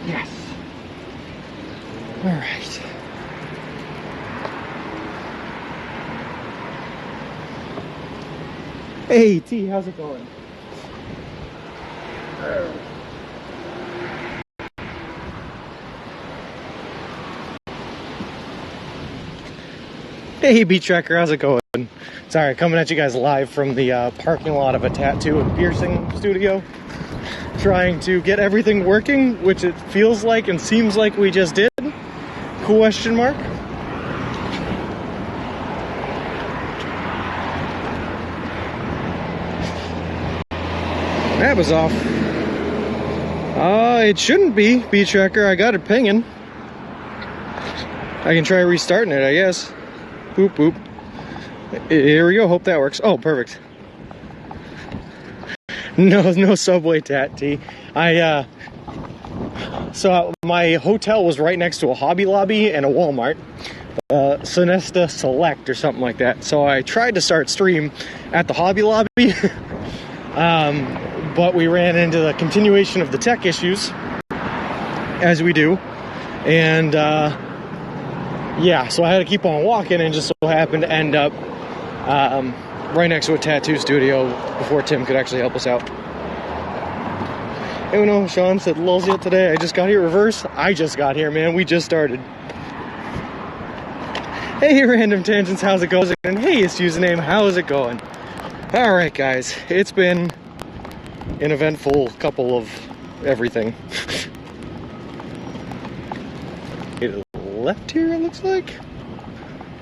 Yes. All right. Hey, T, how's it going? Hey, Beach Tracker, how's it going? Sorry, coming at you guys live from the parking lot of a tattoo and piercing studio. Trying to get everything working, which it feels like and seems like we just did. Question mark. That was off. It shouldn't be, Beach Tracker. I got it pinging. I can try restarting it, I guess. Boop, boop. Here we go. Hope that works. Oh, perfect. No subway tat, T. So my hotel was right next to a Hobby Lobby and a Walmart. Sonesta Select or something like that. So I tried to start stream at the Hobby Lobby. But we ran into the continuation of the tech issues, as we do, and yeah, so I had to keep on walking, and just so happened to end up right next to a tattoo studio before Tim could actually help us out. Hey, no, Sean said, lulls yet today. I just got here reverse. I just got here, man. We just started. Hey, Random Tangents, how's it going? And hey, it's username, how's it going? All right, guys, it's been an eventful couple of everything. Left here, it looks like.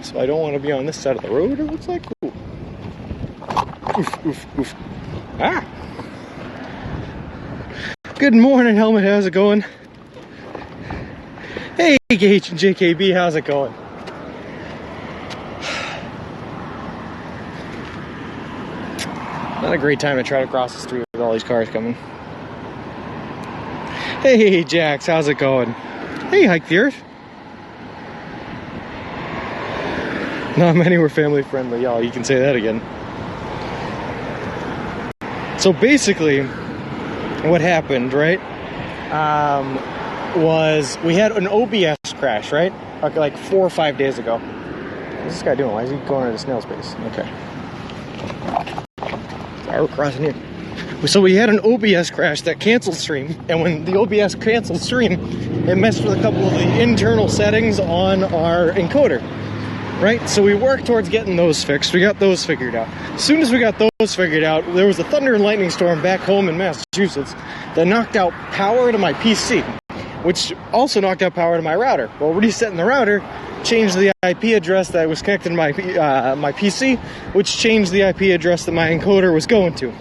So I don't want to be on this side of the road, it looks like. Ooh. Oof, oof, oof. Ah! Good morning, Helmet, how's it going? Hey, Gage and JKB, how's it going? Not a great time to try to cross the street with all these cars coming. Hey, Jax, how's it going? Hey, Hike the Earth. Not many were family friendly, y'all. You can say that again. So basically, what happened, right, was we had an OBS crash, right? Like 4 or 5 days ago. What's this guy doing? Why is he going into snail space? Okay. Sorry, we're crossing here. So we had an OBS crash that canceled stream, and when the OBS canceled stream, it messed with a couple of the internal settings on our encoder. Right, so we worked towards getting those fixed. We got those figured out. As soon as we got those figured out, there was a thunder and lightning storm back home in Massachusetts that knocked out power to my PC, which also knocked out power to my router. Well, resetting the router changed the IP address that was connected to my PC, which changed the IP address that my encoder was going to.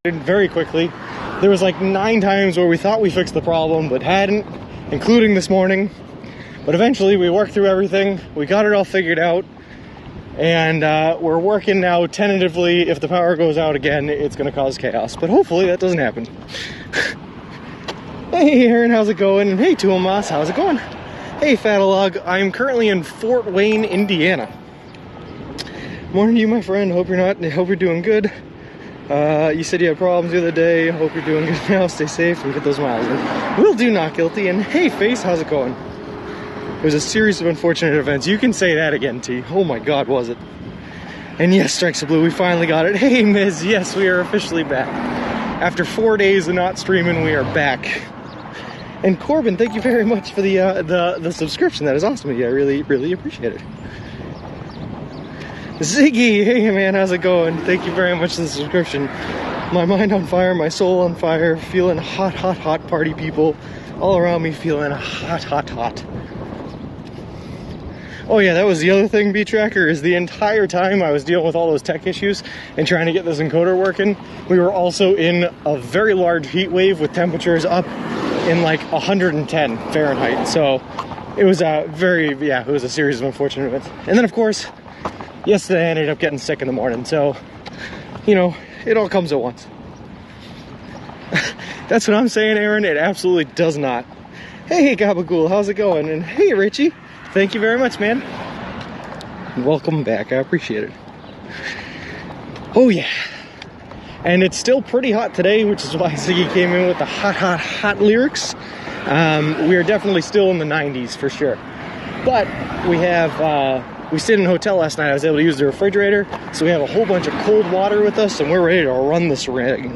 Very quickly. There was like 9 times where we thought we fixed the problem, but hadn't, including this morning. But eventually we worked through everything, we got it all figured out, and we're working now tentatively. If the power goes out again, it's going to cause chaos, but hopefully that doesn't happen. Hey Aaron, how's it going? And hey Tuomas, how's it going? Hey Fatalog, I'm currently in Fort Wayne, Indiana. Morning to you, my friend. Hope you're doing good. You said you had problems the other day. Hope you're doing good now. Stay safe and get those miles in. Will do, not guilty. And hey Face, how's it going? It was a series of unfortunate events. You can say that again, T. Oh my God, was it? And yes, Strikes of Blue, we finally got it. Hey, Miz, yes, we are officially back. After 4 days of not streaming, we are back. And Corbin, thank you very much for the subscription. That is awesome of you. I really, really appreciate it. Ziggy, hey man, how's it going? Thank you very much for the subscription. My mind on fire, my soul on fire, feeling hot, hot, hot party people. All around me feeling hot, hot, hot. Oh yeah, that was the other thing, B-Tracker, is the entire time I was dealing with all those tech issues and trying to get this encoder working, we were also in a very large heat wave with temperatures up in like 110 Fahrenheit. So it was it was a series of unfortunate events. And then of course, yesterday I ended up getting sick in the morning. So, you know, it all comes at once. That's what I'm saying, Aaron. It absolutely does not. Hey, Gabagool, how's it going? And hey, Richie. Thank you very much, man. Welcome back. I appreciate it. Oh, yeah. And it's still pretty hot today, which is why Ziggy came in with the hot lyrics. We are definitely still in the 90s for sure. But we have, we stayed in a hotel last night. I was able to use the refrigerator. So we have a whole bunch of cold water with us, and we're ready to run this rig.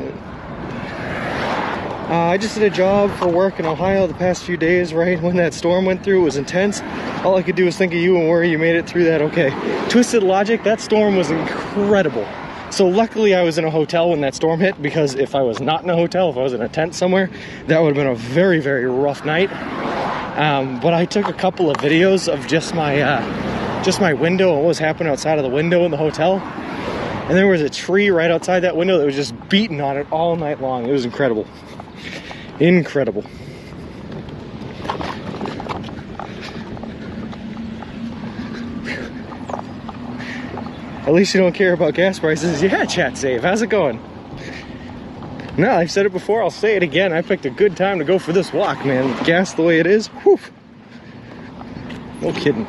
I just did a job for work in Ohio the past few days, right? When that storm went through, it was intense. All I could do was think of you and worry you made it through that okay. Twisted Logic, that storm was incredible. So luckily I was in a hotel when that storm hit, because if I was not in a hotel, if I was in a tent somewhere, that would have been a very, very rough night. But I took a couple of videos of just my window and what was happening outside of the window in the hotel. And there was a tree right outside that window that was just beating on it all night long. It was incredible. Incredible. At least you don't care about gas prices. Yeah, chat save. How's it going? No, I've said it before. I'll say it again. I picked a good time to go for this walk, man. With gas the way it is. Whew. No kidding.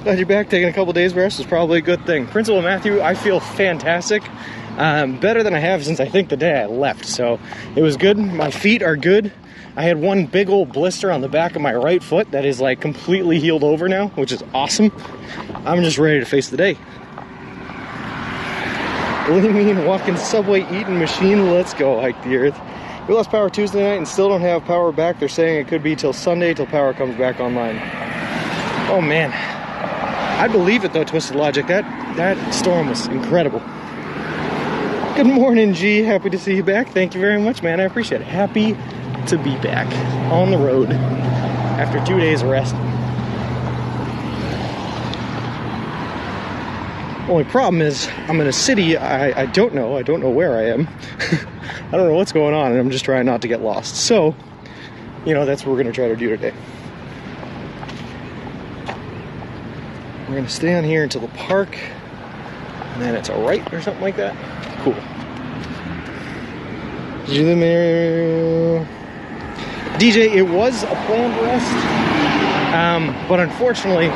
Glad you're back. Taking a couple days rest is probably a good thing. Principal Matthew, I feel fantastic. Better than I have since I think the day I left. So it was good. My feet are good. I had one big old blister on the back of my right foot that is like completely healed over now, which is awesome. I'm just ready to face the day. Believe me, walking subway eating machine, let's go hike the earth. We lost power Tuesday night and still don't have power back. They're saying it could be till Sunday till power comes back online. Oh man. I believe it though, Twisted Logic. That storm was incredible. Good morning, G. Happy to see you back. Thank you very much, man. I appreciate it. Happy to be back on the road after 2 days of rest. Only problem is I'm in a city I don't know where I am. I don't know what's going on, and I'm just trying not to get lost. So, you know, that's what we're gonna try to do today. We're gonna stay on here until the park, and then it's a right or something like that. Cool. Did you live there? DJ, it was a planned rest, but unfortunately,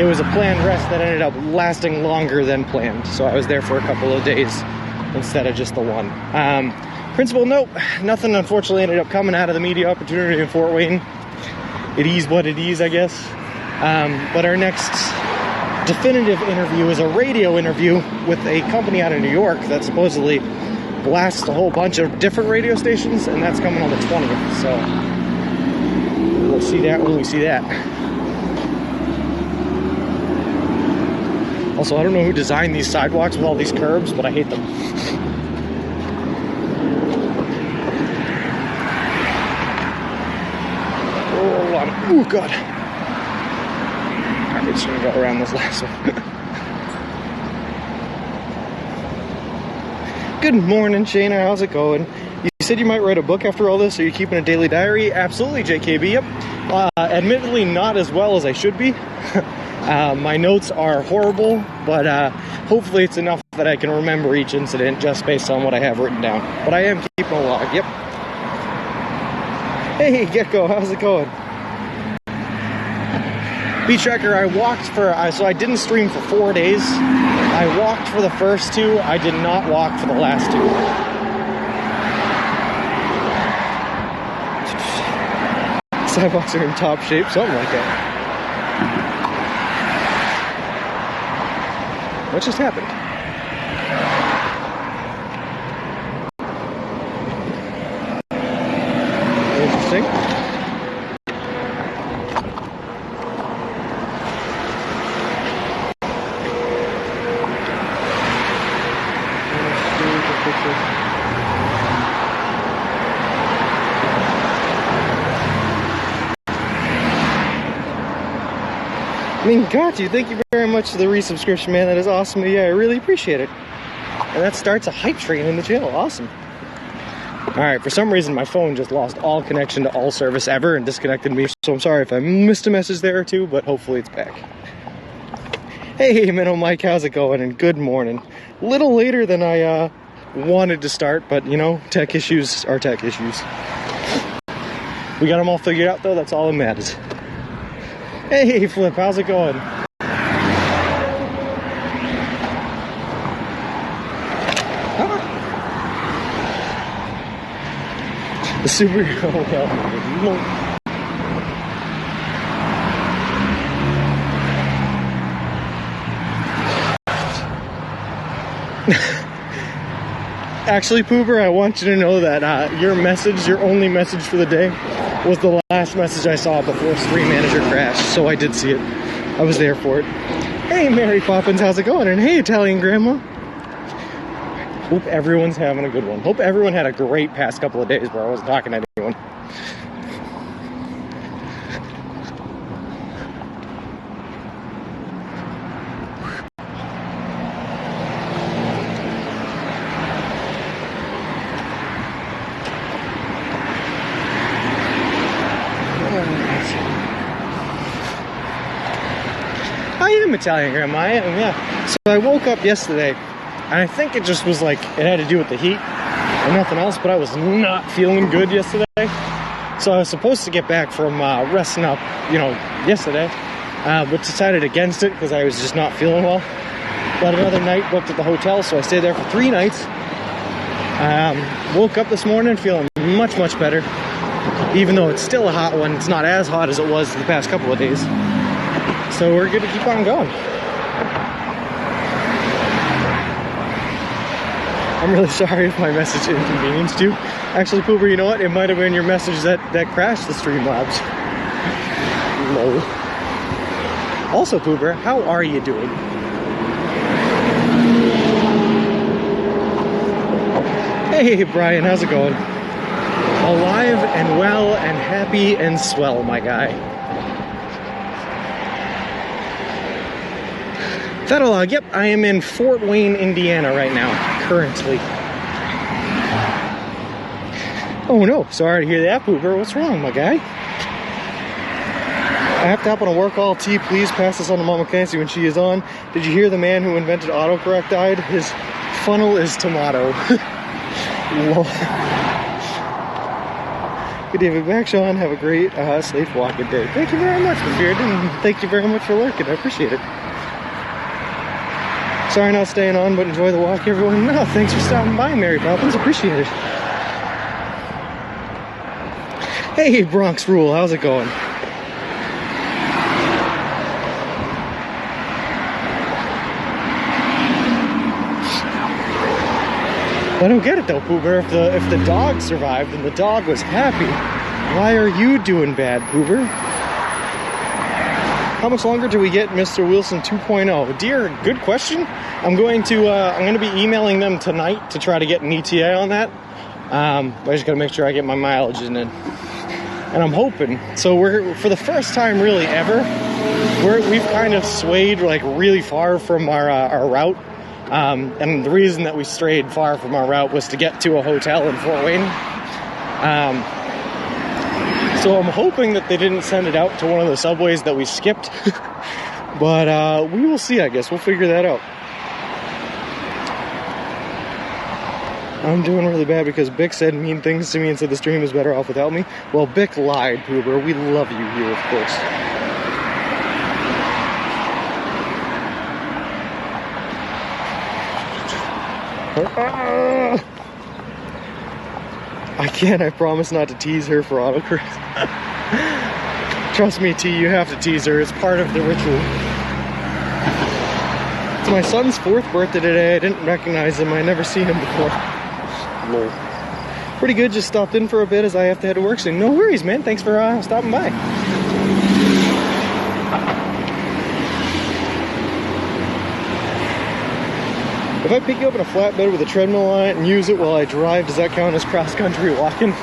it was a planned rest that ended up lasting longer than planned. So I was there for a couple of days instead of just the one. Principal, nope, nothing unfortunately ended up coming out of the media opportunity in Fort Wayne. It is what it is, I guess. But our next definitive interview is a radio interview with a company out of New York that supposedly blasts a whole bunch of different radio stations, and that's coming on the 20th. So we'll see that when we see that. Also, I don't know who designed these sidewalks with all these curbs, but I hate them. Oh, oh God. Alright, we're just gonna go around this last one. Good morning, Shayna. How's it going? You said you might write a book after all this. Are you keeping a daily diary? Absolutely, JKB. Yep. Admittedly, not as well as I should be. My notes are horrible, but hopefully it's enough that I can remember each incident just based on what I have written down. But I am keeping a log. Yep. Hey, Gecko. How's it going? Beach Tracker, I walked for, so I didn't stream for 4 days. I walked for the first 2. I did not walk for the last 2. Sidewalks are in top shape, something like that. What just happened? Interesting. I mean, got you. Thank you very much for the resubscription, man. That is awesome. Yeah, I really appreciate it. And that starts a hype train in the channel. Awesome. Alright, for some reason my phone just lost all connection to all service ever and disconnected me. So I'm sorry if I missed a message there or two, but hopefully it's back. Hey, Minnow Mike, how's it going? And good morning. A little later than I wanted to start, but you know, tech issues are tech issues. We got them all figured out though. That's all that matters. Hey, Flip, how's it going? superhero helmet. Actually, Pooper, I want you to know that your message, your only message for the day, was the last message I saw before Stream Manager crashed, so I did see it. I was there for it. Hey, Mary Poppins, how's it going? And hey, Italian Grandma. Hope everyone's having a good one. Hope everyone had a great past couple of days where I wasn't talking to anyone. I am Italian Grandma, I am, yeah. So I woke up yesterday, and I think it just was like, it had to do with the heat and nothing else, but I was not feeling good yesterday. So I was supposed to get back from resting up, you know, yesterday, but decided against it because I was just not feeling well. Got another night booked at the hotel, so I stayed there for 3 nights. Woke up this morning feeling much, much better. Even though it's still a hot one, it's not as hot as it was the past couple of days. So we're good to keep on going. I'm really sorry if my message inconvenienced you. Actually, Pooper, you know what? It might have been your message that crashed the Streamlabs. No. Also, Pooper, how are you doing? Hey, Brian, how's it going? Alive and well and happy and swell, my guy. Fettalog, yep, I am in Fort Wayne, Indiana right now, currently. Oh no, sorry to hear that, Pooper. What's wrong, my guy? I have to hop on a work call. T, please pass this on to Mama Clancy when she is on. Did you hear the man who invented autocorrect died? His funnel is tomato. Lol. Good David back, Sean. Have a great, safe walking day. Thank you very much, Beard, and thank you very much for lurking. I appreciate it. Sorry not staying on, but enjoy the walk, everyone. No, thanks for stopping by, Mary Poppins. Appreciate it. Hey, Bronx Rule, how's it going? I don't get it though, Pooper. If the dog survived and the dog was happy, why are you doing bad, Pooper? How much longer do we get Mr. Wilson 2.0? Dear, good question. I'm going to be emailing them tonight to try to get an ETA on that. I just gotta make sure I get my mileage in it. And I'm hoping, so we're, for the first time really ever, we've kind of swayed like really far from our route. And the reason that we strayed far from our route was to get to a hotel in Fort Wayne. So I'm hoping that they didn't send it out to one of the subways that we skipped. But we will see, I guess. We'll figure that out. I'm doing really bad because Bick said mean things to me and said the stream is better off without me. Well, Bick lied, Poober. We love you here, of course. I can't, I promise not to tease her for autocorrect. Trust me, T, you have to tease her. It's part of the ritual. It's my son's 4th birthday today. I didn't recognize him. I'd never seen him before. Lol. Pretty good, just stopped in for a bit as I have to head to work soon. No worries, man. Thanks for stopping by. If I pick you up in a flatbed with a treadmill on it and use it while I drive, does that count as cross-country walking?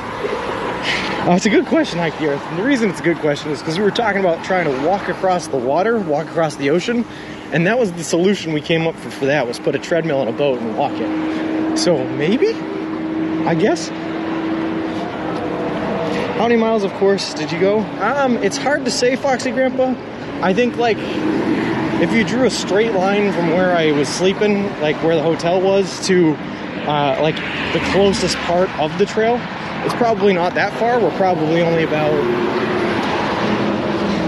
It's a good question, Ike here. The reason it's a good question is because we were talking about trying to walk across the water, walk across the ocean, and that was the solution we came up for that, was put a treadmill in a boat and walk it. So maybe? I guess? How many miles, of course, did you go? It's hard to say, Foxy Grandpa. I think, like, if you drew a straight line from where I was sleeping, like where the hotel was, to like the closest part of the trail, it's probably not that far. We're probably only about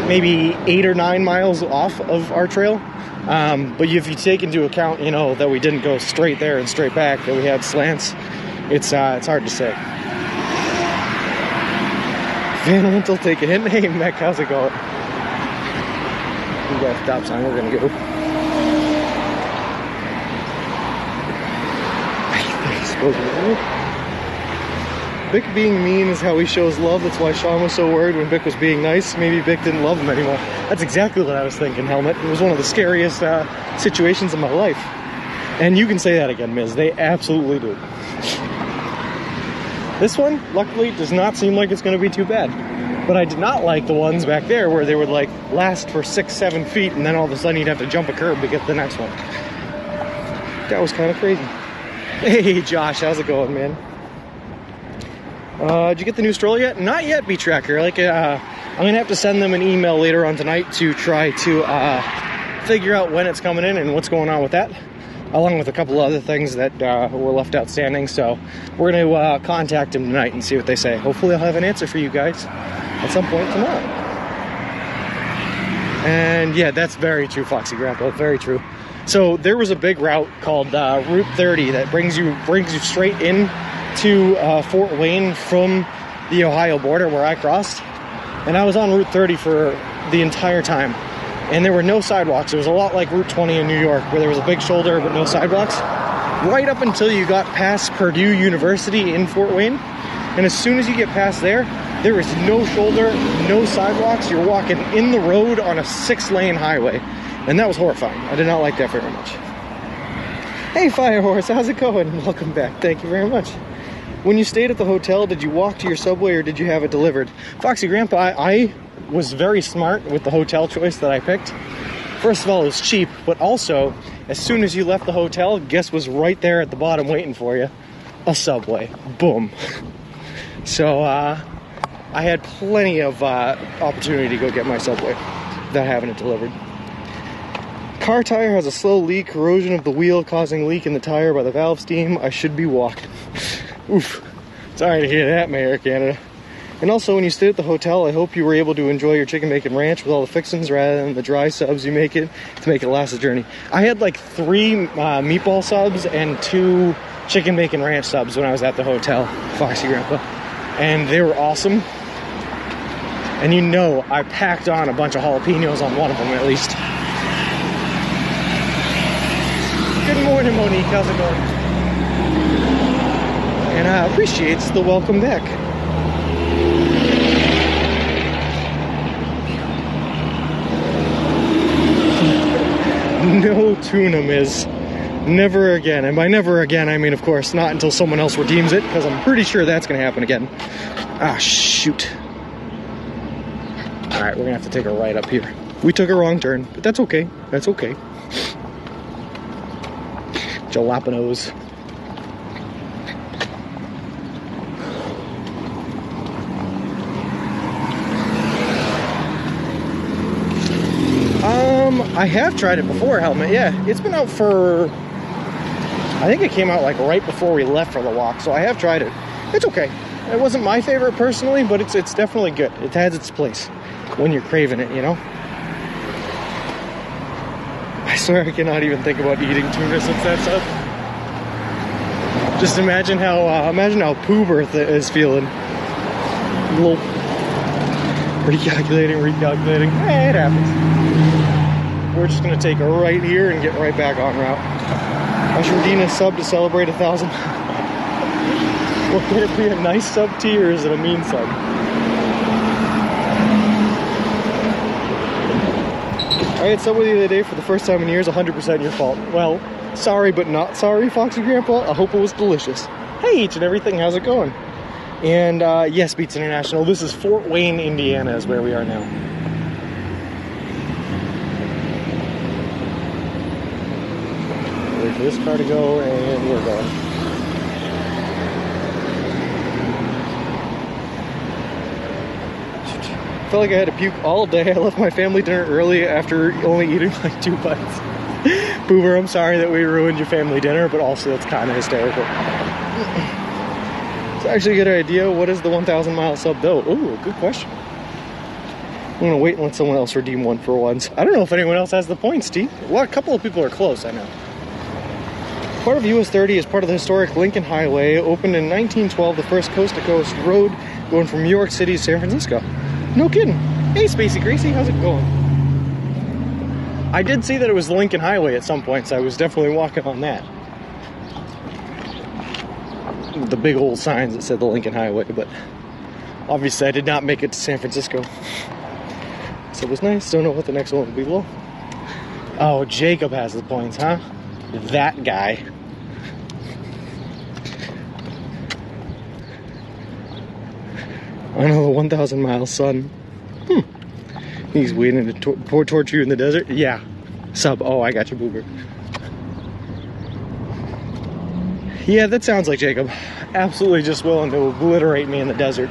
maybe 8 or 9 miles off of our trail. But if you take into account, you know, that we didn't go straight there and straight back, that we had slants, it's hard to say. Van will take a hint. Hey, Mech, how's it going? We got a stop sign. We're gonna go. Vic being mean is how he shows love. That's why Sean was so worried when Vic was being nice. Maybe Vic didn't love him anymore. That's exactly what I was thinking, Helmet. It was one of the scariest situations in my life. And you can say that again, Miz. They absolutely do. This one, luckily, does not seem like it's going to be too bad. But I did not like the ones back there where they would like last for 6-7 feet and then all of a sudden you'd have to jump a curb to get to the next one. That was kind of crazy. Hey Josh, how's it going, man? Did you get the new stroller yet? Not yet, B-Tracker. I'm gonna have to send them an email later on tonight to try to figure out when it's coming in and what's going on with that, along with a couple other things that were left outstanding. So we're gonna contact them tonight and see what they say. Hopefully I'll have an answer for you guys at some point tomorrow. And yeah, that's very true, Foxy Grandpa, very true. So there was a big route called Route 30 that brings you straight in to Fort Wayne from the Ohio border where I crossed. And I was on Route 30 for the entire time. And there were no sidewalks. It was a lot like Route 20 in New York where there was a big shoulder but no sidewalks. Right up until you got past Purdue University in Fort Wayne. And as soon as you get past there, there is no shoulder, no sidewalks. You're walking in the road on a 6-lane highway. And that was horrifying. I did not like that very much. Hey Firehorse, how's it going? Welcome back. Thank you very much. When you stayed at the hotel, did you walk to your subway or did you have it delivered? Foxy Grandpa, I was very smart with the hotel choice that I picked. First of all, it was cheap, but also, as soon as you left the hotel, guess was right there at the bottom waiting for you? A Subway. Boom. So, I had plenty of opportunity to go get my Subway without having it delivered. Car tire has a slow leak, corrosion of the wheel causing leak in the tire by the valve steam. I should be walking. Oof. Sorry to hear that, Mayor Canada. And also, when you stayed at the hotel, I hope you were able to enjoy your chicken bacon ranch with all the fixings rather than the dry subs you make it to make it last the journey. I had like 3 meatball subs and 2 chicken bacon ranch subs when I was at the hotel, Foxy Grandpa. And they were awesome. And you know, I packed on a bunch of jalapenos on one of them at least. Good morning, Monique. How's it going? And I appreciates the welcome back. No tuna, Miz. Never again. And by never again, I mean, of course, not until someone else redeems it, because I'm pretty sure that's going to happen again. Ah, shoot. Alright, we're going to have to take a right up here. We took a wrong turn, but that's okay. That's okay. Jalapenos. I have tried it before, Helmet. Yeah, it's been out for, I think it came out like right before we left for the walk, so I have tried it. It's okay. It wasn't my favorite personally, but it's definitely good. It has its place when you're craving it, you know? I swear I cannot even think about eating tuna since that's up. Just imagine how Pooh is feeling. A little recalculating. Hey, it happens. We're just gonna take a right here and get right back on route. Ashwardina sub to celebrate 1,000. Would it be a nice sub to you or is it a mean sub? I had Subway the other day for the first time in years, 100% your fault. Well, sorry but not sorry, Foxy Grandpa. I hope it was delicious. Hey, Each and Everything, how's it going? And yes, Beats International, this is Fort Wayne, Indiana is where we are now. Wait for this car to go, and we're going. Felt like I had to puke all day. I left my family dinner early after only eating like 2 bites. Boober, I'm sorry that we ruined your family dinner, but also that's kind of hysterical. It's actually a good idea. What is the 1,000 mile sub though? Ooh, good question. I'm gonna wait and let someone else redeem one for once. I don't know if anyone else has the points, Steve. Well, a couple of people are close, I know. Part of US 30 is part of the historic Lincoln Highway. Opened in 1912, the first coast-to-coast road going from New York City to San Francisco. No kidding. Hey, Spacey Gracie, how's it going? I did see that it was the Lincoln Highway at some point, so I was definitely walking on that. The big old signs that said the Lincoln Highway, but obviously I did not make it to San Francisco. So it was nice. Don't know what the next one will be below. Oh, Jacob has the points, huh? That guy. I know the 1,000 mile sun. He's waiting to torture you in the desert? Yeah. Sub. Oh, I got you, Boober. Yeah, that sounds like Jacob. Absolutely just willing to obliterate me in the desert.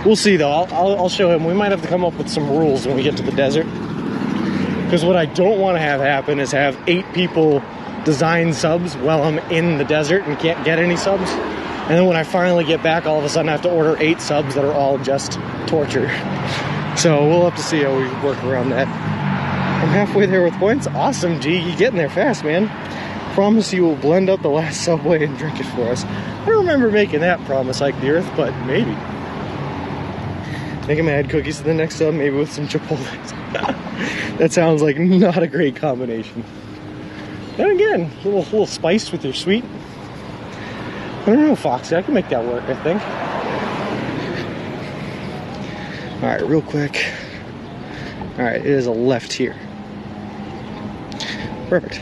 We'll see though. I'll show him. We might have to come up with some rules when we get to the desert. Because what I don't want to have happen is have 8 people design subs while I'm in the desert and can't get any subs. And then when I finally get back, all of a sudden I have to order 8 subs that are all just torture. So we'll have to see how we work around that. I'm halfway there with points. Awesome, G. You're getting there fast, man. Promise you will blend up the last Subway and drink it for us. I don't remember making that promise like the earth, but maybe. Make him add cookies to the next sub, maybe with some Chipotle. That sounds like not a great combination. And again, a little spiced with your sweet. I don't know, Foxy. I can make that work, I think. All right, real quick. All right, it is a left here. Perfect.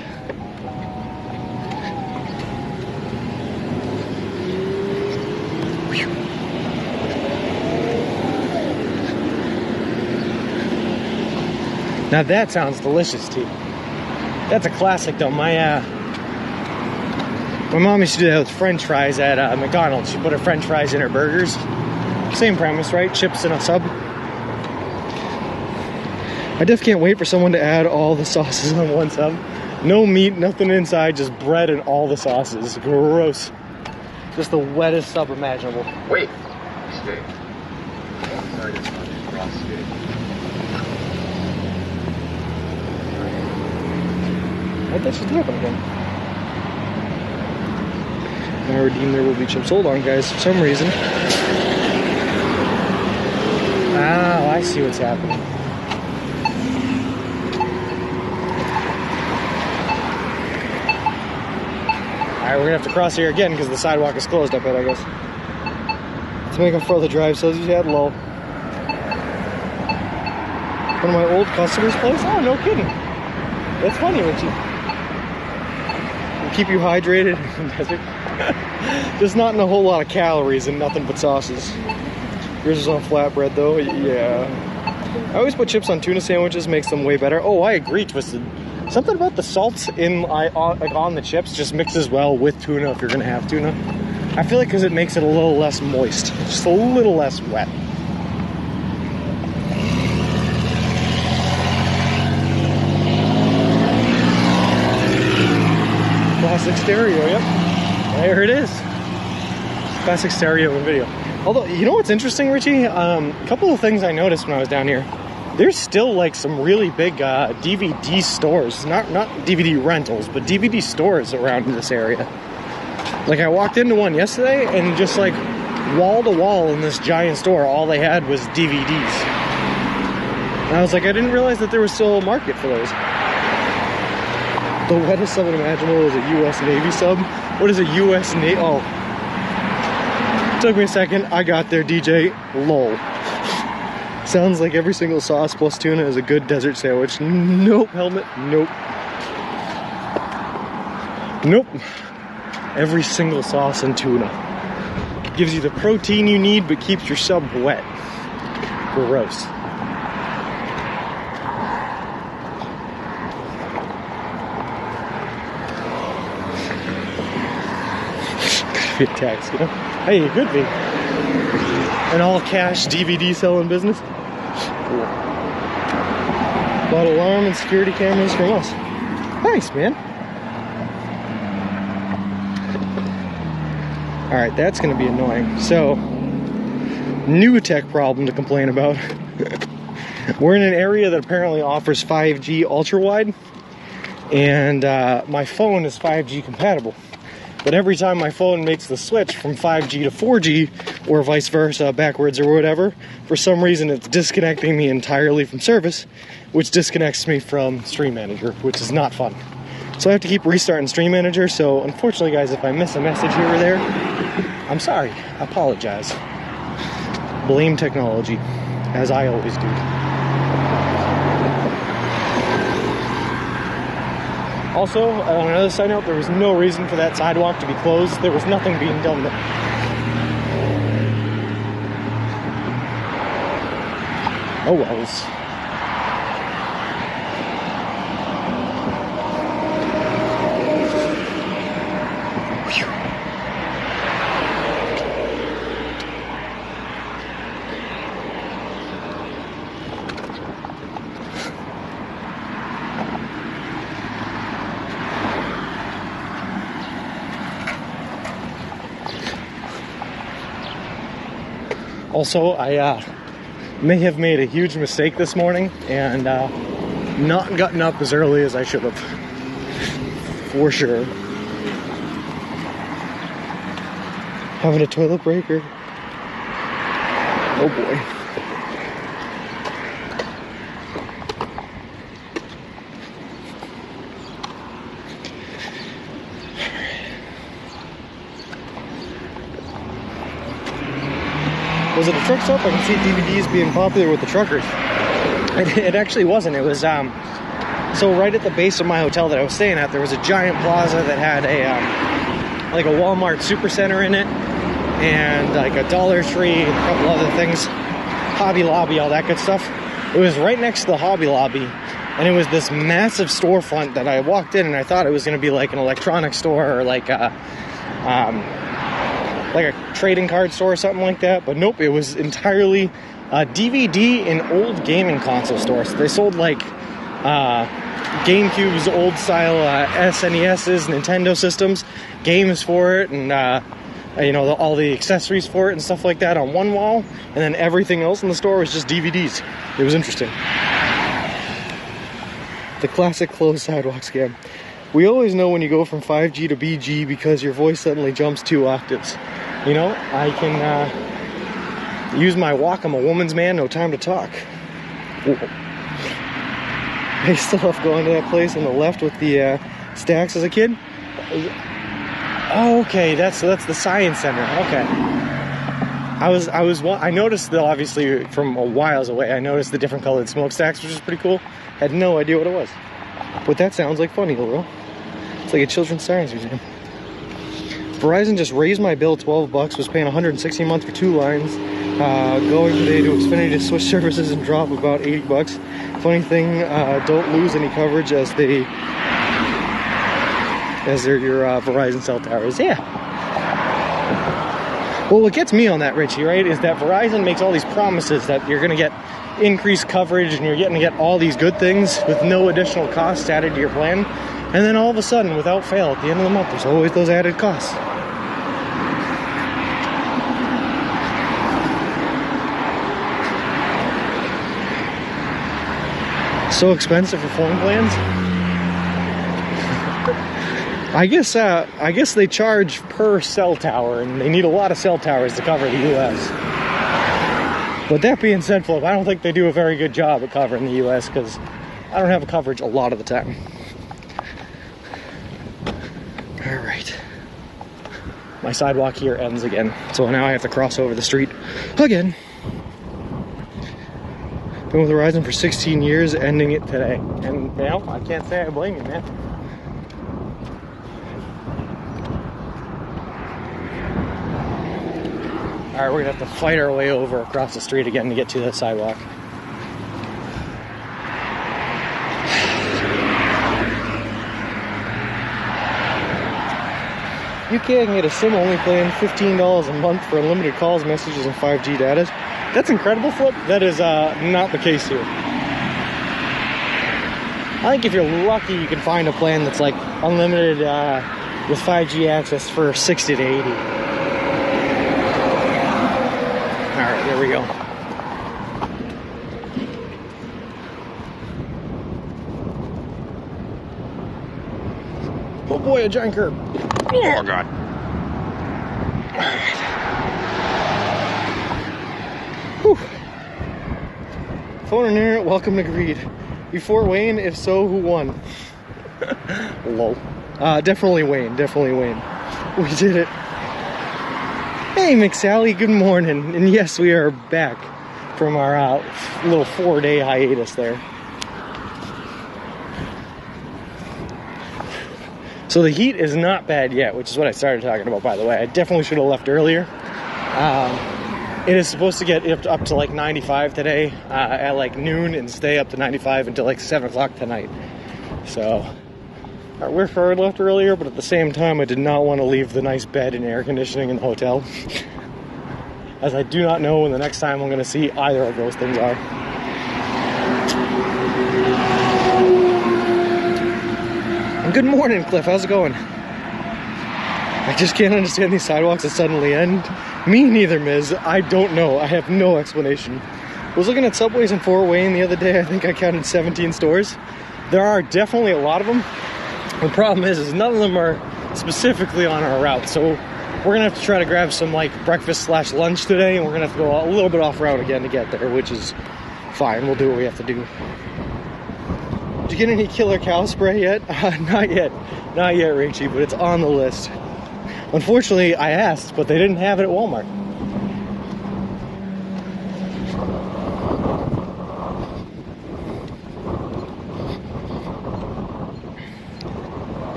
Now that sounds delicious too. That's a classic though. My mom used to do that with French fries at McDonald's. She put her French fries in her burgers. Same premise, right? Chips in a sub. I just can't wait for someone to add all the sauces on one sub. No meat, nothing inside, just bread and all the sauces. Gross. Just the wettest sub imaginable. Wait. Steak. Sorry, it's not raw steak. What that should happen again? Now redeem there will be chips. Hold on, guys. For some reason. Oh, I see what's happening. Alright, we're gonna have to cross here again because the sidewalk is closed up it, I guess. Let's make a further drive so you had low. One of my old customers' place? Oh, no kidding. That's funny, Richie. Keep you hydrated in the desert. Just not in a whole lot of calories and nothing but sauces. Yours is on flatbread though, yeah. I always put chips on tuna sandwiches, makes them way better. Oh, I agree, Twisted. Something about the salts on the chips just mixes well with tuna if you're gonna have tuna. I feel like because it makes it a little less moist, just a little less wet. Classic stereo, yep. There it is. Classic stereo and video. Although, you know what's interesting, Richie? A couple of things I noticed when I was down here. There's still like some really big DVD stores. Not DVD rentals, but DVD stores around this area. Like I walked into one yesterday and just like wall to wall in this giant store, all they had was DVDs. And I was like, I didn't realize that there was still a market for those. The wettest sub imaginable is a U.S. Navy sub. What is a U.S. Navy? Oh. Took me a second. I got there, DJ. Lol. Sounds like every single sauce plus tuna is a good desert sandwich. Nope, helmet. Nope. Nope. Every single sauce and tuna. Gives you the protein you need, but keeps your sub wet. Gross. Be a tax, you know? Hey, it could be. An all-cash DVD selling business. Cool. Bought alarm and security cameras from us. Nice, man. Alright, that's going to be annoying. So, new tech problem to complain about. We're in an area that apparently offers 5G ultra-wide. And my phone is 5G compatible. But every time my phone makes the switch from 5G to 4G, or vice versa, backwards or whatever, for some reason it's disconnecting me entirely from service, which disconnects me from Stream Manager, which is not fun. So I have to keep restarting Stream Manager, so unfortunately guys, if I miss a message here or there, I'm sorry, I apologize. Blame technology, as I always do. Also, on another side note, there was no reason for that sidewalk to be closed. There was nothing being done there. Oh wells. Also, I may have made a huge mistake this morning and not gotten up as early as I should have. For sure. Having a toilet breaker. Oh boy. Was it a truck stop? I can see DVDs being popular with the truckers. It actually wasn't. It was, so right at the base of my hotel that I was staying at, there was a giant plaza that had a, like a Walmart Supercenter in it, and like a Dollar Tree, and a couple other things, Hobby Lobby, all that good stuff. It was right next to the Hobby Lobby, and it was this massive storefront that I walked in, and I thought it was going to be like an electronics store or like a trading card store or something like that, but nope, it was entirely a DVD and old gaming console store. So they sold like GameCube's old style SNES's, Nintendo systems, games for it, and you know, all the accessories for it and stuff like that on one wall, and then everything else in the store was just DVDs. It was interesting. The classic closed sidewalk scam. We always know when you go from 5G to BG because your voice suddenly jumps 2 octaves. You know, I can use my walk. I'm a woman's man, no time to talk. Whoa. I still love going to that place on the left with the stacks as a kid. Oh, okay, that's the science center. Okay. I noticed that obviously from a whiles away. I noticed the different colored smokestacks, which is pretty cool. Had no idea what it was. But that sounds like funny, little. It's like a children's science museum. Verizon just raised my bill $12. Was paying $160 a month for 2 lines. Going today to Xfinity to switch services and drop about $80. Funny thing, don't lose any coverage as they're your Verizon cell towers. Yeah. Well, what gets me on that, Richie, right, is that Verizon makes all these promises that you're going to get increased coverage and you're going to get all these good things with no additional costs added to your plan. And then all of a sudden, without fail, at the end of the month, there's always those added costs. So expensive for phone plans. I guess they charge per cell tower, and they need a lot of cell towers to cover the U.S. But that being said, folks, I don't think they do a very good job at covering the U.S. because I don't have coverage a lot of the time. All right. My sidewalk here ends again, so now I have to cross over the street again. Been with Verizon for 16 years, ending it today. And, you know, I can't say I blame you, man. Alright, we're gonna have to fight our way over across the street again to get to the sidewalk. You can get a SIM-only plan, $15 a month for unlimited calls, messages, and 5G data. That's incredible, Flip. That is not the case here. I think if you're lucky, you can find a plan that's like unlimited with 5G access for 60 to 80. Alright, there we go. Oh boy, a giant curb. Oh god. Whew. Phone and internet, welcome to Greed. You Fort Wayne? If so, who won? Lol. Definitely Wayne, definitely Wayne. We did it. Hey McSally, good morning. And yes, we are back from our little 4-day hiatus there. So the heat is not bad yet, which is what I started talking about, by the way. I definitely should have left earlier. It is supposed to get up to like 95 today at like noon and stay up to 95 until like 7 o'clock tonight. So I wish I had left earlier, but at the same time, I did not want to leave the nice bed and air conditioning in the hotel, as I do not know when the next time I'm going to see either of those things are. And good morning, Cliff. How's it going? I just can't understand these sidewalks that suddenly end. Me neither, Miz. I don't know. I have no explanation. I was looking at Subways in Fort Wayne the other day. I think I counted 17 stores. There are definitely a lot of them. The problem is none of them are specifically on our route. So we're gonna have to try to grab some like breakfast/lunch today, and we're gonna have to go a little bit off route again to get there, which is fine. We'll do what we have to do. Did you get any killer cow spray yet? Not yet. Not yet, Rachie, but it's on the list. Unfortunately, I asked, but they didn't have it at Walmart.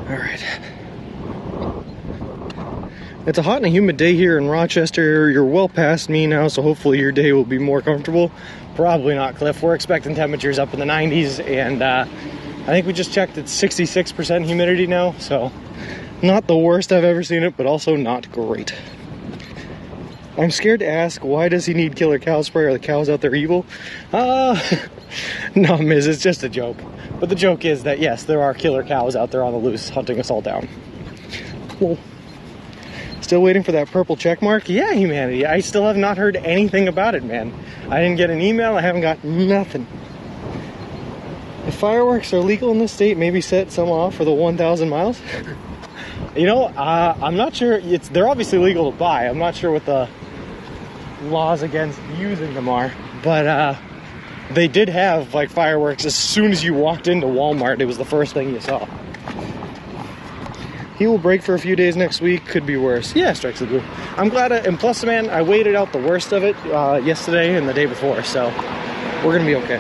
All right. It's a hot and a humid day here in Rochester. You're well past me now, so hopefully your day will be more comfortable. Probably not, Cliff. We're expecting temperatures up in the 90s, and I think we just checked it's 66% humidity now, so not the worst I've ever seen it, but also not great. I'm scared to ask, why does he need killer cow spray? Are the cows out there evil? No, Miz, it's just a joke. But the joke is that, yes, there are killer cows out there on the loose hunting us all down. Cool. Still waiting for that purple check mark? Yeah, humanity. I still have not heard anything about it, man. I didn't get an email. I haven't got nothing. If fireworks are legal in this state, maybe set some off for the 1,000 miles? You know, I'm not sure. They're obviously legal to buy. I'm not sure what the laws against using them are. But they did have like fireworks as soon as you walked into Walmart. It was the first thing you saw. He will break for a few days next week. Could be worse. Yeah, strikes the blue. I'm glad. And plus, man, I waited out the worst of it yesterday and the day before. So we're going to be okay.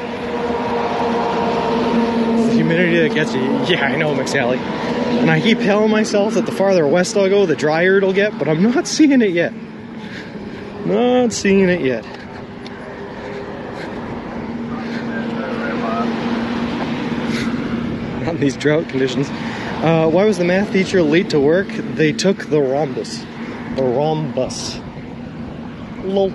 It's the humidity that gets you. Yeah, I know, McSally. And I keep telling myself that the farther west I'll go, the drier it'll get, but I'm not seeing it yet. Not seeing it yet. Not in these drought conditions. Why was the math teacher late to work? They took the rhombus. The rhombus. Lol.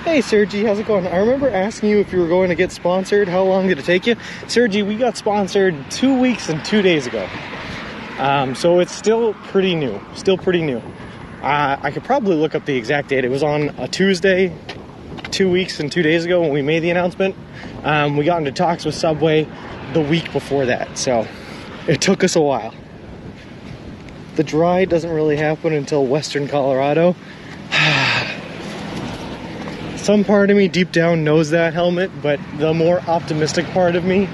Hey Sergi, how's it going? I remember asking you if you were going to get sponsored. How long did it take you? Sergi, we got sponsored 2 weeks and 2 days ago. So it's still pretty new. Still pretty new. I could probably look up the exact date. It was on a Tuesday, 2 weeks and 2 days ago when we made the announcement. We got into talks with Subway the week before that. So it took us a while. The dry doesn't really happen until western Colorado. Some part of me deep down knows that, Helmet, but the more optimistic part of me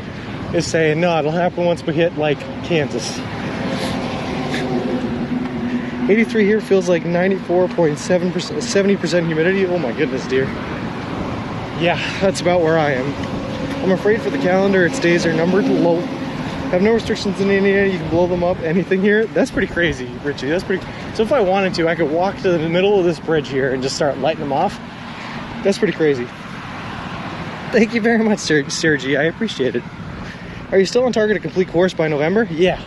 is saying, no, it'll happen once we hit, like, Kansas. 83 here feels like 94.7%, 70% humidity. Oh my goodness, dear. Yeah, that's about where I am. I'm afraid for the calendar, its days are numbered. Low. Have no restrictions in Indiana, you can blow them up, anything here. That's pretty crazy, Richie, that's pretty... So if I wanted to, I could walk to the middle of this bridge here and just start lighting them off. That's pretty crazy. Thank you very much, Sergi. I appreciate it. Are you still on target to complete course by November? Yeah.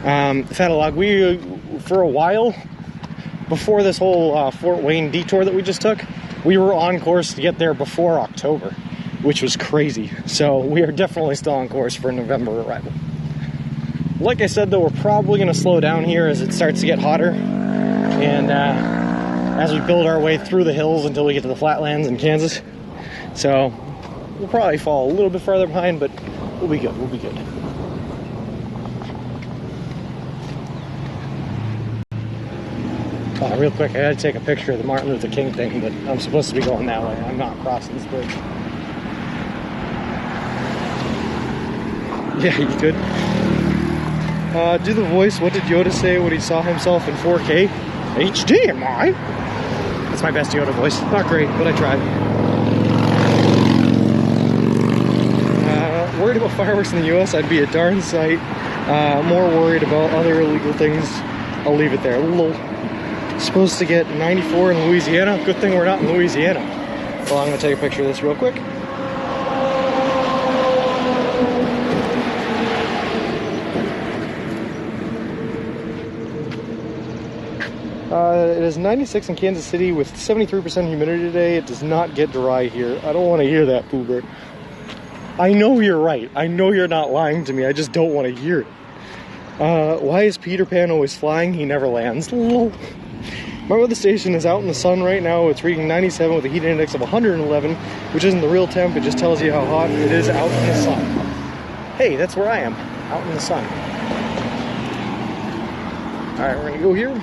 Fatalog, we, for a while, before this whole Fort Wayne detour that we just took, we were on course to get there before October, which was crazy. So we are definitely still on course for a November arrival. Like I said, though, we're probably going to slow down here as it starts to get hotter. And as we build our way through the hills until we get to the flatlands in Kansas. So we'll probably fall a little bit farther behind, but we'll be good. We'll be good. Real quick, I had to take a picture of the Martin Luther King thing, but I'm supposed to be going that way. I'm not crossing this bridge. Yeah, you could. Do the voice. What did Yoda say when he saw himself in 4K? HDMI? That's my best Yoda voice. Not great, but I tried. Worried about fireworks in the US, I'd be a darn sight. More worried about other illegal things. I'll leave it there. Lol. Supposed to get 94 in Louisiana. Good thing we're not in Louisiana. Well, I'm gonna take a picture of this real quick. It is 96 in Kansas City with 73% humidity today. It does not get dry here. I don't want to hear that, Poober. I know you're right. I know you're not lying to me. I just don't want to hear it. Why is Peter Pan always flying? He never lands. Lol. My weather station is out in the sun right now. It's reading 97 with a heat index of 111, which isn't the real temp. It just tells you how hot it is out in the sun. Hey, that's where I am, out in the sun. All right, we're gonna go here.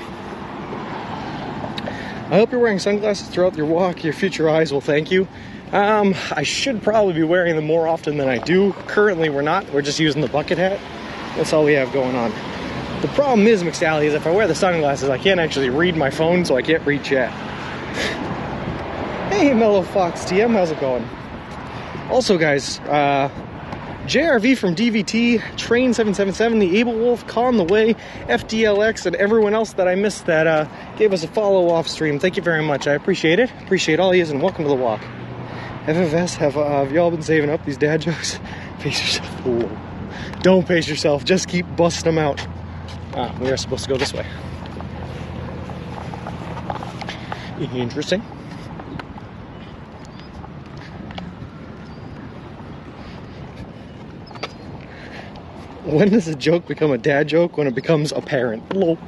I hope you're wearing sunglasses throughout your walk. Your future eyes will thank you. I should probably be wearing them more often than I do. Currently, we're not. We're just using the bucket hat. That's all we have going on. The problem is, McSally, is if I wear the sunglasses, I can't actually read my phone, so I can't read chat. Hey, Mellow Fox TM, how's it going? Also, guys, JRV from DVT, Train 777, the Able Wolf, Con the Way, FDLX, and everyone else that I missed that gave us a follow off stream. Thank you very much. I appreciate it. Appreciate all yous, and welcome to the walk. FFS, have y'all been saving up these dad jokes? Pace yourself. Ooh. Don't pace yourself. Just keep busting them out. We are supposed to go this way. Interesting. When does a joke become a dad joke? When it becomes apparent. Lol.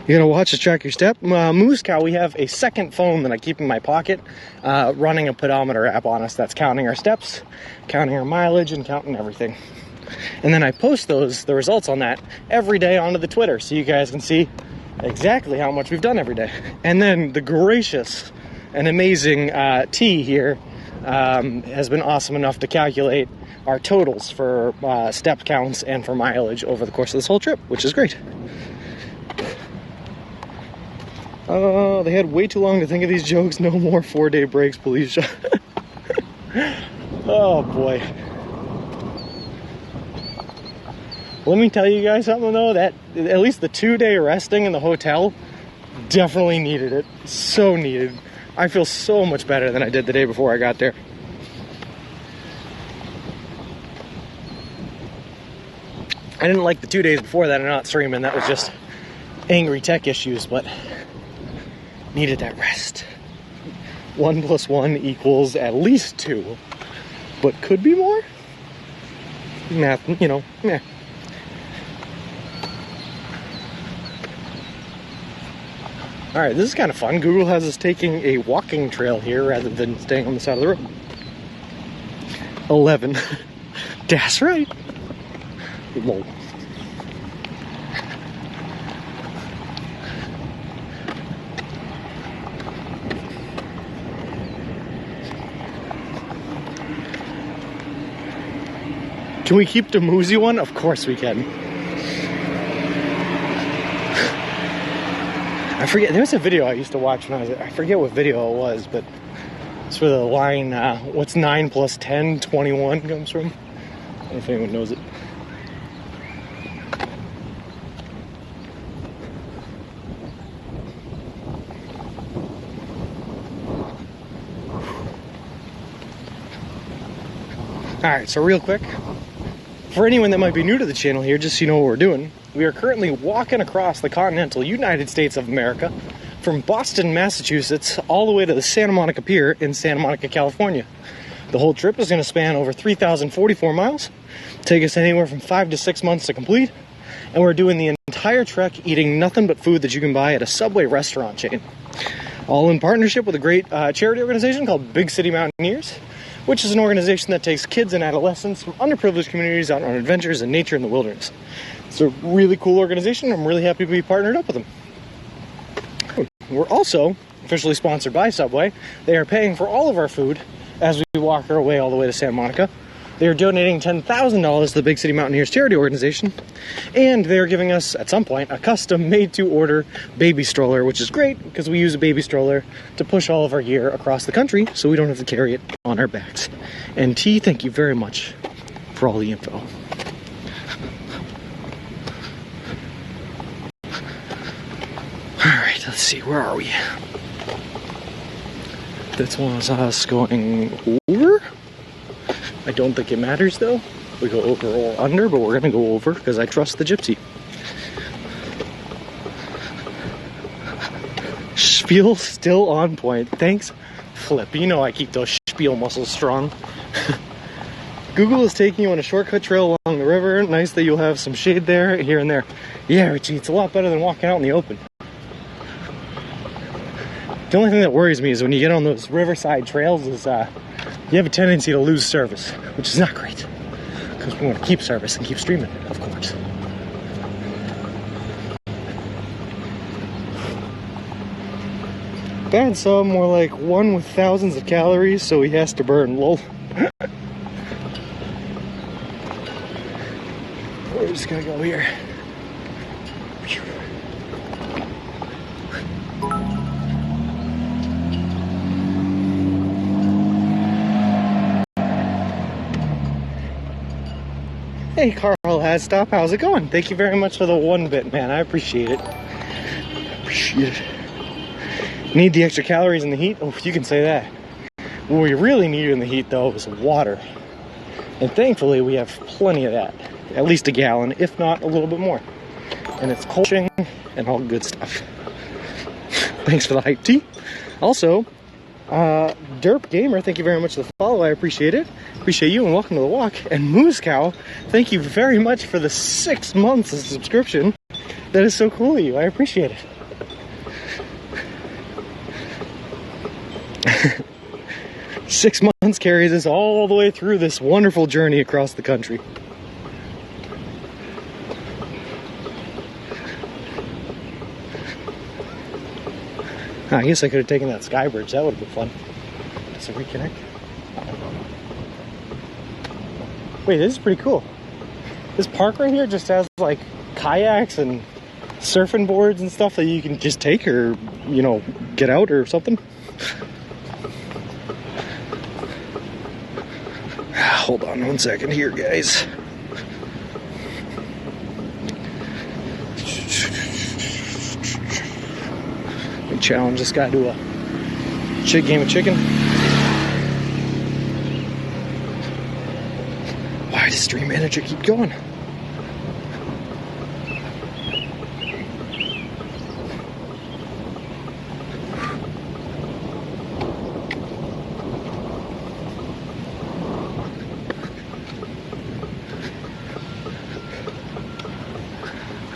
You gotta watch to track your step. Moose Cow, we have a second phone that I keep in my pocket, running a pedometer app on us that's counting our steps, counting our mileage, and counting everything. And then I post the results on that every day onto the Twitter, so you guys can see exactly how much we've done every day. And then the gracious and amazing T here has been awesome enough to calculate our totals for step counts and for mileage over the course of this whole trip, which is great. They had way too long to think of these jokes. No more 4-day breaks, please. Oh boy. Let me tell you guys something though, that at least the 2-day resting in the hotel definitely needed it. So needed. I feel so much better than I did the day before I got there. I didn't like the 2 days before that and not streaming. That was just angry tech issues, but needed that rest. 1 + 1 equals at least 2, but could be more. Math, you know, meh. All right, this is kind of fun. Google has us taking a walking trail here rather than staying on the side of the road. 11. That's right. Lol. Can we keep the Moozy one? Of course we can. I forget, there was a video I used to watch when I forget what video it was, but it's where the line, what's 9 + 10, 21 comes from. I don't know if anyone knows it. Alright, so real quick, for anyone that might be new to the channel here, just so you know what we're doing, we are currently walking across the continental United States of America from Boston, Massachusetts, all the way to the Santa Monica Pier in Santa Monica, California. The whole trip is going to span over 3,044 miles, Take us anywhere from 5 to 6 months to complete. And we're doing the entire trek eating nothing but food that you can buy at a Subway restaurant chain. All in partnership with a great charity organization called Big City Mountaineers, which is an organization that takes kids and adolescents from underprivileged communities out on adventures in nature and the wilderness. It's a really cool organization. I'm really happy to be partnered up with them. We're also officially sponsored by Subway. They are paying for all of our food as we walk our way all the way to Santa Monica. They are donating $10,000 to the Big City Mountaineers charity organization, and they're giving us, at some point, a custom made-to-order baby stroller, which is great because we use a baby stroller to push all of our gear across the country so we don't have to carry it on our backs. And T, thank you very much for all the info. Alright, let's see, where are we? This one's us going over. I don't think it matters though. We go over or under, but we're gonna go over because I trust the gypsy. Spiel still on point. Thanks, Flip. You know I keep those spiel muscles strong. Google is taking you on a shortcut trail along the river. Nice that you'll have some shade there, here and there. Yeah, Richie, it's a lot better than walking out in the open. The only thing that worries me is when you get on those riverside trails is you have a tendency to lose service, which is not great. Because we want to keep service and keep streaming, of course. Bad sub, more like one with thousands of calories, so he has to burn, lol. We're just gonna go here. Hey, Carl Hadstop, how's it going? Thank you very much for the 1 bit, man. I appreciate it. Appreciate it. Need the extra calories in the heat? Oh, you can say that. What we really need in the heat, though, is water. And thankfully, we have plenty of that. At least a gallon, if not a little bit more. And it's coaching and all good stuff. Thanks for the hype, T. Also, Derp Gamer, thank you very much for the follow. I appreciate it. Appreciate you and welcome to the walk. And Moose Cow, thank you very much for the 6 months of subscription. That is so cool of you. I appreciate it. 6 months carries us all the way through this wonderful journey across the country. I guess I could have taken that sky bridge. That would have been fun. Does it reconnect? Wait, this is pretty cool. This park right here just has like kayaks and surfing boards and stuff that you can just take or, you know, get out or something. Hold on 1 second here, guys. We challenge this guy to a game of chicken. Why does Stream Manager keep going?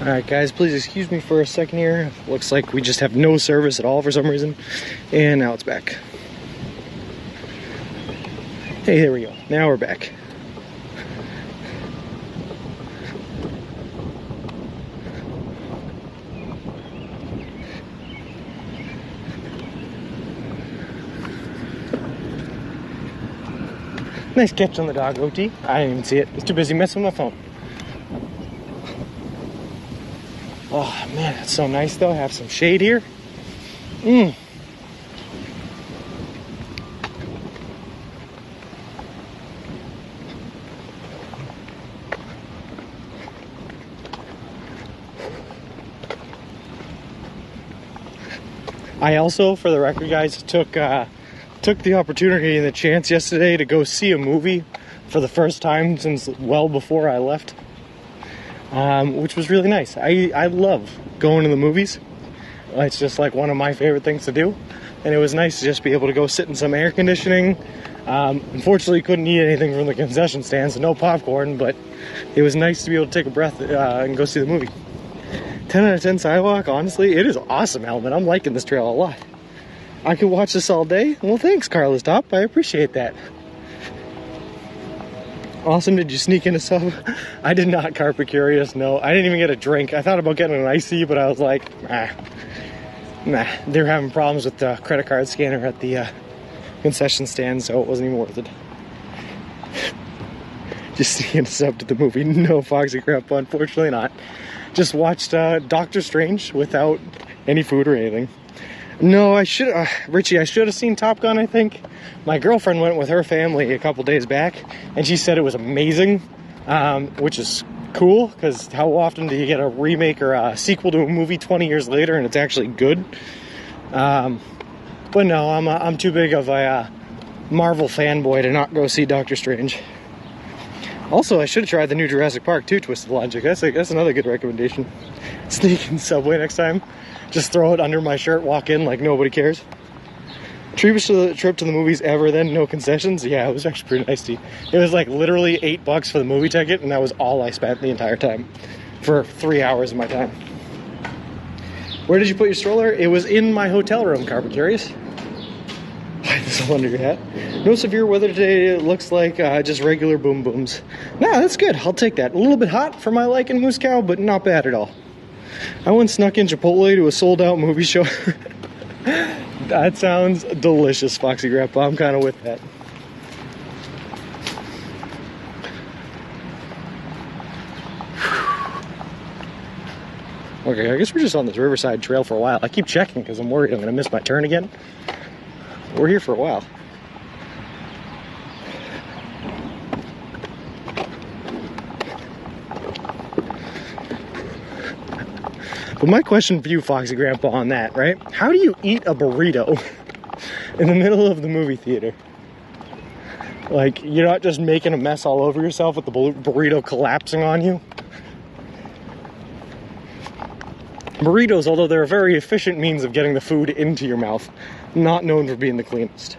Alright guys, please excuse me for a second here. Looks like we just have no service at all for some reason. And now it's back. Hey, there we go. Now we're back. Nice catch on the dog, OT. I didn't even see it. I was too busy messing with my phone. Oh man, it's so nice though. Have some shade here. I also, for the record, guys, took the opportunity and the chance yesterday to go see a movie for the first time since well before I left. Which was really nice. I love going to the movies. It's just like one of my favorite things to do. And it was nice to just be able to go sit in some air conditioning, Unfortunately, couldn't eat anything from the concession stand, so no popcorn, but it was nice to be able to take a breath and go see the movie. 10 out of 10 sidewalk, honestly, it is awesome, Element. I'm liking this trail a lot. I could watch this all day. Well, thanks, Carlos Top. I appreciate that. Awesome. Did you sneak in a sub? I did not, Carpet Curious. No, I didn't even get a drink. I thought about getting an icy, but I was like, nah. They were having problems with the credit card scanner at the concession stand, so it wasn't even worth it. Just sneaking a sub to the movie. No Foxy Grandpa, unfortunately not. Just watched Doctor Strange without any food or anything. No, Richie, I should have seen Top Gun, I think. My girlfriend went with her family a couple days back, and she said it was amazing, which is cool, because how often do you get a remake or a sequel to a movie 20 years later and it's actually good? But no, I'm too big of a Marvel fanboy to not go see Doctor Strange. Also, I should have tried the new Jurassic Park 2 Twisted Logic. That's another good recommendation. Sneak in Subway next time. Just throw it under my shirt, walk in like nobody cares. Cheapest trip to the movies ever then, no concessions? Yeah, it was actually pretty nice. It was like literally $8 for the movie ticket, and that was all I spent the entire time. For 3 hours of my time. Where did you put your stroller? It was in my hotel room, Carpet Curious. Hide this all under your hat. No severe weather today. It looks like just regular boom booms. Nah, that's good. I'll take that. A little bit hot for my liking, Moose Cow, but not bad at all. I once snuck in Chipotle to a sold-out movie show. That sounds delicious, Foxy Grandpa. I'm kind of with that. Okay, I guess we're just on this Riverside Trail for a while. I keep checking because I'm worried I'm going to miss my turn again. We're here for a while. But my question for you, Foxy Grandpa, on that, right? How do you eat a burrito in the middle of the movie theater? Like, you're not just making a mess all over yourself with the burrito collapsing on you? Burritos, although they're a very efficient means of getting the food into your mouth, not known for being the cleanest.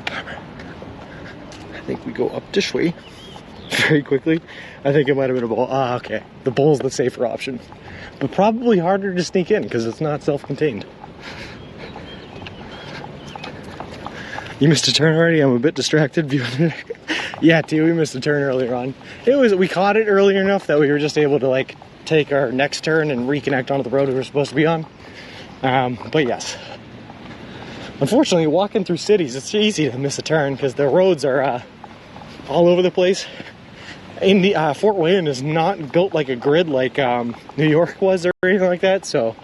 I think we go up this way very quickly. I think it might have been a bowl. Ah, okay. The bowl's the safer option. But probably harder to sneak in because it's not self-contained. You missed a turn already? I'm a bit distracted. Yeah, T, we missed a turn earlier on. We caught it earlier enough that we were just able to like take our next turn and reconnect onto the road we were supposed to be on. But yes. Unfortunately, walking through cities, it's easy to miss a turn because the roads are all over the place. In the Fort Wayne is not built like a grid like New York was or anything like that, so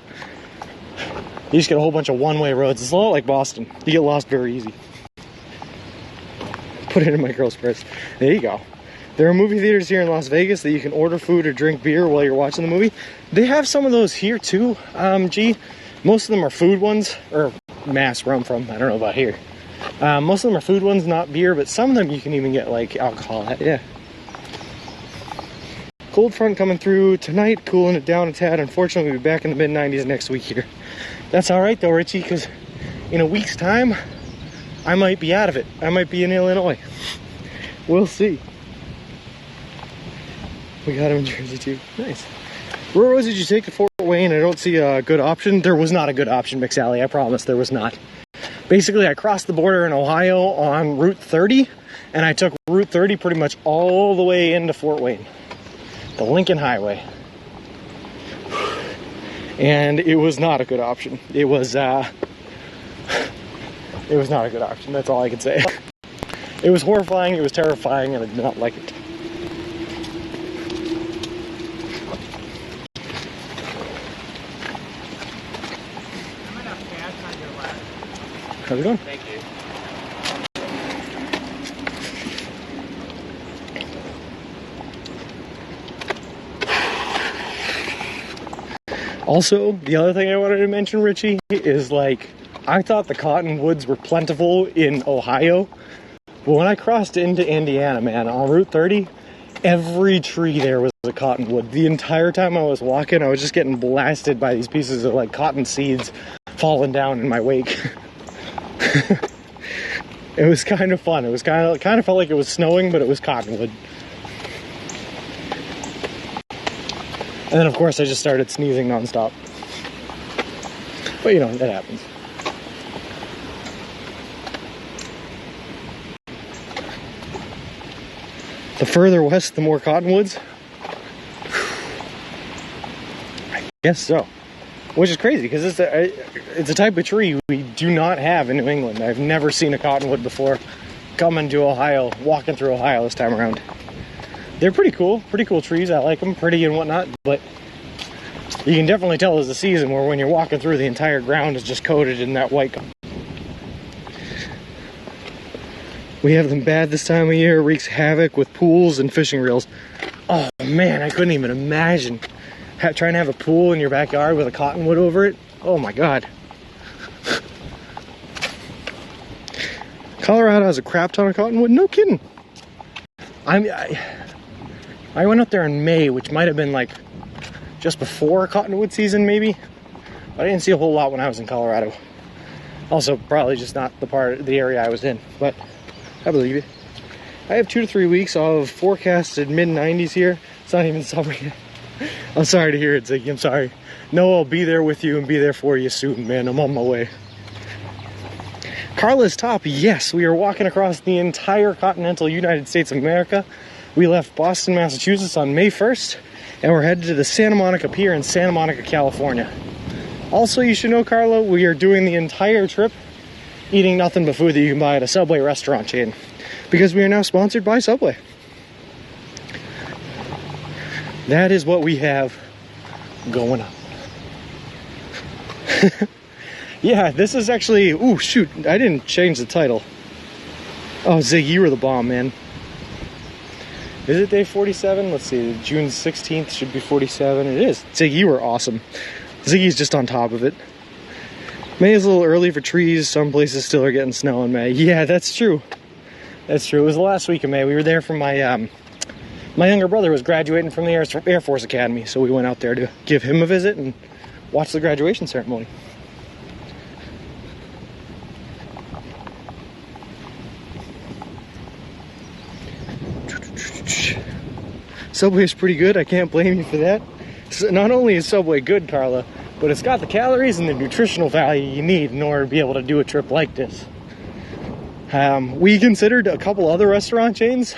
you just get a whole bunch of one-way roads. It's a lot like Boston. You get lost very easy. Put it in my girl's purse. There you go. There are movie theaters here in Las Vegas that you can order food or drink beer while you're watching the movie. They have some of those here too, Most of them are food ones, or Mass, where I'm from. I don't know about here. Most of them are food ones, not beer, but some of them you can even get like alcohol at, yeah. Cold front coming through tonight, cooling it down a tad. Unfortunately, we'll be back in the mid-90s next week here. That's all right though, Richie, because in a week's time, I might be out of it. I might be in Illinois. We'll see. We got him in Jersey too. Nice. Where roads did you take to Fort Wayne? I don't see a good option. There was not a good option, McSally. I promise there was not. Basically, I crossed the border in Ohio on Route 30, and I took Route 30 pretty much all the way into Fort Wayne. The Lincoln Highway. And it was not a good option. It was not a good option. That's all I can say. It was horrifying, it was terrifying, and I did not like it. How's it going? Thank you. Also, the other thing I wanted to mention, Richie, is like, I thought the cottonwoods were plentiful in Ohio, but when I crossed into Indiana, man, on Route 30, every tree there was a cottonwood. The entire time I was walking, I was just getting blasted by these pieces of like cotton seeds falling down in my wake. It was kind of fun. It was kind of felt like it was snowing, but it was cottonwood. And then of course I just started sneezing nonstop. But you know, that happens. The further west, the more cottonwoods. I guess so. Which is crazy, because it's a type of tree we do not have in New England. I've never seen a cottonwood before coming to Ohio, walking through Ohio this time around. They're pretty cool trees. I like them, pretty and whatnot, but you can definitely tell there's a season where when you're walking through, the entire ground is just coated in that white. We have them bad this time of year. It wreaks havoc with pools and fishing reels. Oh man, I couldn't even imagine trying to have a pool in your backyard with a cottonwood over it. Oh my god. Colorado has a crap ton of cottonwood. No kidding. I went up there in May, which might have been like just before cottonwood season maybe. But I didn't see a whole lot when I was in Colorado. Also, probably just not the area I was in, but I believe it. I have 2 to 3 weeks of forecasted mid-90s here. It's not even summer yet. I'm sorry to hear it, Ziggy. I'm sorry. No, I'll be there with you and be there for you soon, man. I'm on my way. Carla's Top, yes, we are walking across the entire continental United States of America. We left Boston, Massachusetts on May 1st, and we're headed to the Santa Monica Pier in Santa Monica, California. Also, you should know, Carla, we are doing the entire trip eating nothing but food that you can buy at a Subway restaurant chain, because we are now sponsored by Subway. That is what we have going on. Yeah, this is actually... Ooh, shoot. I didn't change the title. Oh, Zig, you were the bomb, man. Is it day 47? Let's see. June 16th should be 47. It is. Zig, you were awesome. Ziggy's just on top of it. May is a little early for trees. Some places still are getting snow in May. Yeah, that's true. That's true. It was the last week of May. We were there for my... My younger brother was graduating from the Air Force Academy, so we went out there to give him a visit and watch the graduation ceremony. Subway's pretty good. I can't blame you for that. So not only is Subway good, Carla, but it's got the calories and the nutritional value you need in order to be able to do a trip like this. We considered a couple other restaurant chains.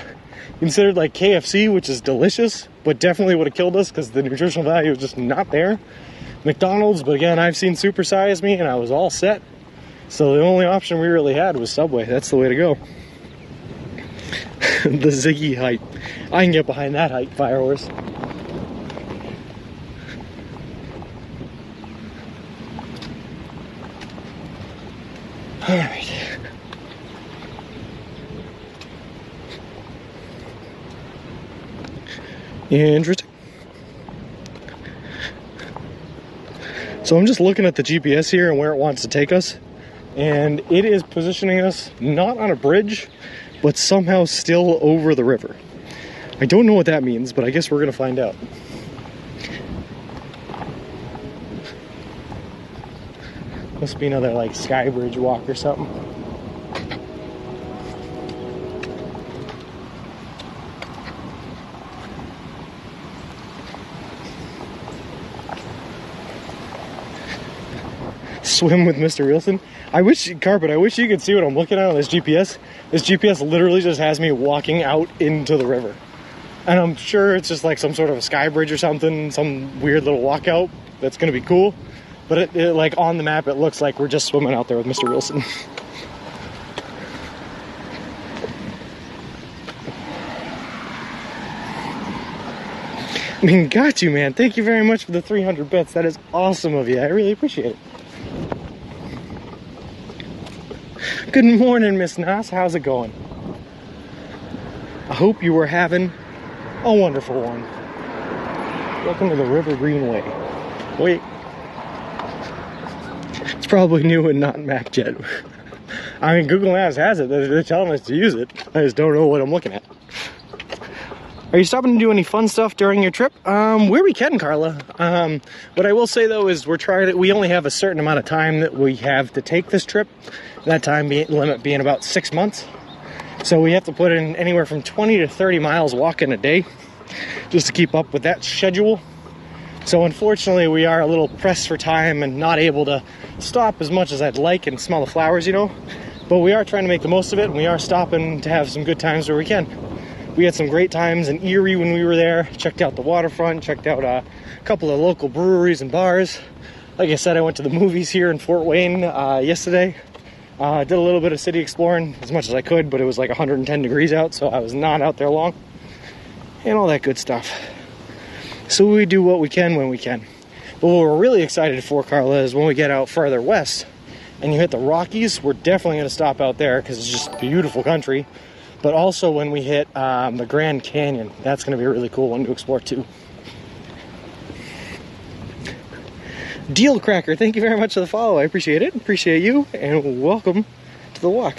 Considered like KFC, which is delicious, but definitely would have killed us because the nutritional value was just not there. McDonald's, but again, I've seen Super Size Me and I was all set. So the only option we really had was Subway. That's the way to go. The Ziggy hype. I can get behind that hype, Firehorse. Alright. Interesting. So I'm just looking at the GPS here and where it wants to take us, and it is positioning us not on a bridge, but somehow still over the river. I don't know what that means, but I guess we're gonna find out. Must be another like sky bridge walk or something. Swim with Mr. Wilson. I wish, Carpet, I wish you could see what I'm looking at on this GPS. This GPS literally just has me walking out into the river. And I'm sure it's just like some sort of a sky bridge or something, some weird little walkout that's gonna be cool. But it like on the map, it looks like we're just swimming out there with Mr. Wilson. I mean, got you, man. Thank you very much for the 300 bits. That is awesome of you. I really appreciate it. Good morning, Miss Nas. How's it going? I hope you were having a wonderful one. Welcome to the River Greenway. Wait. It's probably new and not mapped yet. I mean, Google Maps has it. They're telling us to use it. I just don't know what I'm looking at. Are you stopping to do any fun stuff during your trip? Where we can, Carla. What I will say though is we only have a certain amount of time that we have to take this trip. That limit being about 6 months. So we have to put in anywhere from 20 to 30 miles walking a day just to keep up with that schedule. So unfortunately we are a little pressed for time and not able to stop as much as I'd like and smell the flowers, you know. But we are trying to make the most of it, and we are stopping to have some good times where we can. We had some great times in Erie when we were there. Checked out the waterfront, checked out a couple of local breweries and bars. Like I said, I went to the movies here in Fort Wayne yesterday. Did a little bit of city exploring as much as I could, but it was like 110 degrees out, so I was not out there long. And all that good stuff. So we do what we can when we can. But what we're really excited for, Carla, is when we get out further west and you hit the Rockies, we're definitely going to stop out there because it's just beautiful country. But also when we hit the Grand Canyon, that's going to be a really cool one to explore too. Deal Cracker, thank you very much for the follow. I appreciate it. Appreciate you, and welcome to the walk.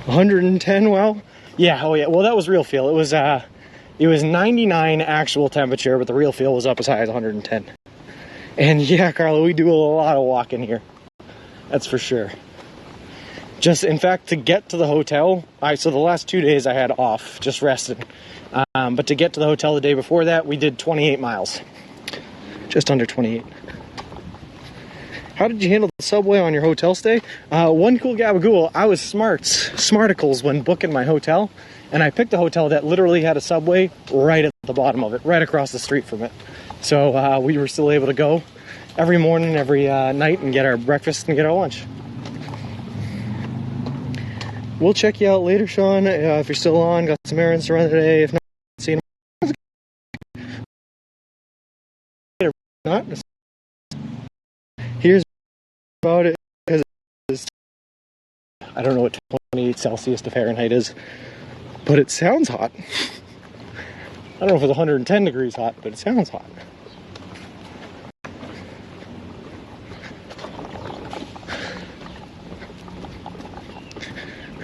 110, well, yeah, oh yeah, well that was real feel. It was 99 actual temperature, but the real feel was up as high as 110. And yeah, Carla, we do a lot of walking here. That's for sure. Just, in fact, to get to the hotel, so the last 2 days I had off, just rested. But to get to the hotel the day before that, we did 28 miles. Just under 28. How did you handle the subway on your hotel stay? One cool gabagool, I was smarticles when booking my hotel, and I picked a hotel that literally had a subway right at the bottom of it, right across the street from it. So we were still able to go every morning, every night, and get our breakfast and get our lunch. We'll check you out later, Sean, if you're still on. Got some errands to run today. If not, see you tomorrow. Not. Here's about it, because I don't know what 28 Celsius to Fahrenheit is, but it sounds hot. I don't know if it's 110 degrees hot, but it sounds hot.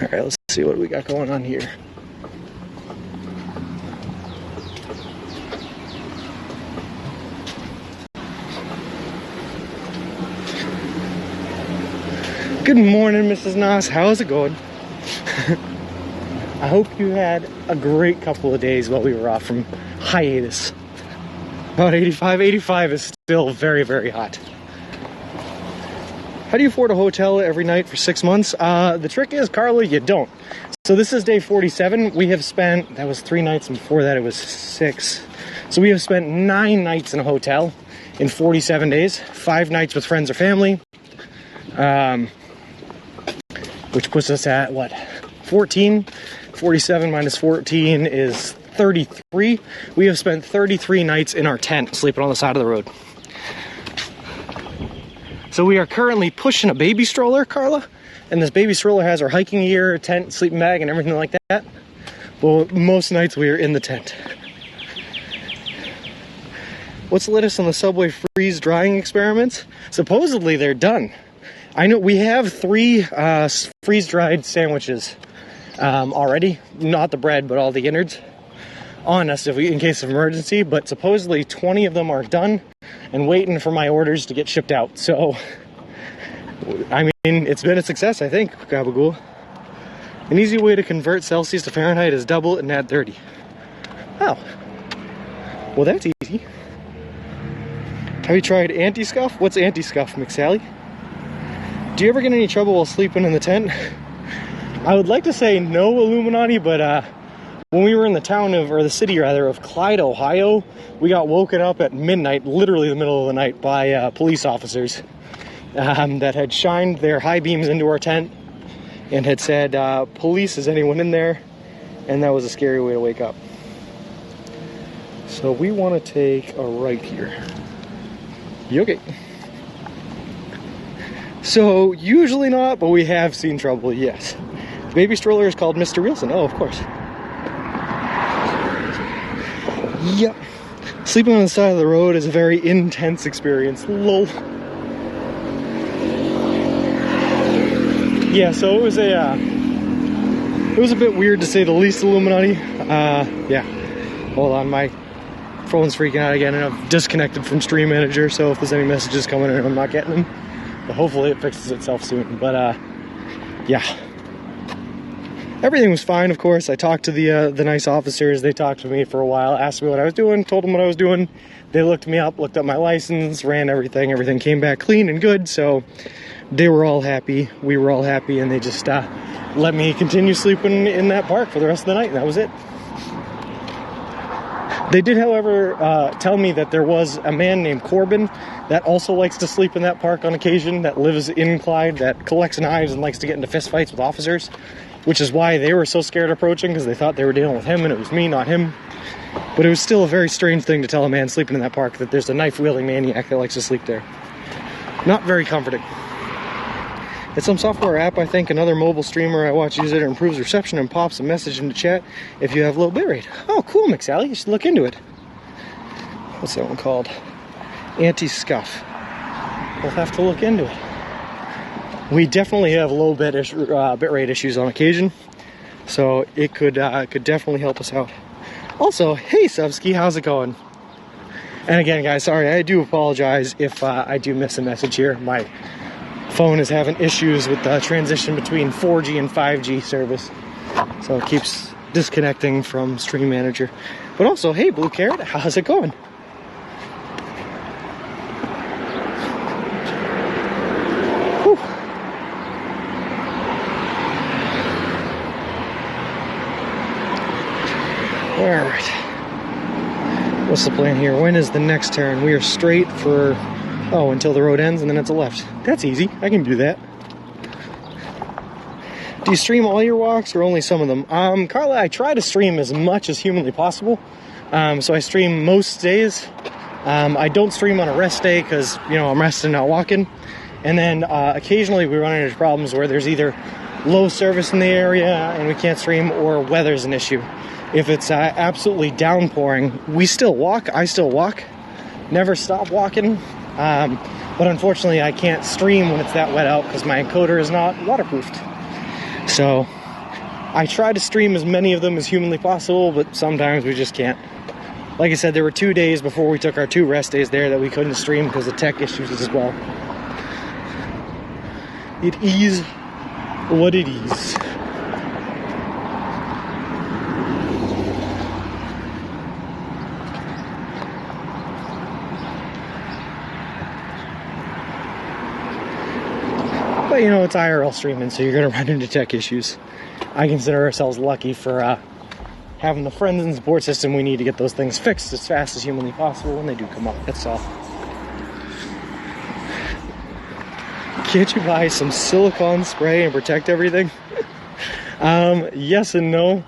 All right, let's see what we got going on here. Good morning, Mrs. Noss. How's it going? I hope you had a great couple of days while we were off from hiatus. About 85. 85 is still very, very hot. How do you afford a hotel every night for 6 months? The trick is, Carla, you don't. So this is day 47. We have spent, that was 3 nights, and before that it was 6. So we have spent 9 nights in a hotel in 47 days. 5 nights with friends or family. Which puts us at, what, 14? 47 minus 14 is 33. We have spent 33 nights in our tent, sleeping on the side of the road. So we are currently pushing a baby stroller, Carla, and this baby stroller has our hiking gear, tent, sleeping bag, and everything like that. Well, most nights we are in the tent. What's the latest on the Subway freeze drying experiments? Supposedly they're done. I know we have 3 freeze dried sandwiches already, not the bread, but all the innards on us in case of emergency, but supposedly 20 of them are done and waiting for my orders to get shipped out. So, I mean, it's been a success, I think, Gabagool. An easy way to convert Celsius to Fahrenheit is double it and add 30. Oh. Well, that's easy. Have you tried anti-scuff? What's anti-scuff, McSally? Do you ever get any trouble while sleeping in the tent? I would like to say no, Illuminati, but when we were in the town of, or the city rather, of Clyde, Ohio, we got woken up at midnight, literally the middle of the night, by police officers that had shined their high beams into our tent and had said, police, is anyone in there? And that was a scary way to wake up. So we want to take a right here. You okay? So usually not, but we have seen trouble, yes. The baby stroller is called Mr. Wilson. Oh, of course. Yep. Sleeping on the side of the road is a very intense experience. Lol. Yeah, so it was It was a bit weird to say the least, Illuminati. Yeah. Hold on, my phone's freaking out again, and I've disconnected from Stream Manager, so if there's any messages coming in, I'm not getting them. But hopefully it fixes itself soon. But yeah. Everything was fine, of course. I talked to the nice officers. They talked to me for a while, asked me what I was doing, told them what I was doing. They looked me up, looked up my license, ran everything. Everything came back clean and good, so they were all happy. We were all happy, and they just let me continue sleeping in that park for the rest of the night, and that was it. They did, however, tell me that there was a man named Corbin that also likes to sleep in that park on occasion, that lives in Clyde, that collects knives and likes to get into fistfights with officers, which is why they were so scared approaching, because they thought they were dealing with him and it was me, not him. But it was still a very strange thing to tell a man sleeping in that park that there's a knife-wielding maniac that likes to sleep there. Not very comforting. It's some software app, I think. Another mobile streamer I watch use it. It improves reception and pops a message into chat if you have low bitrate. Oh, cool, McSally. You should look into it. What's that one called? Anti-scuff. We'll have to look into it. We definitely have low bitrate issues on occasion, so it could definitely help us out. Also, hey Subski, how's it going? And again, guys, sorry, I do apologize if I do miss a message here. My phone is having issues with the transition between 4G and 5G service, so it keeps disconnecting from Stream Manager. But also, hey Blue Carrot, how's it going? Whew. All right. What's the plan here? When is the next turn? We are straight for, until the road ends, and then it's a left. That's easy. I can do that. Do you stream all your walks or only some of them? Carla, I try to stream as much as humanly possible. So I stream most days. I don't stream on a rest day because, I'm resting, not walking. And then occasionally we run into problems where there's either low service in the area and we can't stream, or weather's an issue. If it's absolutely downpouring, we still walk. I still walk. Never stop walking. But unfortunately, I can't stream when it's that wet out because my encoder is not waterproofed. So I try to stream as many of them as humanly possible, but sometimes we just can't. Like I said, there were 2 days before we took our 2 rest days there that we couldn't stream because of tech issues as well. It is what it is. But it's IRL streaming, so you're going to run into tech issues. I consider ourselves lucky for having the friends and support system we need to get those things fixed as fast as humanly possible when they do come up. That's all. Can't you buy some silicone spray and protect everything? Yes and no.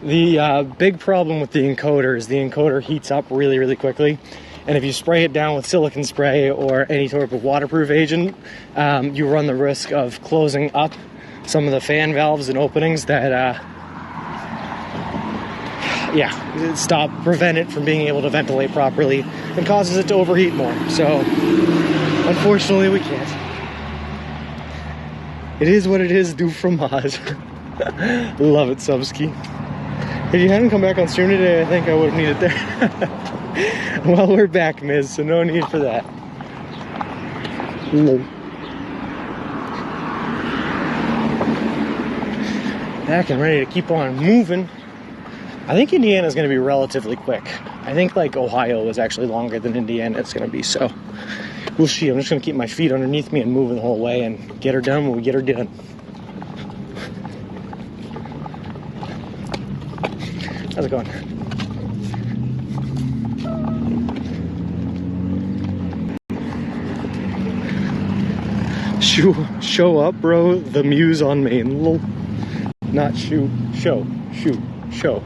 The big problem with the encoder is the encoder heats up really, really quickly. And if you spray it down with silicone spray or any sort of waterproof agent, you run the risk of closing up some of the fan valves and openings that, prevent it from being able to ventilate properly and causes it to overheat more. So, unfortunately, we can't. It is what it is, do fromage. Love it, Subski. If you hadn't come back on stream today, I think I would have needed it there. Well, we're back, Miz, so no need for that. No. Back and ready to keep on moving. I think Indiana's going to be relatively quick. I think, Ohio is actually longer than Indiana it's going to be, so we'll see. I'm just going to keep my feet underneath me and moving the whole way and get her done when we get her done. How's it going? Show up, bro. The muse on main. Lol. Not shoot. Show. Shoot. Show.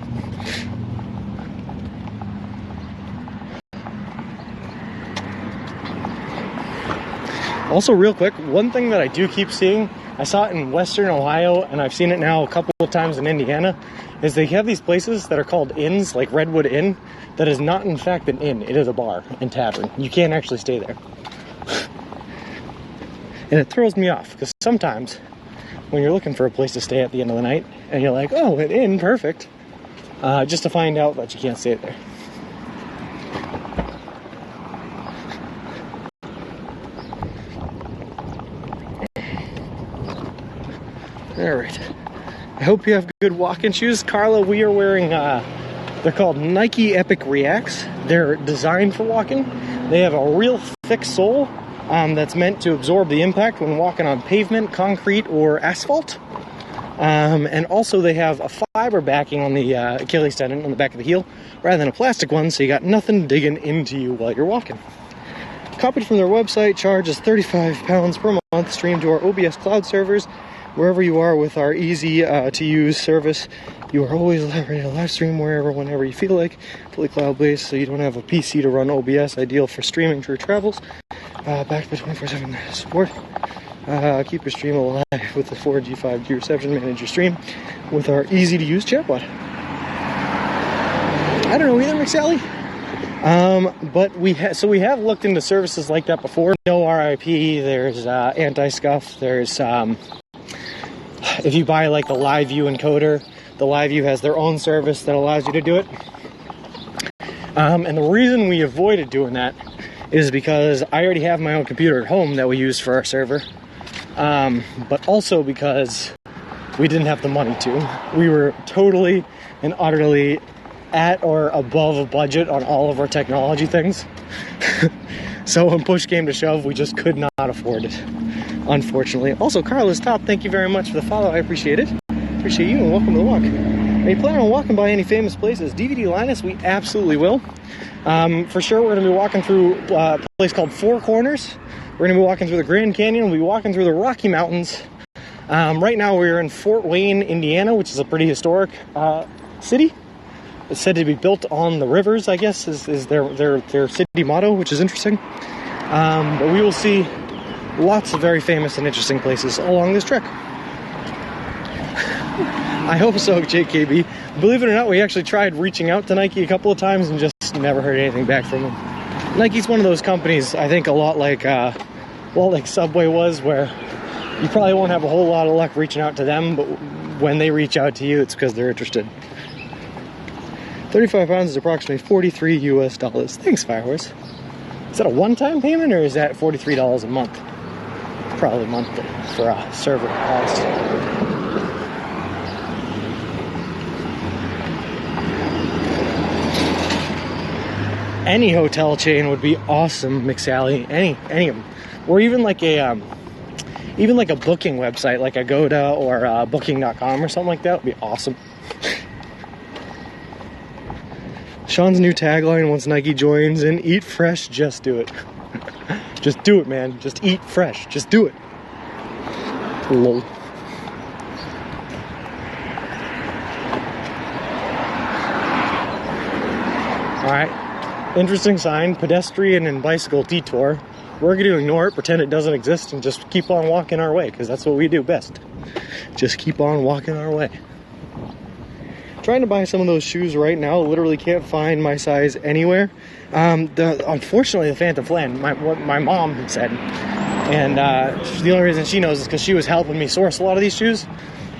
Also, real quick, one thing that I do keep seeing, I saw it in Western Ohio, and I've seen it now a couple of times in Indiana, is they have these places that are called inns, like Redwood Inn, that is not in fact an inn. It is a bar and tavern. You can't actually stay there. And it throws me off, because sometimes when you're looking for a place to stay at the end of the night, and you're like, oh, an inn, perfect, just to find out that you can't stay there. All right. I hope you have good walking shoes. Carla, we are wearing, they're called Nike Epic Reacts. They're designed for walking. They have a real thick sole that's meant to absorb the impact when walking on pavement, concrete, or asphalt. And also they have a fiber backing on the Achilles tendon on the back of the heel rather than a plastic one, so you got nothing digging into you while you're walking. Copied from their website, charges £35 per month, streamed to our OBS cloud servers. Wherever you are with our easy to use service, you are always ready to live stream wherever, whenever you feel like. Fully cloud-based, so you don't have a PC to run OBS, ideal for streaming through travels. Backed by 24/7 support. Keep your stream alive with the 4G, 5G reception. Manage your stream with our easy-to-use chatbot. I don't know either, McSally. But we have looked into services like that before. No RIP. There's anti-scuff. There's if you buy like the Live View encoder, the Live View has their own service that allows you to do it. And the reason we avoided doing that is because I already have my own computer at home that we use for our server. But also because we didn't have the money to. We were totally and utterly at or above a budget on all of our technology things. So when push came to shove, we just could not afford it, unfortunately. Also, Carla's top, thank you very much for the follow. I appreciate it. Appreciate you, and welcome to the walk. Are you planning on walking by any famous places? DVD Linus, we absolutely will. For sure, we're going to be walking through a place called Four Corners. We're going to be walking through the Grand Canyon. We'll be walking through the Rocky Mountains. Right now, we're in Fort Wayne, Indiana, which is a pretty historic city. It's said to be built on the rivers, I guess, is their city motto, which is interesting. But we will see lots of very famous and interesting places along this trek. I hope so, JKB. Believe it or not, we actually tried reaching out to Nike a couple of times and just never heard anything back from them. Nike's one of those companies, I think a lot like Subway was, where you probably won't have a whole lot of luck reaching out to them, but when they reach out to you, it's because they're interested. 35 pounds is approximately $43 US. Thanks, Firehorse. Is that a one-time payment, or is that $43 a month? Probably monthly for a server cost. Any hotel chain would be awesome, McSally. Any of them, or even like a booking website, like Agoda or Booking.com or something like that would be awesome. Sean's new tagline once Nike joins in: eat fresh, just do it. Just do it, man. Just eat fresh. Just do it. Lol. Alright. Interesting sign. Pedestrian and bicycle detour. We're going to ignore it, pretend it doesn't exist, and just keep on walking our way, because that's what we do best. Just keep on walking our way. Trying to buy some of those shoes right now. Literally can't find my size anywhere. Unfortunately, the Phantom Flan, what my mom had said, and the only reason she knows is because she was helping me source a lot of these shoes,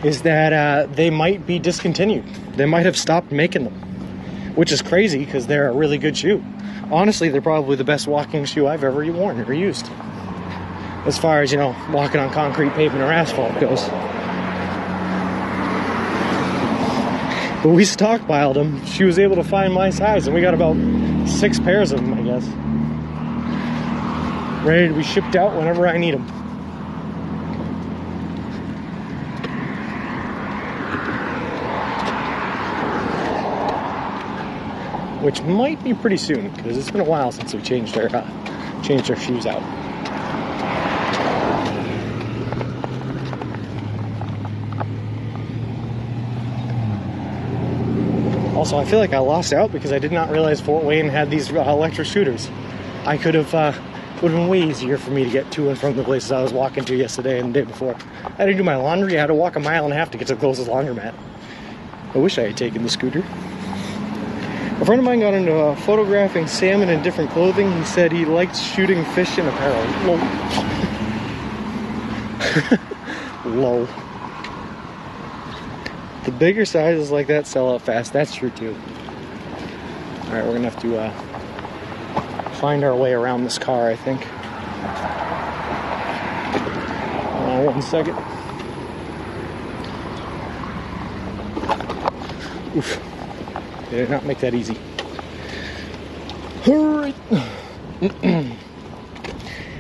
is that they might be discontinued. They might have stopped making them, which is crazy because they're a really good shoe. Honestly, they're probably the best walking shoe I've ever worn or used, as far as, walking on concrete, pavement, or asphalt goes. But we stockpiled them. She was able to find my size, and we got about 6 pairs of them, I guess. Ready to be shipped out whenever I need them. Which might be pretty soon, because it's been a while since we changed our shoes out. Also, I feel like I lost out because I did not realize Fort Wayne had these electric scooters. I could have, would have been way easier for me to get to and from the places I was walking to yesterday and the day before. I had to do my laundry. I had to walk 1.5 miles to get to the closest laundromat. I wish I had taken the scooter. A friend of mine got into photographing salmon in different clothing. He said he liked shooting fish in apparel. Lol. Lol. The bigger sizes like that sell out fast. That's true too. All right, we're gonna have to find our way around this car, I think. Hold on 1 second. Oof. They did not make that easy. All right.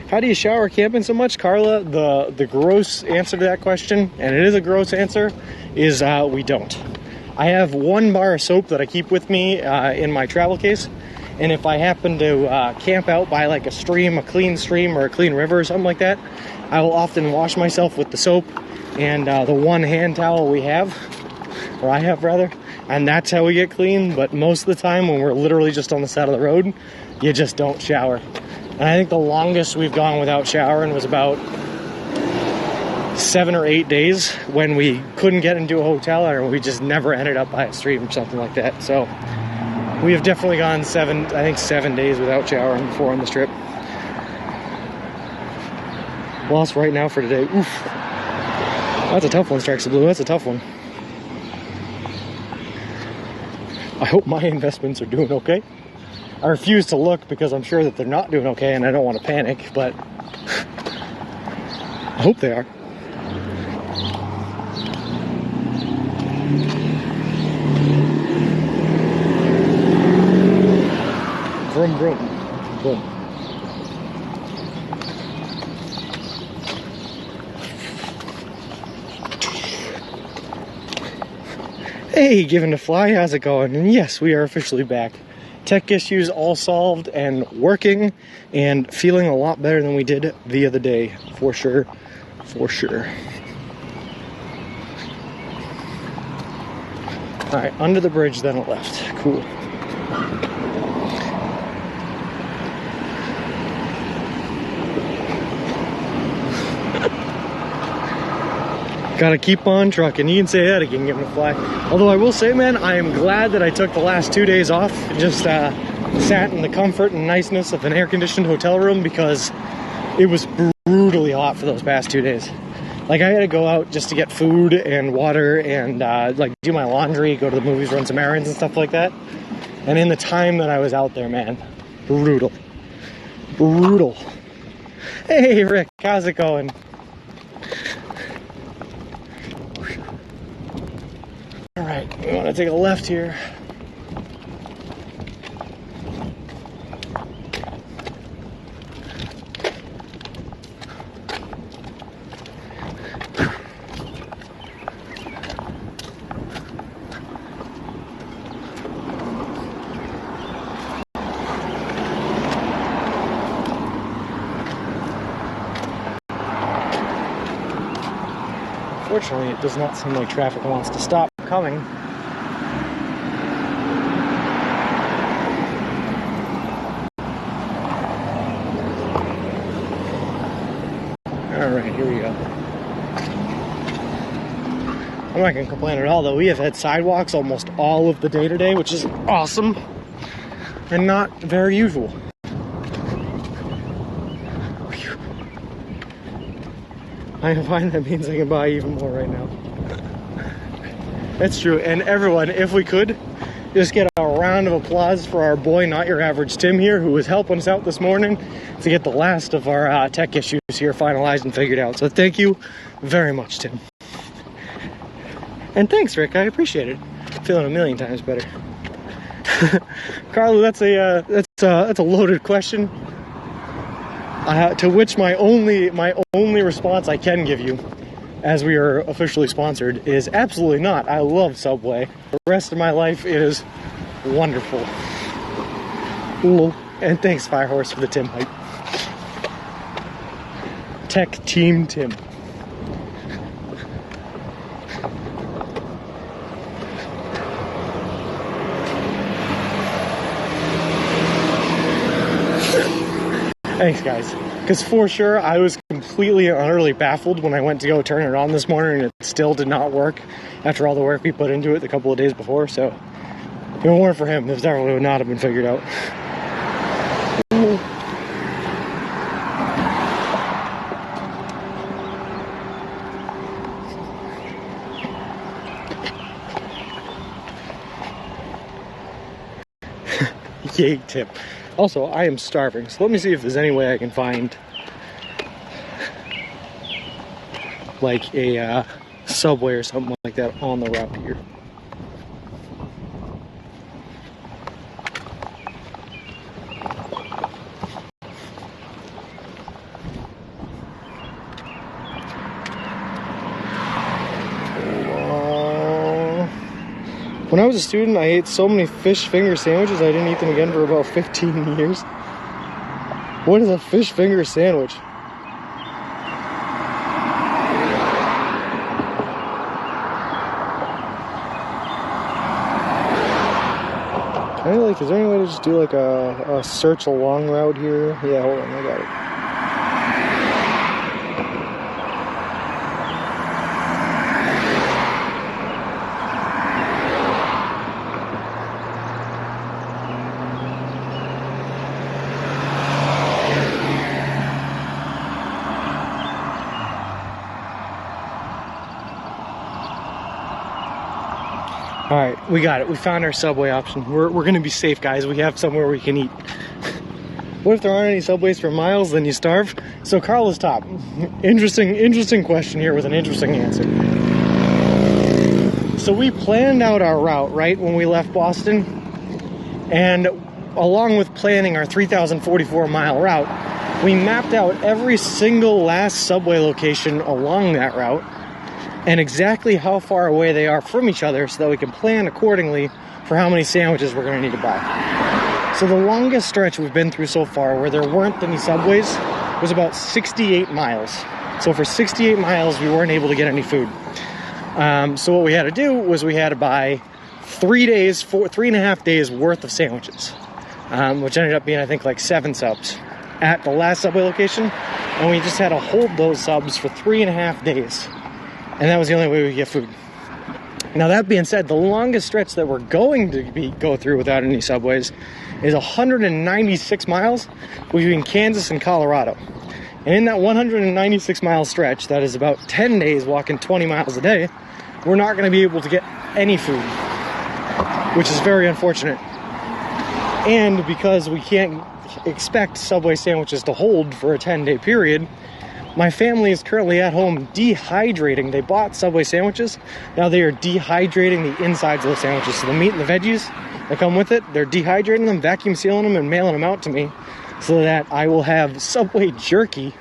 How do you shower camping so much, Carla? The gross answer to that question, and it is a gross answer, is we don't. I have 1 bar of soap that I keep with me in my travel case, and if I happen to camp out by like a stream, a clean stream or a clean river or something like that, I will often wash myself with the soap and the 1 hand towel we have, or I have rather, and that's how we get clean. But most of the time when we're literally just on the side of the road, you just don't shower. And I think the longest we've gone without showering was about 7 or 8 days when we couldn't get into a hotel or we just never ended up by a stream or something like that. So we have definitely gone 7 days without showering before on this trip. Lost right now for today. Oof. That's a tough one, Strikes the Blue. That's a tough one. I hope my investments are doing okay. I refuse to look because I'm sure that they're not doing okay and I don't want to panic, but I hope they are. Vroom, vroom, vroom. Hey, Given to Fly, how's it going? And yes, we are officially back. Tech issues all solved and working and feeling a lot better than we did the other day, for sure, for sure. All right, under the bridge, then a left. Cool. Gotta keep on trucking. You can say that again, Given to Fly. Although I will say, man, I am glad that I took the last 2 days off. Just sat in the comfort and niceness of an air-conditioned hotel room because it was brutally hot for those past 2 days. Like, I had to go out just to get food and water and like do my laundry, go to the movies, run some errands and stuff like that. And in the time that I was out there, man, brutal. Brutal. Hey, Rick, how's it going? All right, we want to take a left here. Fortunately, it does not seem like traffic wants to stop coming. Alright, here we go. I'm not going to complain at all, though. We have had sidewalks almost all of the day today, which is awesome and not very usual. I find that means I can buy even more right now. That's true. And everyone, if we could, just get a round of applause for our boy, Not Your Average Tim here, who was helping us out this morning to get the last of our tech issues here finalized and figured out. So thank you very much, Tim. And thanks, Rick. I appreciate it. Feeling a million times better. Carlo, that's a loaded question. To which my only response I can give you, as we are officially sponsored, is absolutely not. I love Subway. The rest of my life is wonderful. And thanks, Firehorse, for the Tim hype. Tech Team Tim. Thanks, guys. Because for sure, I was completely and utterly baffled when I went to go turn it on this morning and it still did not work after all the work we put into it a couple of days before. So, if it weren't for him, this definitely would not have been figured out. Yay tip. Also, I am starving, so let me see if there's any way I can find like a Subway or something like that on the route here. When I was a student, I ate so many fish finger sandwiches, I didn't eat them again for about 15 years. What is a fish finger sandwich? Is there any way to just do like a search along route here? Yeah, hold on, I got it. All right, we got it. We found our Subway option. We're gonna be safe, guys. We have somewhere we can eat. What if there aren't any Subways for miles, then you starve? So Carla's top. Interesting question here with an interesting answer. So we planned out our route, right, when we left Boston. And along with planning our 3,044 mile route, we mapped out every single last Subway location along that route and exactly how far away they are from each other so that we can plan accordingly for how many sandwiches we're going to need to buy. So the longest stretch we've been through so far where there weren't any Subways was about 68 miles. So for 68 miles, we weren't able to get any food. So what we had to do was we had to buy 3.5 days worth of sandwiches, which ended up being, I think, like 7 subs at the last Subway location. And we just had to hold those subs for 3.5 days. And that was the only way we could get food. Now, that being said, the longest stretch that we're going to go through without any Subways is 196 miles between Kansas and Colorado. And in that 196 mile stretch, that is about 10 days walking 20 miles a day, we're not going to be able to get any food, which is very unfortunate. And because we can't expect Subway sandwiches to hold for a 10-day period, my family is currently at home dehydrating. They bought Subway sandwiches. Now they are dehydrating the insides of the sandwiches. So the meat and the veggies that come with it, they're dehydrating them, vacuum sealing them, and mailing them out to me so that I will have Subway jerky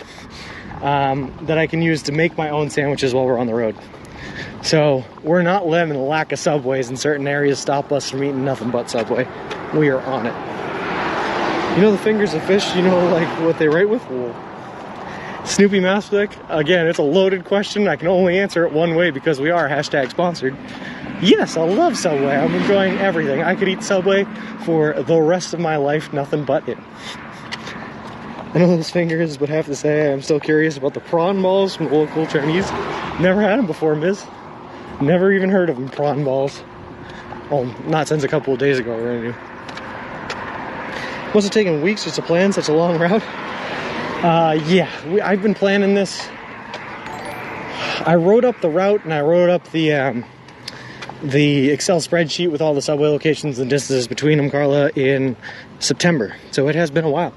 that I can use to make my own sandwiches while we're on the road. So we're not letting the lack of Subways in certain areas stop us from eating nothing but Subway. We are on it. You know the fingers of fish, you know, like what they write with? Well, Snoopy Mastick, again, it's a loaded question. I can only answer it one way because we are hashtag sponsored. Yes, I love Subway. I'm enjoying everything. I could eat Subway for the rest of my life, nothing but it. I know those fingers, but have to say I'm still curious about the prawn balls from the local Chinese. Never had them before, Miz. Never even heard of them, prawn balls. Well, not since a couple of days ago, really. Must have taken weeks just to plan such a long route. Yeah, I've been planning this. I wrote up the route and I wrote up the Excel spreadsheet with all the Subway locations and distances between them, Carla, in September. So it has been a while.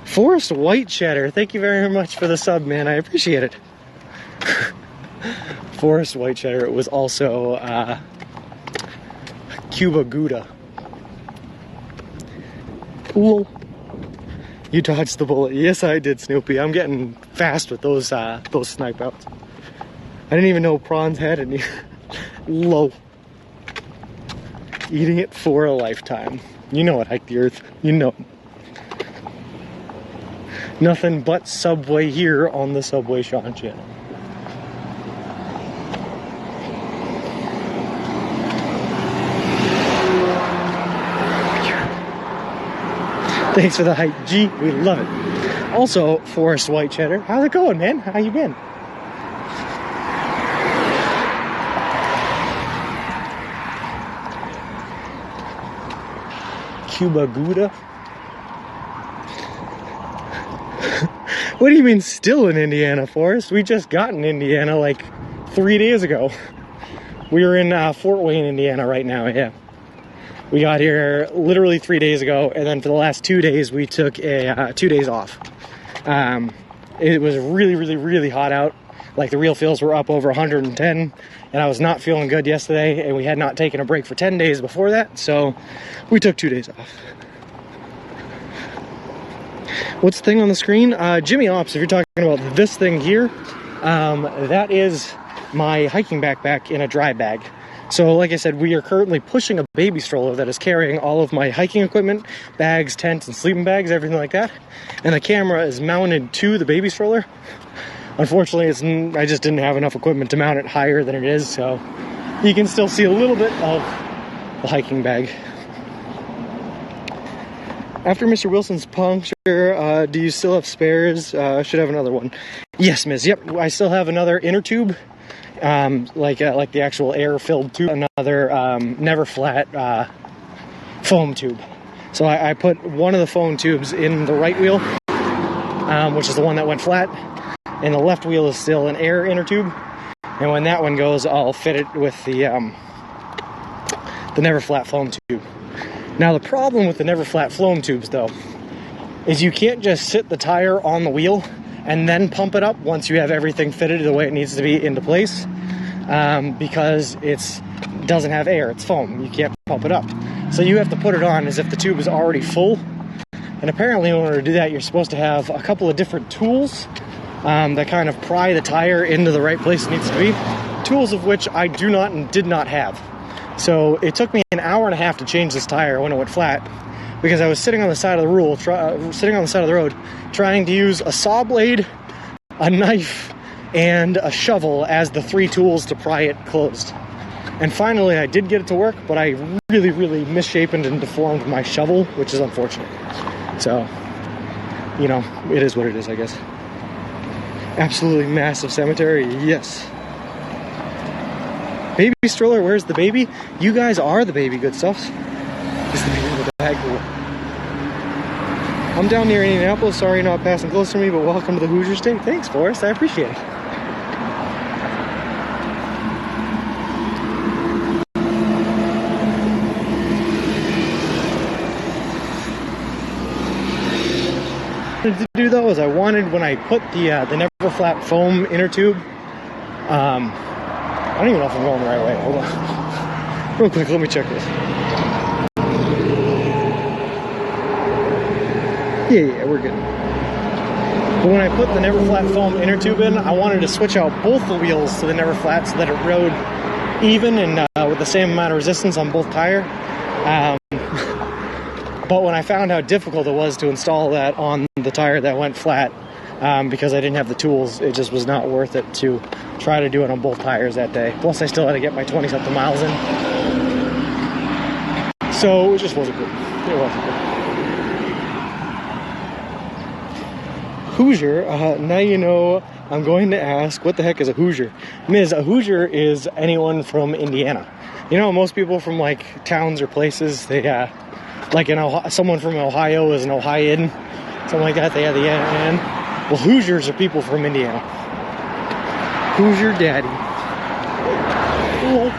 Forest White Cheddar, thank you very much for the sub, man. I appreciate it. Forest White Cheddar. It was also Cuba Gouda. Cool. You dodged the bullet. Yes, I did, Snoopy. I'm getting fast with those snipe outs. I didn't even know prawns had any. Low. Eating it for a lifetime. You know it, Hike the Earth. You know. Nothing but Subway here on the Subway Sean channel. Thanks for the hype, G. We love it. Also, Forest White Cheddar. How's it going, man? How you been? Cuba Gouda. What do you mean still in Indiana, Forest? We just got in Indiana like 3 days ago. We were in Fort Wayne, Indiana right now, yeah. We got here literally 3 days ago, and then for the last 2 days, we took 2 days off. It was really, really, really hot out. Like the real feels were up over 110, and I was not feeling good yesterday, and we had not taken a break for 10 days before that, so we took 2 days off. What's the thing on the screen? Jimmy Ops, if you're talking about this thing here, that is my hiking backpack in a dry bag. So like I said, we are currently pushing a baby stroller that is carrying all of my hiking equipment, bags, tents, and sleeping bags, everything like that. And the camera is mounted to the baby stroller. Unfortunately, I just didn't have enough equipment to mount it higher than it is, so you can still see a little bit of the hiking bag. After Mr. Wilson's puncture, do you still have spares? I should have another one. Yes, miss. Yep, I still have another inner tube, like the actual air-filled tube, another never flat foam tube. So I put one of the foam tubes in the right wheel, which is the one that went flat, and the left wheel is still an air inner tube. And when that one goes, I'll fit it with the never flat foam tube. Now the problem with the never flat foam tubes though is you can't just sit the tire on the wheel and then pump it up once you have everything fitted the way it needs to be into place, because it doesn't have air, it's foam, you can't pump it up. So you have to put it on as if the tube is already full, and apparently in order to do that you're supposed to have a couple of different tools that kind of pry the tire into the right place it needs to be, tools of which I do not and did not have. So it took me an hour and a half to change this tire when it went flat, because I was sitting on the side of the road trying to use a saw blade, a knife, and a shovel as the 3 tools to pry it closed. And finally I did get it to work, but I really, really misshapen and deformed my shovel, which is unfortunate. So, you know, it is what it is, I guess. Absolutely massive cemetery, yes. Baby stroller, where's the baby? You guys are the baby, good stuffs. Just the baby in the bag. I'm down near Indianapolis, sorry not passing close to me, but welcome to the Hoosier State. Thanks, Forrest, I appreciate it. What I wanted to do though is I wanted, when I put the never flat foam inner tube, I don't even know if I'm going the right way. Hold on. Real quick, let me check this. Yeah, we're good. But when I put the never flat foam inner tube in, I wanted to switch out both the wheels to the never flat so that it rode even and with the same amount of resistance on both tire. But when I found how difficult it was to install that on the tire that went flat, because I didn't have the tools, it just was not worth it to try to do it on both tires that day. Plus I still had to get my 20-something miles in. So it just wasn't good. It wasn't good. Hoosier, now you know I'm going to ask, what the heck is a Hoosier? Ms., a Hoosier is anyone from Indiana. You know, most people from like towns or places, they like in Ohio, someone from Ohio is an Ohioan, something like that, they have the N. Well, Hoosiers are people from Indiana. Hoosier daddy. Cool.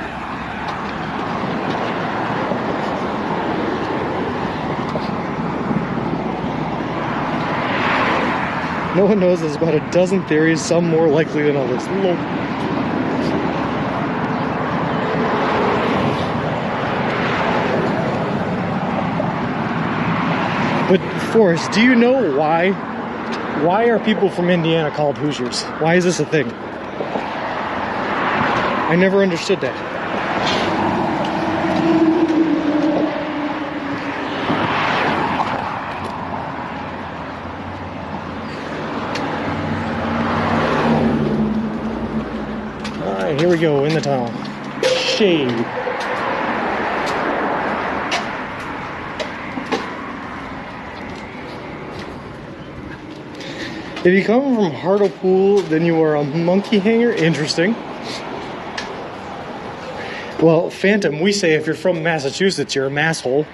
No one knows there's about a dozen theories, some more likely than others. Lol. But Forrest, do you know why? Why are people from Indiana called Hoosiers? Why is this a thing? I never understood that. Alright, here we go in the tunnel. Shade. If you come from Hartlepool, then you are a monkey hanger. Interesting. Well, Phantom, we say if you're from Massachusetts, you're a masshole.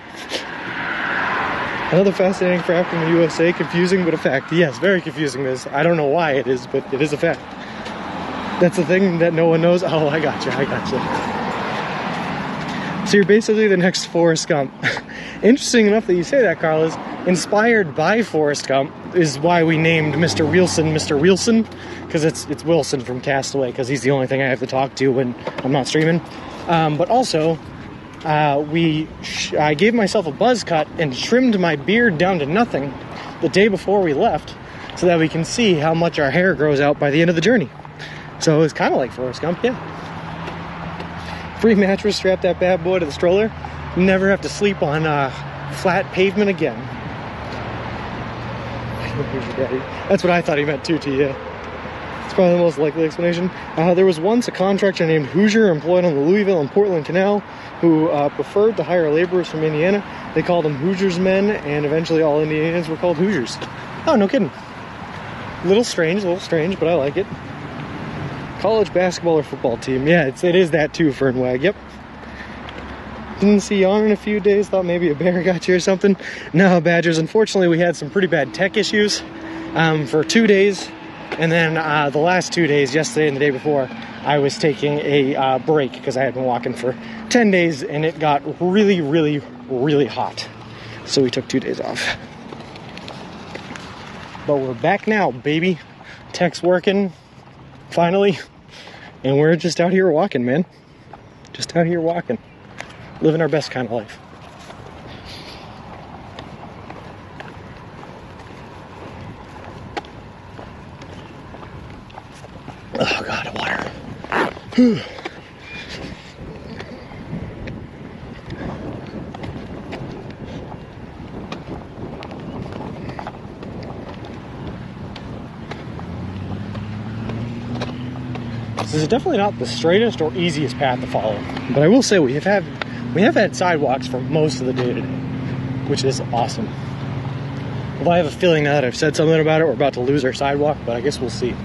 Another fascinating fact from the USA, confusing but a fact. Yes, very confusing, Miss. I don't know why it is, but it is a fact. That's the thing that no one knows. Oh, I gotcha. So you're basically the next Forrest Gump. Interesting enough that you say that, Carl, is inspired by Forrest Gump is why we named Mr. Wilson, because it's Wilson from Castaway, because he's the only thing I have to talk to when I'm not streaming. But also, I gave myself a buzz cut and trimmed my beard down to nothing the day before we left, so that we can see how much our hair grows out by the end of the journey. So it's kind of like Forrest Gump, yeah. Free mattress, strap that bad boy to the stroller. Never have to sleep on flat pavement again. That's what I thought he meant too, yeah. It's probably the most likely explanation. There was once a contractor named Hoosier employed on the Louisville and Portland Canal who preferred to hire laborers from Indiana. They called them Hoosiers men, and eventually all Indians were called Hoosiers. Oh, no kidding. Little strange, but I like it. College basketball or football team. Yeah, it is that too, Fernwag. Yep. Didn't see you on in a few days. Thought maybe a bear got you or something. No, Badgers. Unfortunately, we had some pretty bad tech issues for 2 days. And then the last 2 days, yesterday and the day before, I was taking a break because I had been walking for 10 days and it got really, really, really hot. So we took 2 days off. But we're back now, baby. Tech's working, finally. And we're just out here walking, man. Just out here walking. Living our best kind of life. Oh God, water. Whew. This is definitely not the straightest or easiest path to follow, but I will say we have had sidewalks for most of the day today, which is awesome. Although I have a feeling now that I've said something about it, we're about to lose our sidewalk, but I guess we'll see.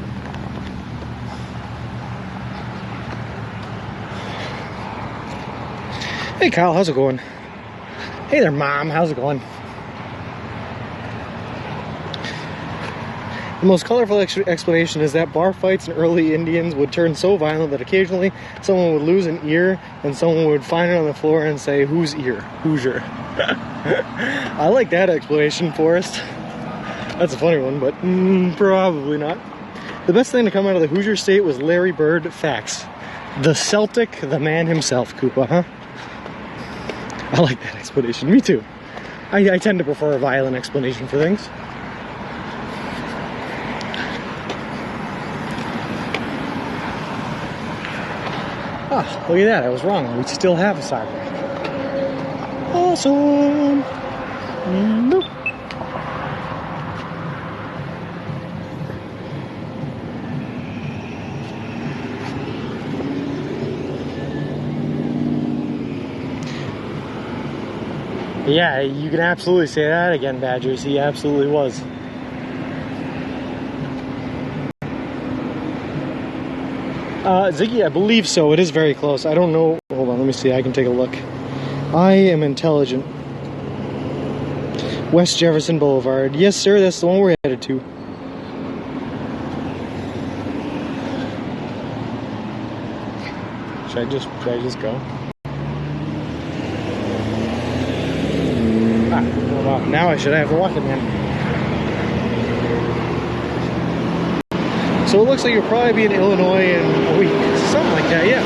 Hey Kyle, how's it going? Hey there, Mom, how's it going? The most colorful explanation is that bar fights in early Indians would turn so violent that occasionally someone would lose an ear and someone would find it on the floor and say, "Whose ear? Hoosier." I like that explanation, Forrest. That's a funny one, but probably not. The best thing to come out of the Hoosier state was Larry Bird. Facts. The Celtic, the man himself, Koopa, huh? I like that explanation. Me too. I tend to prefer a violent explanation for things. Ah, look at that. I was wrong. We still have a sidewalk. Awesome. Nope. Yeah, you can absolutely say that again, Badgers. He absolutely was. Ziggy, I believe so. It is very close. I don't know. Hold on, let me see. I can take a look. I am intelligent. West Jefferson Boulevard. Yes, sir. That's the one we're headed to. Should I just go? Well, now I should have to walk it, man. So it looks like you'll probably be in Illinois in a week. Something like that, yeah.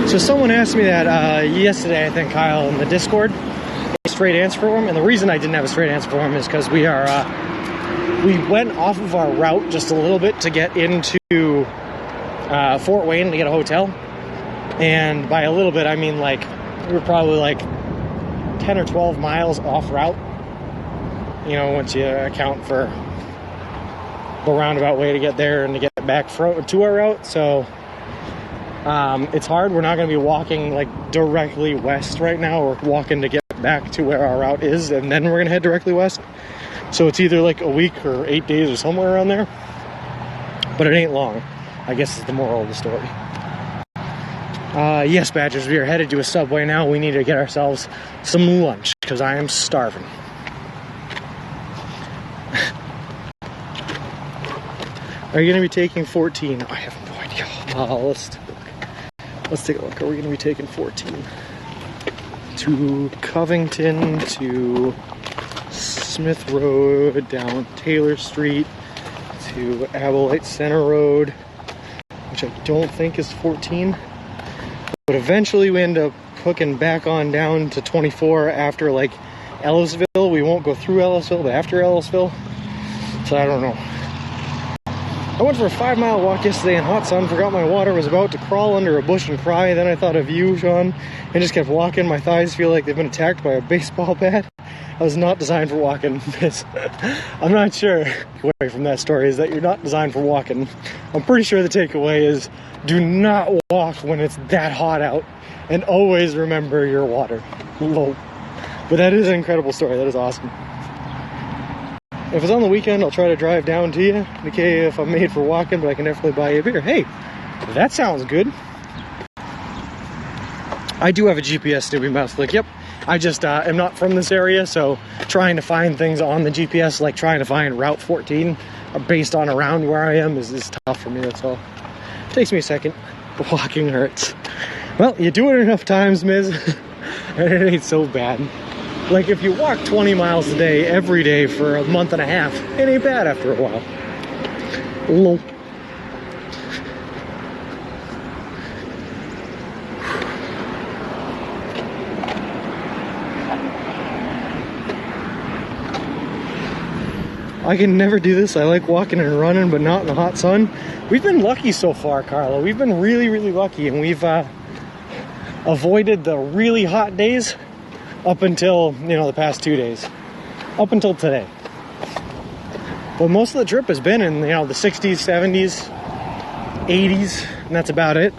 So someone asked me that yesterday, I think, Kyle, in the Discord, a straight answer for him. And the reason I didn't have a straight answer for him is because we went off of our route just a little bit to get into Fort Wayne to get a hotel. And by a little bit, I mean like we were probably like 10 or 12 miles off route, you know, once you account for the roundabout way to get there and to get back to our route. So it's hard. We're not going to be walking like directly west right now. We're walking to get back to where our route is, and then we're going to head directly west. So it's either like a week or 8 days or somewhere around there, but it ain't long, I guess is the moral of the story. Yes, Badgers, we are headed to a Subway now. We need to get ourselves some lunch because I am starving. Are you going to be taking 14? I have no idea. Let's take a look. Let's take a look. Are we going to be taking 14? To Covington, to Smith Road, down Taylor Street, to Abilite Center Road, which I don't think is 14. But eventually we end up hooking back on down to 24 after like Ellisville. We won't go through Ellisville, but after Ellisville. So I don't know. I went for a 5-mile walk yesterday in hot sun, forgot my water, was about to crawl under a bush and cry. Then I thought of you, Sean, and just kept walking. My thighs feel like they've been attacked by a baseball bat. I was not designed for walking. I'm not sure. The takeaway from that story is that you're not designed for walking. I'm pretty sure the takeaway is do not walk when it's that hot out, and always remember your water. Lol. But that is an incredible story. That is awesome. If it's on the weekend, I'll try to drive down to you. Okay, if I'm made for walking, but I can definitely buy you a beer. Hey, that sounds good. I do have a GPS, stupid mouse. Like, yep. I just am not from this area, so trying to find things on the GPS, like trying to find Route 14 based on around where I am is tough for me, that's all. It takes me a second. Walking hurts. Well, you do it enough times, Miz, and it ain't so bad. Like, if you walk 20 miles a day, every day for a month and a half, it ain't bad after a while. Lol. I can never do this. I like walking and running, but not in the hot sun. We've been lucky so far, Carla. We've been really, really lucky, and we've avoided the really hot days up until, you know, the past 2 days. Up until today. But most of the trip has been in, you know, the 60s, 70s, 80s, and that's about it.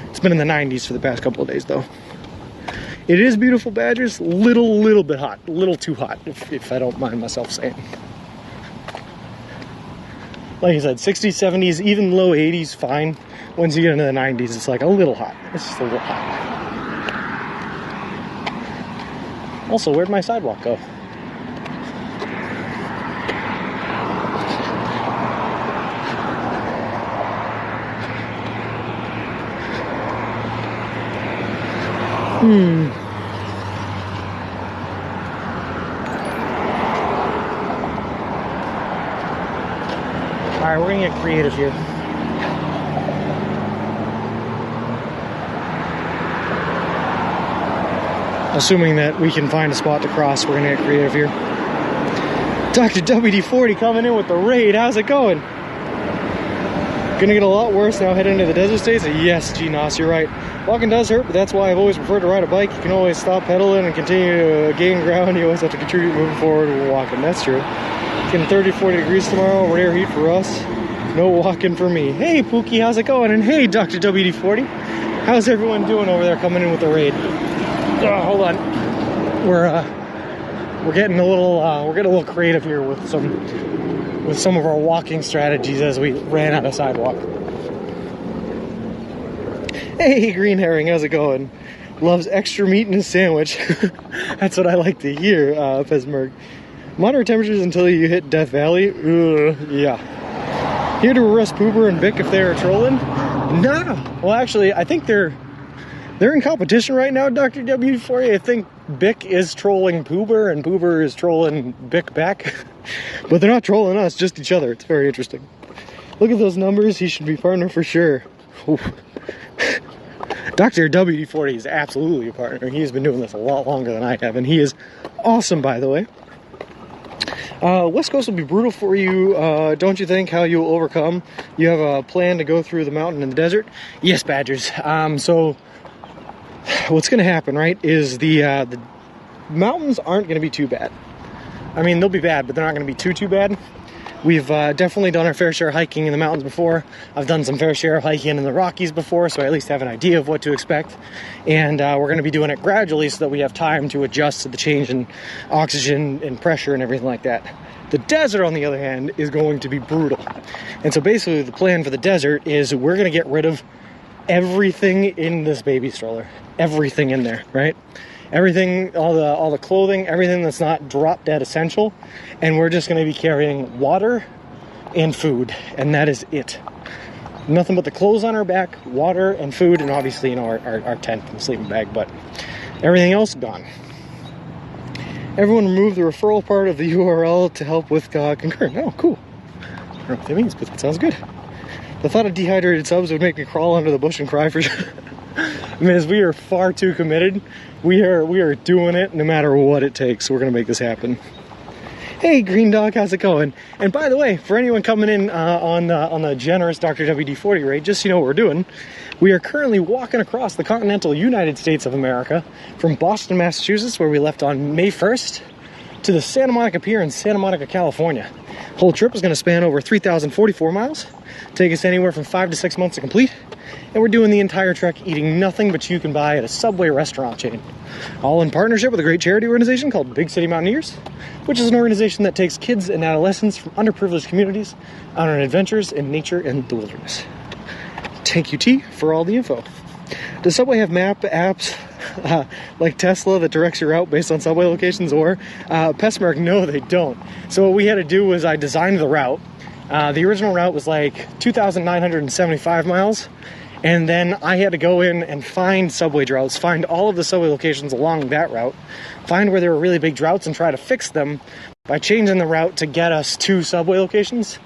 It's been in the 90s for the past couple of days, though. It is beautiful, Badgers. Little bit hot. A little too hot, if I don't mind myself saying. Like I said, 60s, 70s, even low 80s, fine. Once you get into the 90s, it's like a little hot. It's just a little hot. Also, where'd my sidewalk go? Alright, we're gonna get creative here. Assuming that we can find a spot to cross, we're gonna get creative here. Dr. WD-40 coming in with the raid. How's it going? Gonna get a lot worse now heading into the desert states? Yes, G-Nos, you're right. Walking does hurt, but that's why I've always preferred to ride a bike. You can always stop pedaling and continue to gain ground. You always have to contribute moving forward when walking. That's true. It's getting 30, 40 degrees tomorrow. Rare heat for us. No walking for me. Hey, Pookie, how's it going? And hey, Dr. WD-40. How's everyone doing over there coming in with the raid? Oh, hold on. We're getting a little creative here with some of our walking strategies as we ran out of sidewalk. Hey, Green Herring, how's it going? Loves extra meat in his sandwich. That's what I like to hear, Pesmerg. Moderate temperatures until you hit Death Valley. Yeah. Here to arrest Poober and Bick if they are trolling? No. Well, actually, I think they're in competition right now, Dr. W4. I think Bick is trolling Poober and Poober is trolling Bick back. But they're not trolling us, just each other. It's very interesting. Look at those numbers. He should be partner for sure. Dr. WD-40 is absolutely a partner. He's been doing this a lot longer than I have, and he is awesome, by the way. West Coast will be brutal for you, don't you think? How you'll overcome? You have a plan to go through the mountain and the desert? Yes, Badgers. So what's going to happen, right, is the mountains aren't going to be too bad. I mean, they'll be bad, but they're not going to be too bad. We've definitely done our fair share of hiking in the mountains before. I've done some fair share of hiking in the Rockies before, so I at least have an idea of what to expect. And we're going to be doing it gradually so that we have time to adjust to the change in oxygen and pressure and everything like that. The desert, on the other hand, is going to be brutal. And so basically the plan for the desert is we're going to get rid of everything in this baby stroller. Everything in there, right? Everything, all the clothing, everything that's not drop dead essential. And we're just going to be carrying water and food, and that is it. Nothing but the clothes on our back, water and food, and obviously, you know, our tent and sleeping bag, but everything else gone. Everyone removed the referral part of the URL to help with concurrent. Oh, cool. I don't know what that means, but that sounds good. The thought of dehydrated subs would make me crawl under the bush and cry for sure. I mean, as we are far too committed, we are doing it no matter what it takes. We're gonna make this happen. Hey, Green Dog, how's it going? And by the way, for anyone coming in on the generous Dr. WD-40 rate, just so you know what we're doing, we are currently walking across the continental United States of America from Boston, Massachusetts, where we left on May 1st, to the Santa Monica Pier in Santa Monica, California. The whole trip is going to span over 3,044 miles, take us anywhere from 5 to 6 months to complete, and we're doing the entire trek eating nothing but you can buy at a Subway restaurant chain. All in partnership with a great charity organization called Big City Mountaineers, which is an organization that takes kids and adolescents from underprivileged communities out on adventures in nature and the wilderness. Thank you, T, for all the info. Does Subway have map apps like Tesla that directs your route based on Subway locations, or Pestmark? No, they don't. So what we had to do was I designed the route. The original route was like 2,975 miles, and then I had to go in and find Subway droughts, find all of the Subway locations along that route, find where there were really big droughts, and try to fix them by changing the route to get us to Subway locations.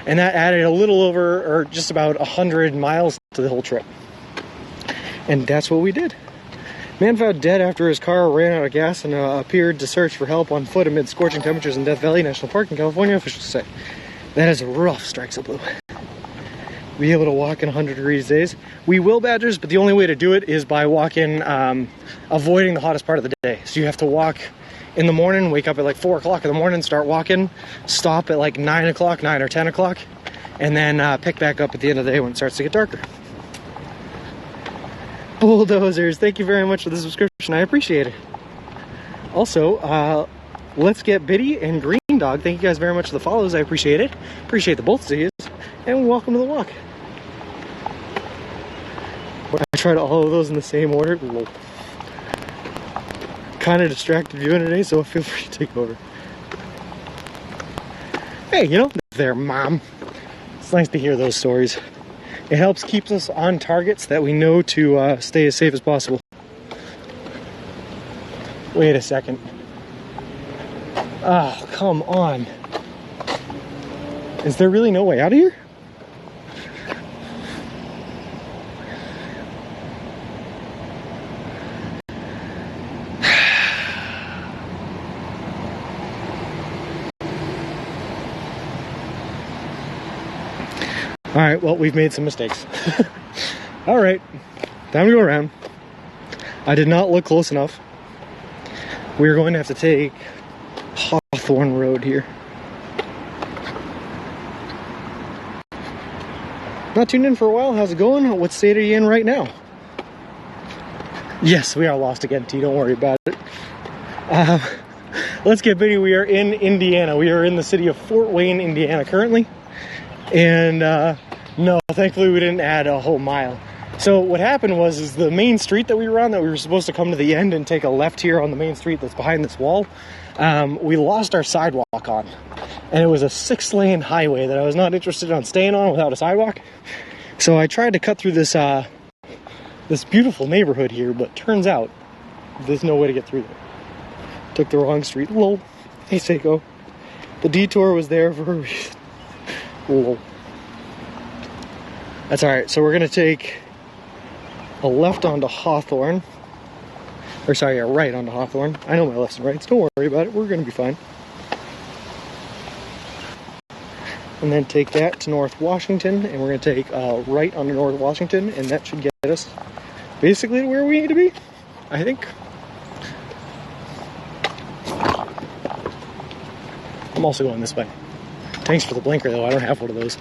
And that added a little over, or just about 100 miles to the whole trip. And that's what we did. Man found dead after his car ran out of gas and appeared to search for help on foot amid scorching temperatures in Death Valley National Park in California, officials say. That is a rough strike, so blue. Be able to walk in 100 degrees days. We will, Badgers, but the only way to do it is by walking, avoiding the hottest part of the day. So you have to walk in the morning, wake up at like 4 o'clock in the morning, start walking, stop at like 9 o'clock, 9 or 10 o'clock, and then pick back up at the end of the day when it starts to get darker. Bulldozers, thank you very much for the subscription. I appreciate it. Also, Let's Get Biddy and Green Dog, thank you guys very much for the follows. I appreciate it. Appreciate the both of you. And welcome to the walk. I tried all of those in the same order. Kind of distracted viewing today, so feel free to take over. Hey, you know, there, Mom. It's nice to hear those stories. It helps keep us on targets that we know to stay as safe as possible. Wait a second. Oh, come on. Is there really no way out of here? All right, well, we've made some mistakes. All right, time to go around. I did not look close enough. We're going to have to take Hawthorne Road here. Not tuned in for a while. How's it going? What state are you in right now? Yes, we are lost again, T. Don't worry about it. Let's get busy. We are in Indiana. We are in the city of Fort Wayne, Indiana currently. And no, thankfully we didn't add a whole mile. So what happened was the main street that we were on, that we were supposed to come to the end and take a left here on the main street that's behind this wall, we lost our sidewalk on. And it was a 6-lane highway that I was not interested in staying on without a sidewalk. So I tried to cut through this this beautiful neighborhood here, but turns out there's no way to get through there. Took the wrong street. Lol. Hey, Seiko. The detour was there for a reason. Lol. That's alright, so we're gonna take a left onto Hawthorne. Or sorry, a right onto Hawthorne. I know my lefts and rights, don't worry about it, we're gonna be fine. And then take that to North Washington, and we're gonna take right onto North Washington, and that should get us basically to where we need to be, I think. I'm also going this way. Thanks for the blinker though, I don't have one of those.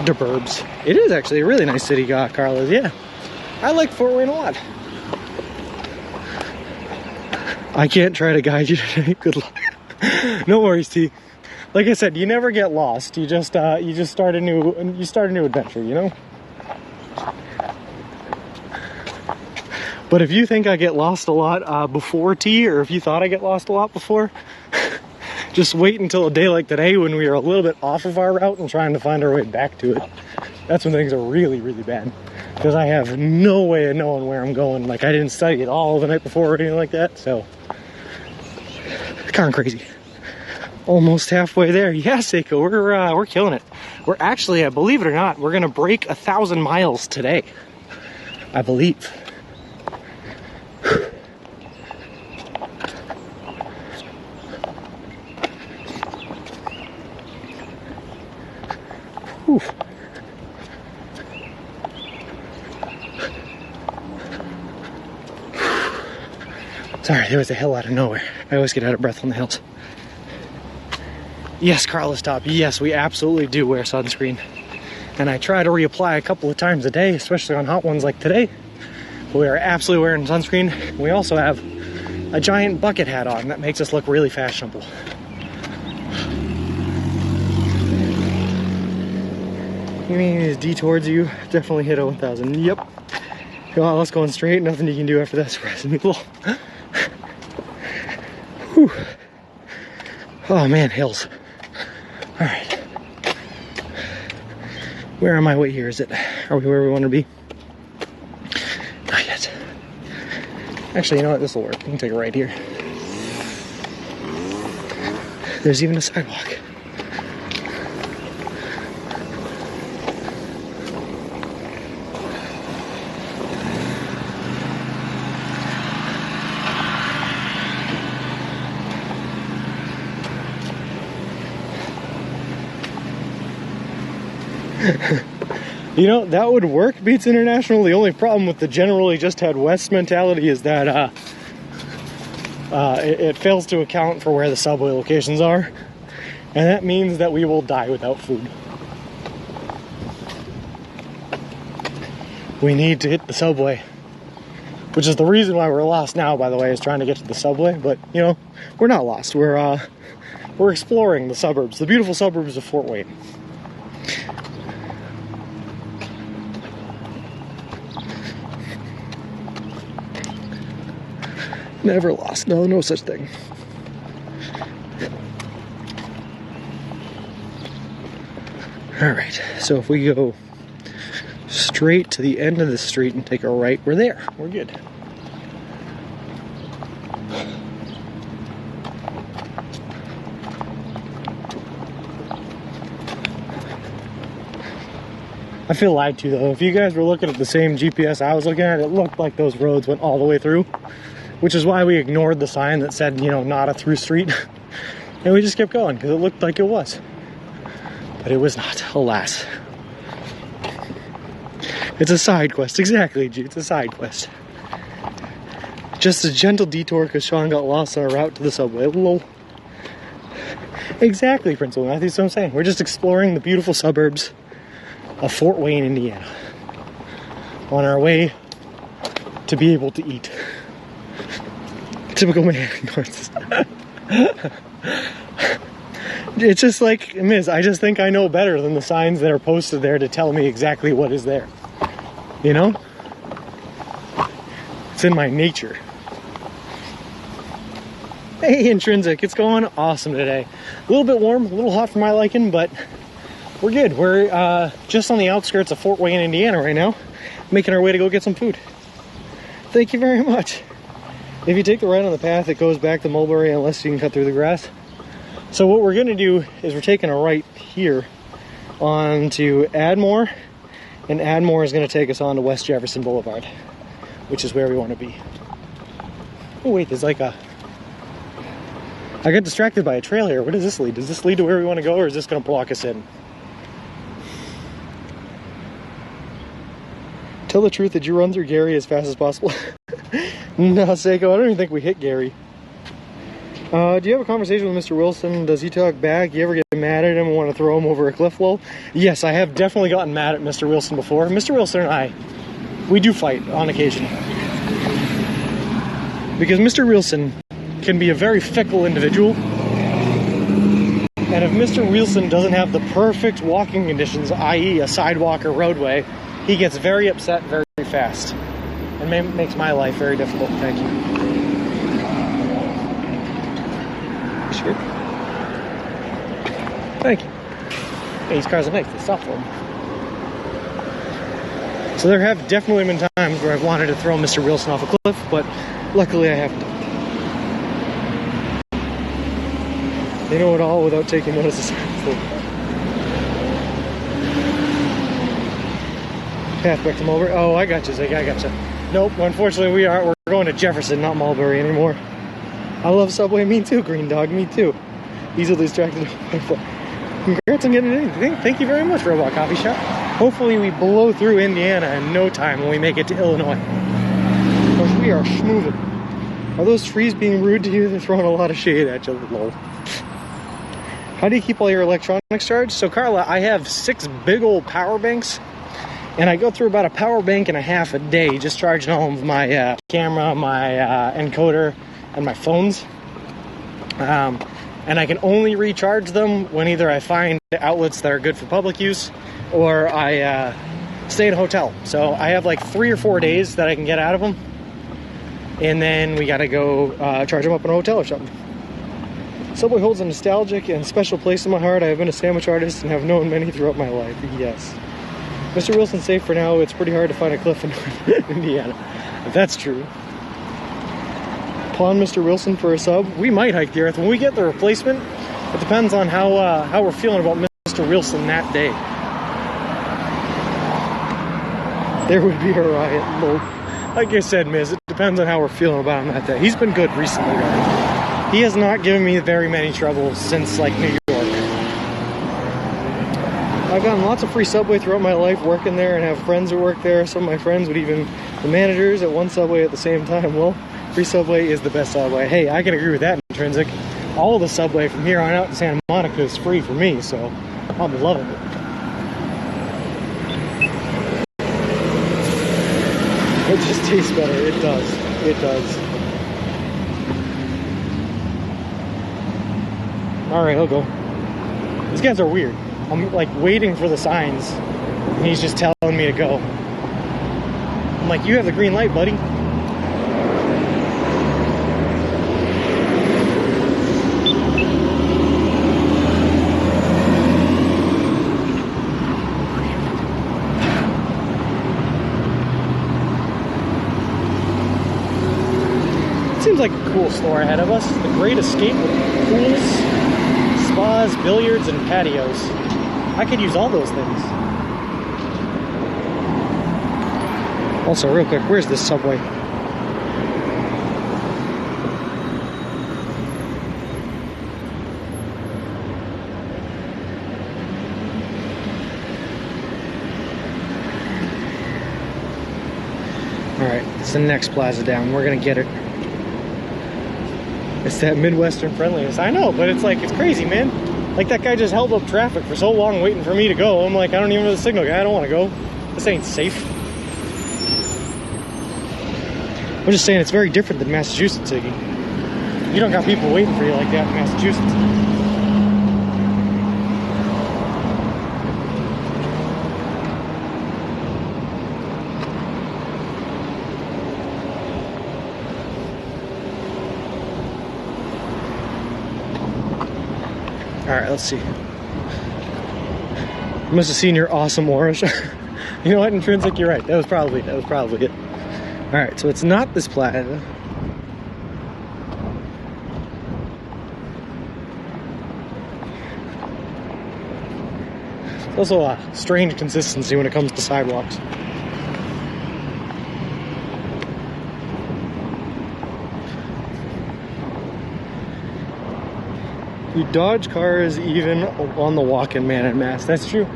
The burbs. It is actually a really nice city, Carlos. Yeah, I like Fort Wayne a lot. I can't try to guide you today. Good luck. No worries, T. Like I said, you never get lost. You just start a new adventure. You know. But if you think I get lost a lot before T, or if you thought I get lost a lot before, just wait until a day like today when we are a little bit off of our route and trying to find our way back to it. That's when things are really, really bad. Because I have no way of knowing where I'm going. Like, I didn't study it all the night before or anything like that, so. Kind of crazy. Almost halfway there. Yeah, Seiko, we're killing it. We're actually, believe it or not, we're gonna break 1,000 miles today. I believe. Whew. Sorry, there was a hill out of nowhere. I always get out of breath on the hills. Yes, Carlos Top. Yes, we absolutely do wear sunscreen. And I try to reapply a couple of times a day, especially on hot ones like today. But we are absolutely wearing sunscreen. We also have a giant bucket hat on. That makes us look really fashionable. You mean is D towards you? Definitely hit a 1,000. Yep. Well, let's going straight. Nothing you can do after that. Surprising people. Whew. Oh man, hills. All right. Where am I? Wait, here is it? Are we where we want to be? Not yet. Actually, you know what? This will work. We can take a right here. There's even a sidewalk. You know, that would work, Beats International. The only problem with the generally just head west mentality is that it fails to account for where the subway locations are. And that means that we will die without food. We need to hit the subway. Which is the reason why we're lost now, by the way, is trying to get to the subway. But, you know, we're not lost. We're exploring the suburbs, the beautiful suburbs of Fort Wayne. Never lost. No, no such thing. All right, so if we go straight to the end of the street and take a right, we're there. We're good. I feel lied to though. If you guys were looking at the same GPS I was looking at, it looked like those roads went all the way through. Which is why we ignored the sign that said, you know, not a through street. And we just kept going because it looked like it was. But it was not, alas. It's a side quest, exactly, G. It's a side quest. Just a gentle detour because Sean got lost on our route to the subway. Lol. Exactly, Principal Matthew, that's what I'm saying. We're just exploring the beautiful suburbs of Fort Wayne, Indiana. On our way to be able to eat. Typical man ignores this. It's just like, Miz, I just think I know better than the signs that are posted there to tell me exactly what is there. You know? It's in my nature. Hey, Intrinsic, it's going awesome today. A little bit warm, a little hot for my liking, but we're good. We're just on the outskirts of Fort Wayne, Indiana right now, making our way to go get some food. Thank you very much. If you take the right on the path, it goes back to Mulberry unless you can cut through the grass. So what we're going to do is we're taking a right here on to Admore, and Admore is going to take us on to West Jefferson Boulevard, which is where we want to be. Oh wait, there's like a... I got distracted by a trail here. Where does this lead? Does this lead to where we want to go, or is this going to block us in? Tell the truth, did you run through Gary as fast as possible? No, Seiko, I don't even think we hit Gary. Do you have a conversation with Mr. Wilson? Does he talk back? You ever get mad at him and want to throw him over a cliff wall? Yes, I have definitely gotten mad at Mr. Wilson before. Mr. Wilson and I, we do fight on occasion. Because Mr. Wilson can be a very fickle individual. And if Mr. Wilson doesn't have the perfect walking conditions, i.e. a sidewalk or roadway, he gets very upset very fast. and makes my life very difficult. Thank you. Sure. Thank you. Hey, these cars are nice. They stop for me. So there have definitely been times where I've wanted to throw Mr. Wilson off a cliff, but luckily I haven't. They know it all without taking notice. Path back to Mulberry. Oh, I got you, Zig. I got you. Nope. Unfortunately, we're going to Jefferson, not Mulberry anymore. I love Subway. Me too, Green Dog. Me too. Easily distracted. Congrats on getting it in. Thank you very much, Robot Coffee Shop. Hopefully, we blow through Indiana in no time when we make it to Illinois. Because we are schmoving. Are those trees being rude to you? They're throwing a lot of shade at you. Lol. How do you keep all your electronics charged? So, Carla, I have 6 big old power banks. And I go through about a power bank and a half a day, just charging all of my camera, my encoder, and my phones. And I can only recharge them when either I find outlets that are good for public use, or I stay in a hotel. So I have like 3 or 4 days that I can get out of them. And then we gotta go charge them up in a hotel or something. Subway holds a nostalgic and special place in my heart. I have been a sandwich artist and have known many throughout my life. Yes. Mr. Wilson's safe for now. It's pretty hard to find a cliff in Indiana. That's true. Pawn Mr. Wilson for a sub. We might hike the earth. When we get the replacement, it depends on how we're feeling about Mr. Wilson that day. There would be a riot. Lol. Like I said, Miz, it depends on how we're feeling about him that day. He's been good recently, though. He has not given me very many troubles since, like, New York. I've gotten lots of free Subway throughout my life working there and have friends who work there. Some of my friends would even the managers at one Subway at the same time. Well, free Subway is the best Subway. Hey, I can agree with that, Intrinsic. All the Subway from here on out to Santa Monica is free for me, so I'm loving it. It just tastes better. It does. It does. Alright, I'll go. These guys are weird. I'm like waiting for the signs, and he's just telling me to go. I'm like, you have the green light, buddy. Seems like a cool store ahead of us. The Great Escape with pools, spas, billiards, and patios. I could use all those things. Also, real quick, where's this Subway? Alright, it's the next plaza down. We're gonna get it. It's that Midwestern friendliness. I know, but it's like, it's crazy, man. Like, that guy just held up traffic for so long waiting for me to go. I'm like, I don't even know the signal guy. I don't want to go. This ain't safe. I'm just saying it's very different than Massachusetts, Iggy. You don't got people waiting for you like that in Massachusetts. Alright, let's see. You must have seen your awesome aura. You know what, Intrinsic, you're right. That was probably it. Alright, so it's not this plaza. It's also a strange consistency when it comes to sidewalks. You dodge cars even on the walk-in man en masse. That's true.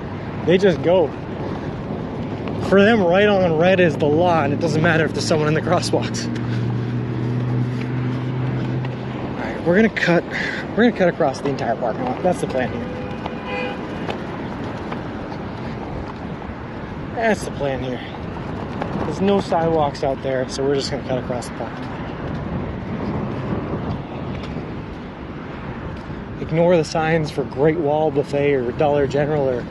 They just go. For them, right on red is the law, and it doesn't matter if there's someone in the crosswalks. Alright, we're gonna cut across the entire parking lot. That's the plan here. That's the plan here. There's no sidewalks out there, so we're just gonna cut across the parking lot. Ignore the signs for Great Wall Buffet or Dollar General or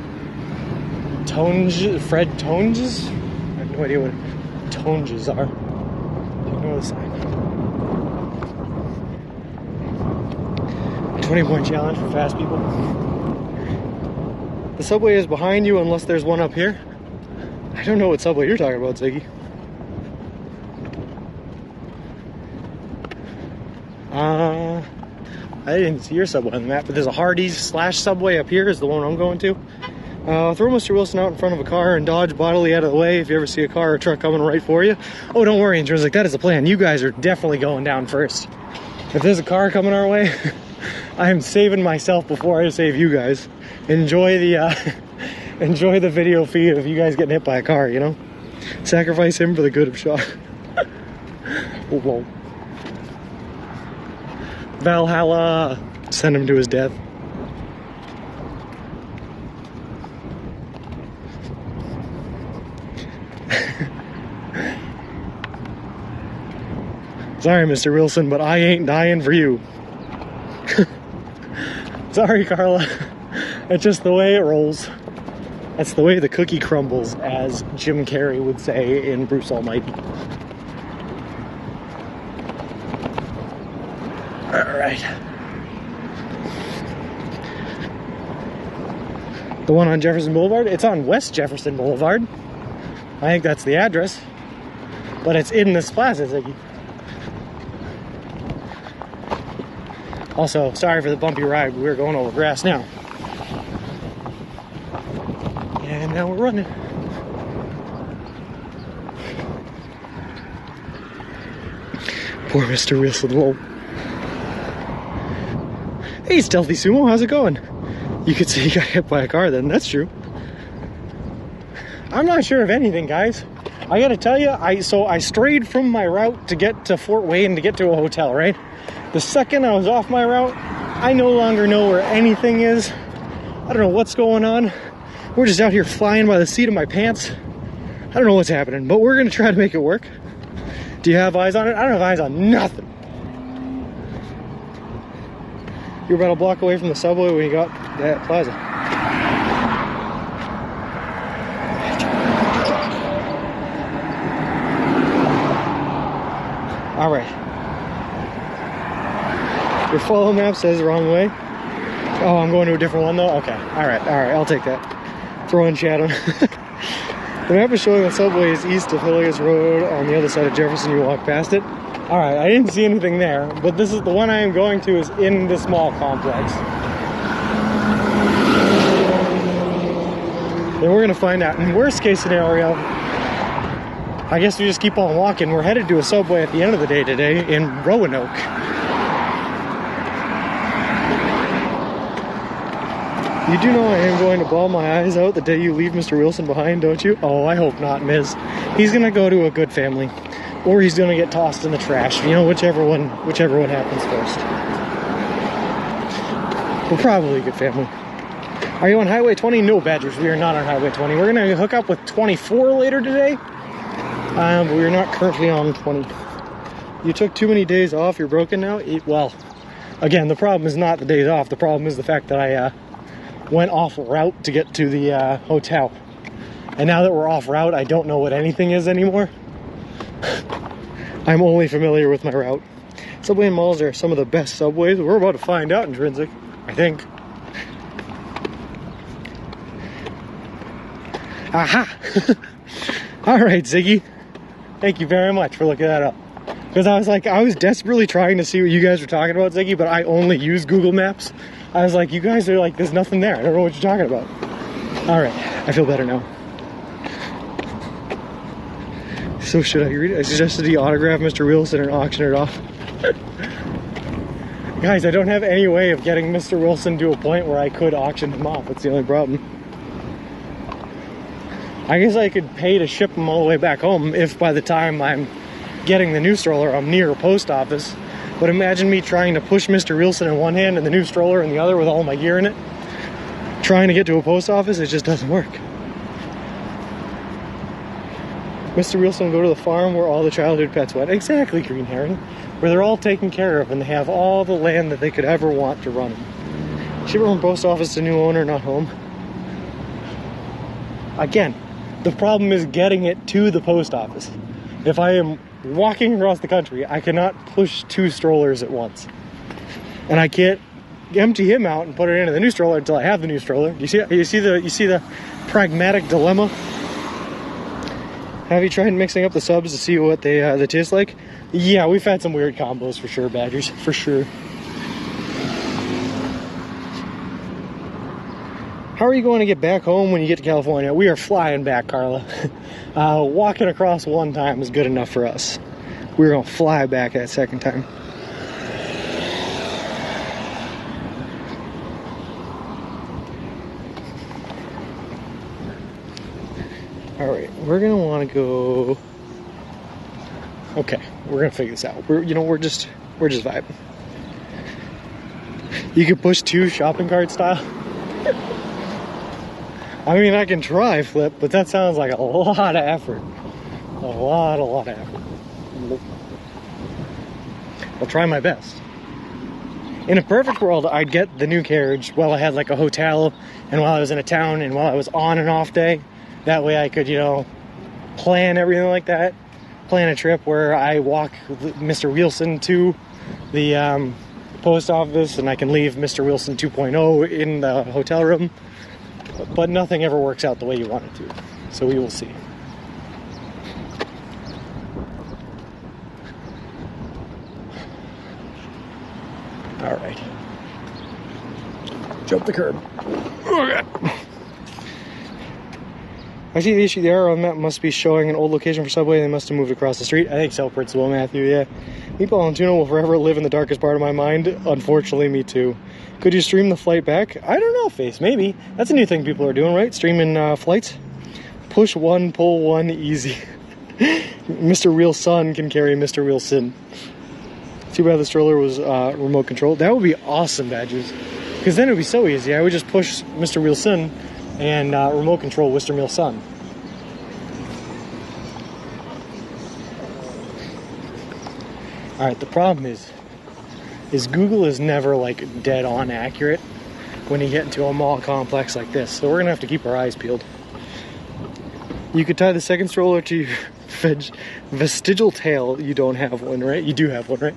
Fred Tones. I have no idea what. tonges are. Ignore the sign. 20-point challenge for fast people. The subway is behind you unless there's one up here. I don't know what subway you're talking about, Ziggy. I didn't see your subway on the map, but there's a Hardee's / Subway up here is the one I'm going to. Throw Mr. Wilson out in front of a car and dodge bodily out of the way if you ever see a car or a truck coming right for you. Oh, don't worry, Intrinsic, that is the plan. You guys are definitely going down first. If there's a car coming our way, I am saving myself before I save you guys. Enjoy the enjoy the video feed of you guys getting hit by a car, you know? Sacrifice him for the good of Shaw. Whoa. Valhalla, send him to his death. Sorry, Mr. Wilson, but I ain't dying for you. Sorry, Carla. That's just the way it rolls. That's the way the cookie crumbles, as Jim Carrey would say in Bruce Almighty. Alright. The one on Jefferson Boulevard? It's on West Jefferson Boulevard. I think that's the address. But it's in this plaza, Ziggy. Also, sorry for the bumpy ride, but we're going over grass now. And now we're running. Poor Mr. Wilson. Whoa. Hey, Stealthy Sumo, how's it going? You could say you got hit by a car then, that's true. I'm not sure of anything, guys. I gotta tell you, I strayed from my route to get to Fort Wayne to get to a hotel, right? The second I was off my route, I no longer know where anything is. I don't know what's going on. We're just out here flying by the seat of my pants. I don't know what's happening, but we're gonna try to make it work. Do you have eyes on it? I don't have eyes on nothing. You're about a block away from the subway when you got that plaza. All right. Your follow map says the wrong way. Oh, I'm going to a different one though? Okay. All right, I'll take that. Throw in shadow. The map is showing the subway is east of Hilliers Road on the other side of Jefferson. You walk past it. All right, I didn't see anything there, but this is the one I am going to is in this mall complex. Then we're gonna find out. In worst case scenario, I guess we just keep on walking. We're headed to a subway at the end of the day today in Roanoke. You do know I am going to bawl my eyes out the day you leave Mr. Wilson behind, don't you? Oh, I hope not, Ms. He's gonna go to a good family. Or he's gonna get tossed in the trash. You know, whichever one happens first. We're probably a good family. Are you on Highway 20? No, Badgers, we are not on Highway 20. We're gonna hook up with 24 later today. But we're not currently on 20. You took too many days off, you're broken now? Well, again, the problem is not the days off. The problem is the fact that I went off route to get to the hotel. And now that we're off route, I don't know what anything is anymore. I'm only familiar with my route. Subway and malls are some of the best subways. We're about to find out, Intrinsic, I think. Aha! Alright, Ziggy. Thank you very much for looking that up. Because I was desperately trying to see what you guys were talking about, Ziggy, but I only use Google Maps. I was like, you guys are like, there's nothing there. I don't know what you're talking about. Alright, I feel better now. So should I read it? I suggested he autograph Mr. Wilson and auction it off. Guys, I don't have any way of getting Mr. Wilson to a point where I could auction him off. That's the only problem. I guess I could pay to ship him all the way back home if by the time I'm getting the new stroller, I'm near a post office. But imagine me trying to push Mr. Wilson in one hand and the new stroller in the other with all my gear in it. Trying to get to a post office, it just doesn't work. Mr. Wilson will go to the farm where all the childhood pets went. Exactly, Green Herring. Where they're all taken care of and they have all the land that they could ever want to run. Ship from post office to new owner, not home. Again, the problem is getting it to the post office. If I am walking across the country, I cannot push 2 strollers at once. And I can't empty him out and put it into the new stroller until I have the new stroller. You see the pragmatic dilemma? Have you tried mixing up the subs to see what they taste like? Yeah, we've had some weird combos for sure, Badgers, for sure. How are you going to get back home when you get to California? We are flying back, Carla. Walking across one time is good enough for us. We're going to fly back that second time. All right, we're going to want to go. Okay, we're going to figure this out. We're just vibing. You can push 2 shopping cart style. I mean, I can try flip, but that sounds like a lot of effort. A lot of effort. I'll try my best. In a perfect world, I'd get the new carriage while I had like a hotel and while I was in a town and while I was on and off day. That way I could, plan everything like that. Plan a trip where I walk Mr. Wilson to the post office and I can leave Mr. Wilson 2.0 in the hotel room. But nothing ever works out the way you want it to. So we will see. All right. Jump the curb. Okay. I see the issue. The arrow on the map must be showing an old location for Subway. They must have moved across the street. I think so, Principal Matthew, yeah. Meatball and tuna will forever live in the darkest part of my mind. Unfortunately, me too. Could you stream the flight back? I don't know, Face. Maybe. That's a new thing people are doing, right? Streaming flights. Push 1, pull 1, easy. Mr. Real Son can carry Mr. Real Sin. Too bad the stroller was remote control. That would be awesome, Badgers. Because then it would be so easy. I would just push Mr. Real Sin and remote control Mr. Real Son. Alright, the problem is Google is never like dead on accurate when you get into a mall complex like this. So we're gonna have to keep our eyes peeled. You could tie the second stroller to your vestigial tail. You don't have one, right? You do have one, right?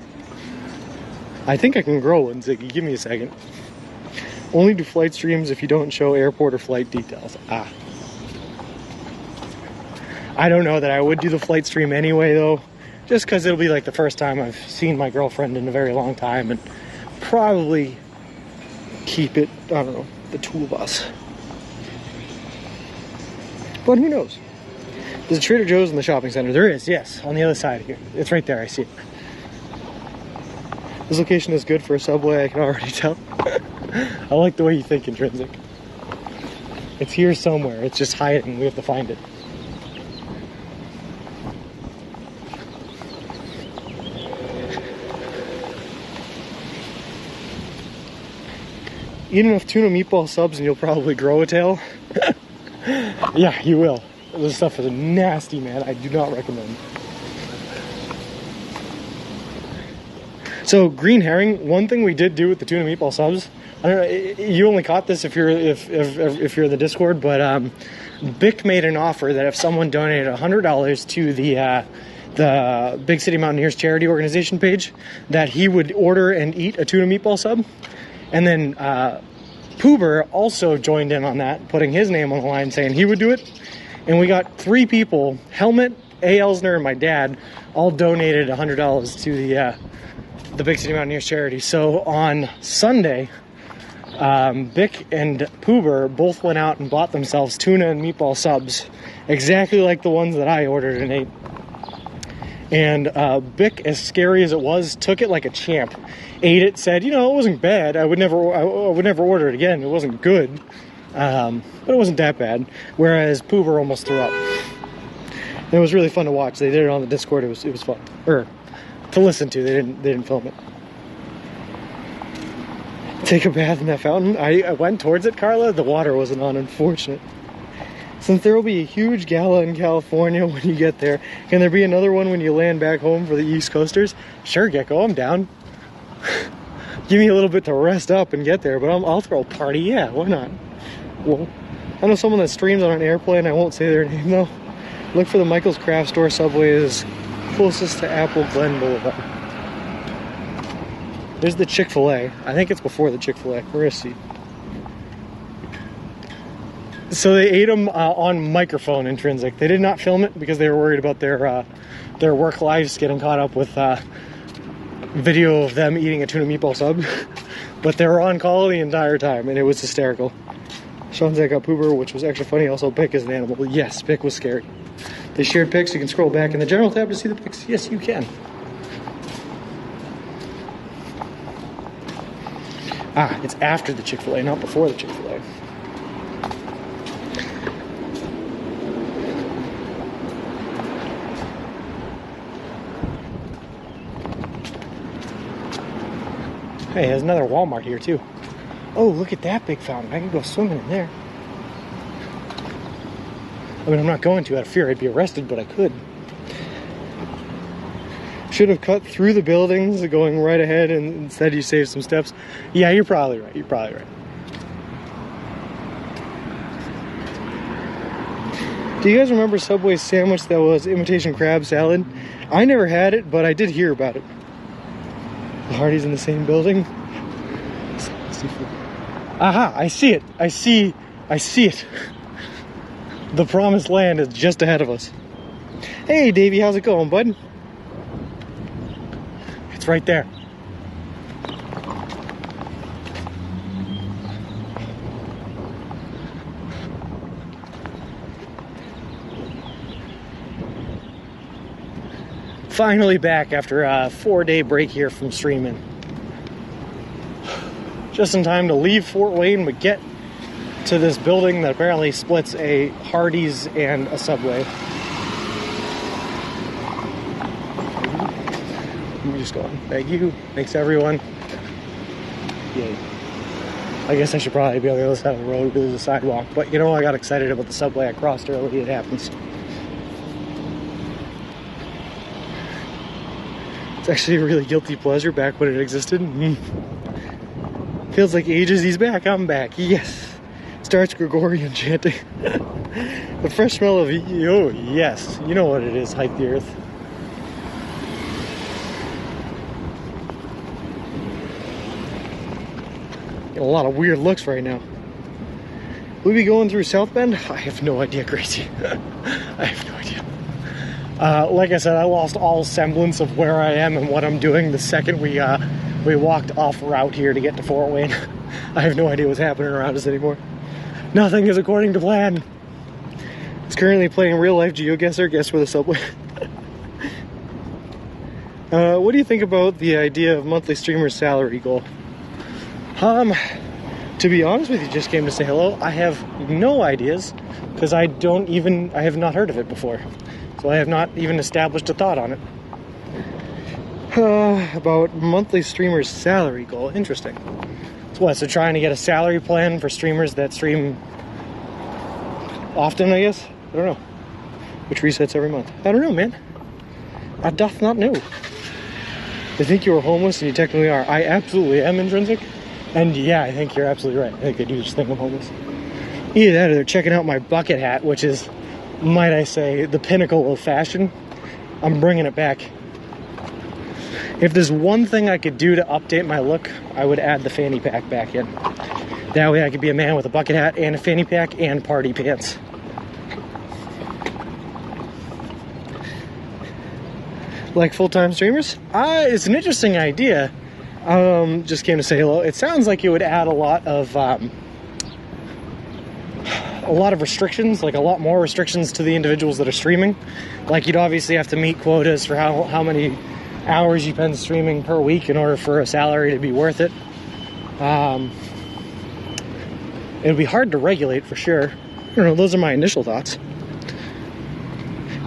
I think I can grow one, Ziggy. Give me a second. Only do flight streams if you don't show airport or flight details. I don't know that I would do the flight stream anyway, though. Just because it'll be like the first time I've seen my girlfriend in a very long time, and probably keep it, I don't know, the 2 of us. But who knows? There's a Trader Joe's in the shopping center. There is, yes, on the other side here. It's right there, I see it. This location is good for a Subway, I can already tell. I like the way you think, Intrinsic. It's here somewhere, it's just hiding, we have to find it. Eat enough tuna meatball subs and you'll probably grow a tail. Yeah, you will. This stuff is nasty, man. I do not recommend. So green herring, one thing we did do with the tuna meatball subs, I don't know, you only caught this if you're in the Discord, but Bic made an offer that if someone donated $100 to the Big City Mountaineers charity organization page, that he would order and eat a tuna meatball sub. And then Poober also joined in on that, putting his name on the line, saying he would do it. And we got 3 people, Helmet, A. Elsner, and my dad, all donated $100 to the Big City Mountaineers charity. So on Sunday, Bic and Poober both went out and bought themselves tuna and meatball subs, exactly like the ones that I ordered and ate. And Bic, as scary as it was, took it like a champ. Ate it, said, it wasn't bad. I would never order it again. It wasn't good, but it wasn't that bad. Whereas Poober almost threw up. And it was really fun to watch. They did it on the Discord. It was fun, or to listen to. They didn't film it. Take a bath in that fountain. I went towards it, Carla. The water wasn't on, unfortunate. Since there will be a huge gala in California when you get there, can there be another one when you land back home for the East Coasters? Sure, Gecko, I'm down. Give me a little bit to rest up and get there, but I'll throw a party. Yeah, why not? Well, I know someone that streams on an airplane. I won't say their name though. Look for the Michael's Craft Store subway is closest to Apple Glen Boulevard. There's the Chick-fil-A. I think it's before the Chick-fil-A. We're gonna see. So they ate them on microphone, Intrinsic. They did not film it because they were worried about their work lives getting caught up with video of them eating a tuna meatball sub. But they were on call the entire time, and it was hysterical. Sean's got pooper, which was extra funny. Also, Pick is an animal. Yes, Pick was scary. They shared pics. You can scroll back in the general tab to see the pics. Yes, you can. Ah, it's after the Chick-fil-A, not before the Chick-fil-A. Hey, there's another Walmart here too. Oh, look at that big fountain. I can go swimming in there. I mean, I'm not going to out of fear I'd be arrested, but I could. Should have cut through the buildings going right ahead, and instead you saved some steps. Yeah, you're probably right. You're probably right. Do you guys remember Subway's sandwich that was imitation crab salad? I never had it, but I did hear about it. The Hardee's in the same building. Aha, I see it. I see it. The promised land is just ahead of us. Hey, Davey, how's it going, bud? It's right there. Finally back after a 4-day break here from streaming. Just in time to leave Fort Wayne, but get to this building that apparently splits a Hardee's and a Subway. Let me just go on. Thank you. Thanks, everyone. Yay. I guess I should probably be on the other side of the road because there's a sidewalk. But you know, I got excited about the Subway I crossed early. It happens. It's actually a really guilty pleasure back when it existed. Feels like ages. He's back. I'm back. Yes. Starts Gregorian chanting. The fresh smell of oh yes, you know what it is. Hike the earth. Get a lot of weird looks right now. Will we be going through South Bend? I have no idea, Gracie. I have no idea. Like I said, I lost all semblance of where I am and what I'm doing the second we walked off route here to get to Fort Wayne. I have no idea what's happening around us anymore. Nothing is according to plan. It's currently playing real life GeoGuessr. Guess where the Subway. What do you think about the idea of monthly streamer's salary goal? To be honest with you, just came to say hello. I have no ideas because I have not heard of it before. So I have not even established a thought on it. About monthly streamer's salary goal. Interesting. So what, so trying to get a salary plan for streamers that stream often, I guess? I don't know. Which resets every month. I don't know, man. I doth not know. They think you are homeless, and you technically are. I absolutely am, Intrinsic. And yeah, I think you're absolutely right. I think they do just think I'm homeless. Either that or they're checking out my bucket hat, which is, might I say, the pinnacle of fashion. I'm bringing it back. If there's one thing I could do to update my look, I would add the fanny pack back in. That way I could be a man with a bucket hat and a fanny pack and party pants. Like full-time streamers? It's an interesting idea. Just came to say hello. It sounds like it would add a lot of restrictions, like a lot more restrictions to the individuals that are streaming. Like you'd obviously have to meet quotas for how many hours you spend streaming per week in order for a salary to be worth it. It would be hard to regulate for sure. I don't know, those are my initial thoughts.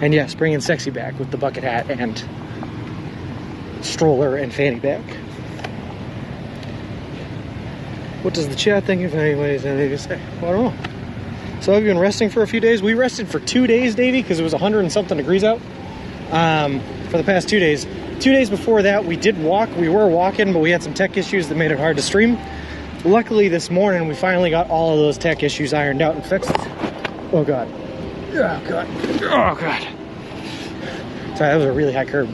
And yes, bringing sexy back with the bucket hat and stroller and fanny pack. What does the chat think, if anybody has anything to say? Well, I don't know. So I've been resting for a few days. We rested for 2 days, Davey, because it was 100 and something degrees out for the past 2 days. 2 days before that, we did walk. We were walking, but we had some tech issues that made it hard to stream. Luckily, this morning, we finally got all of those tech issues ironed out and fixed. Oh, God. Oh god. Oh god. Sorry, that was a really high curb.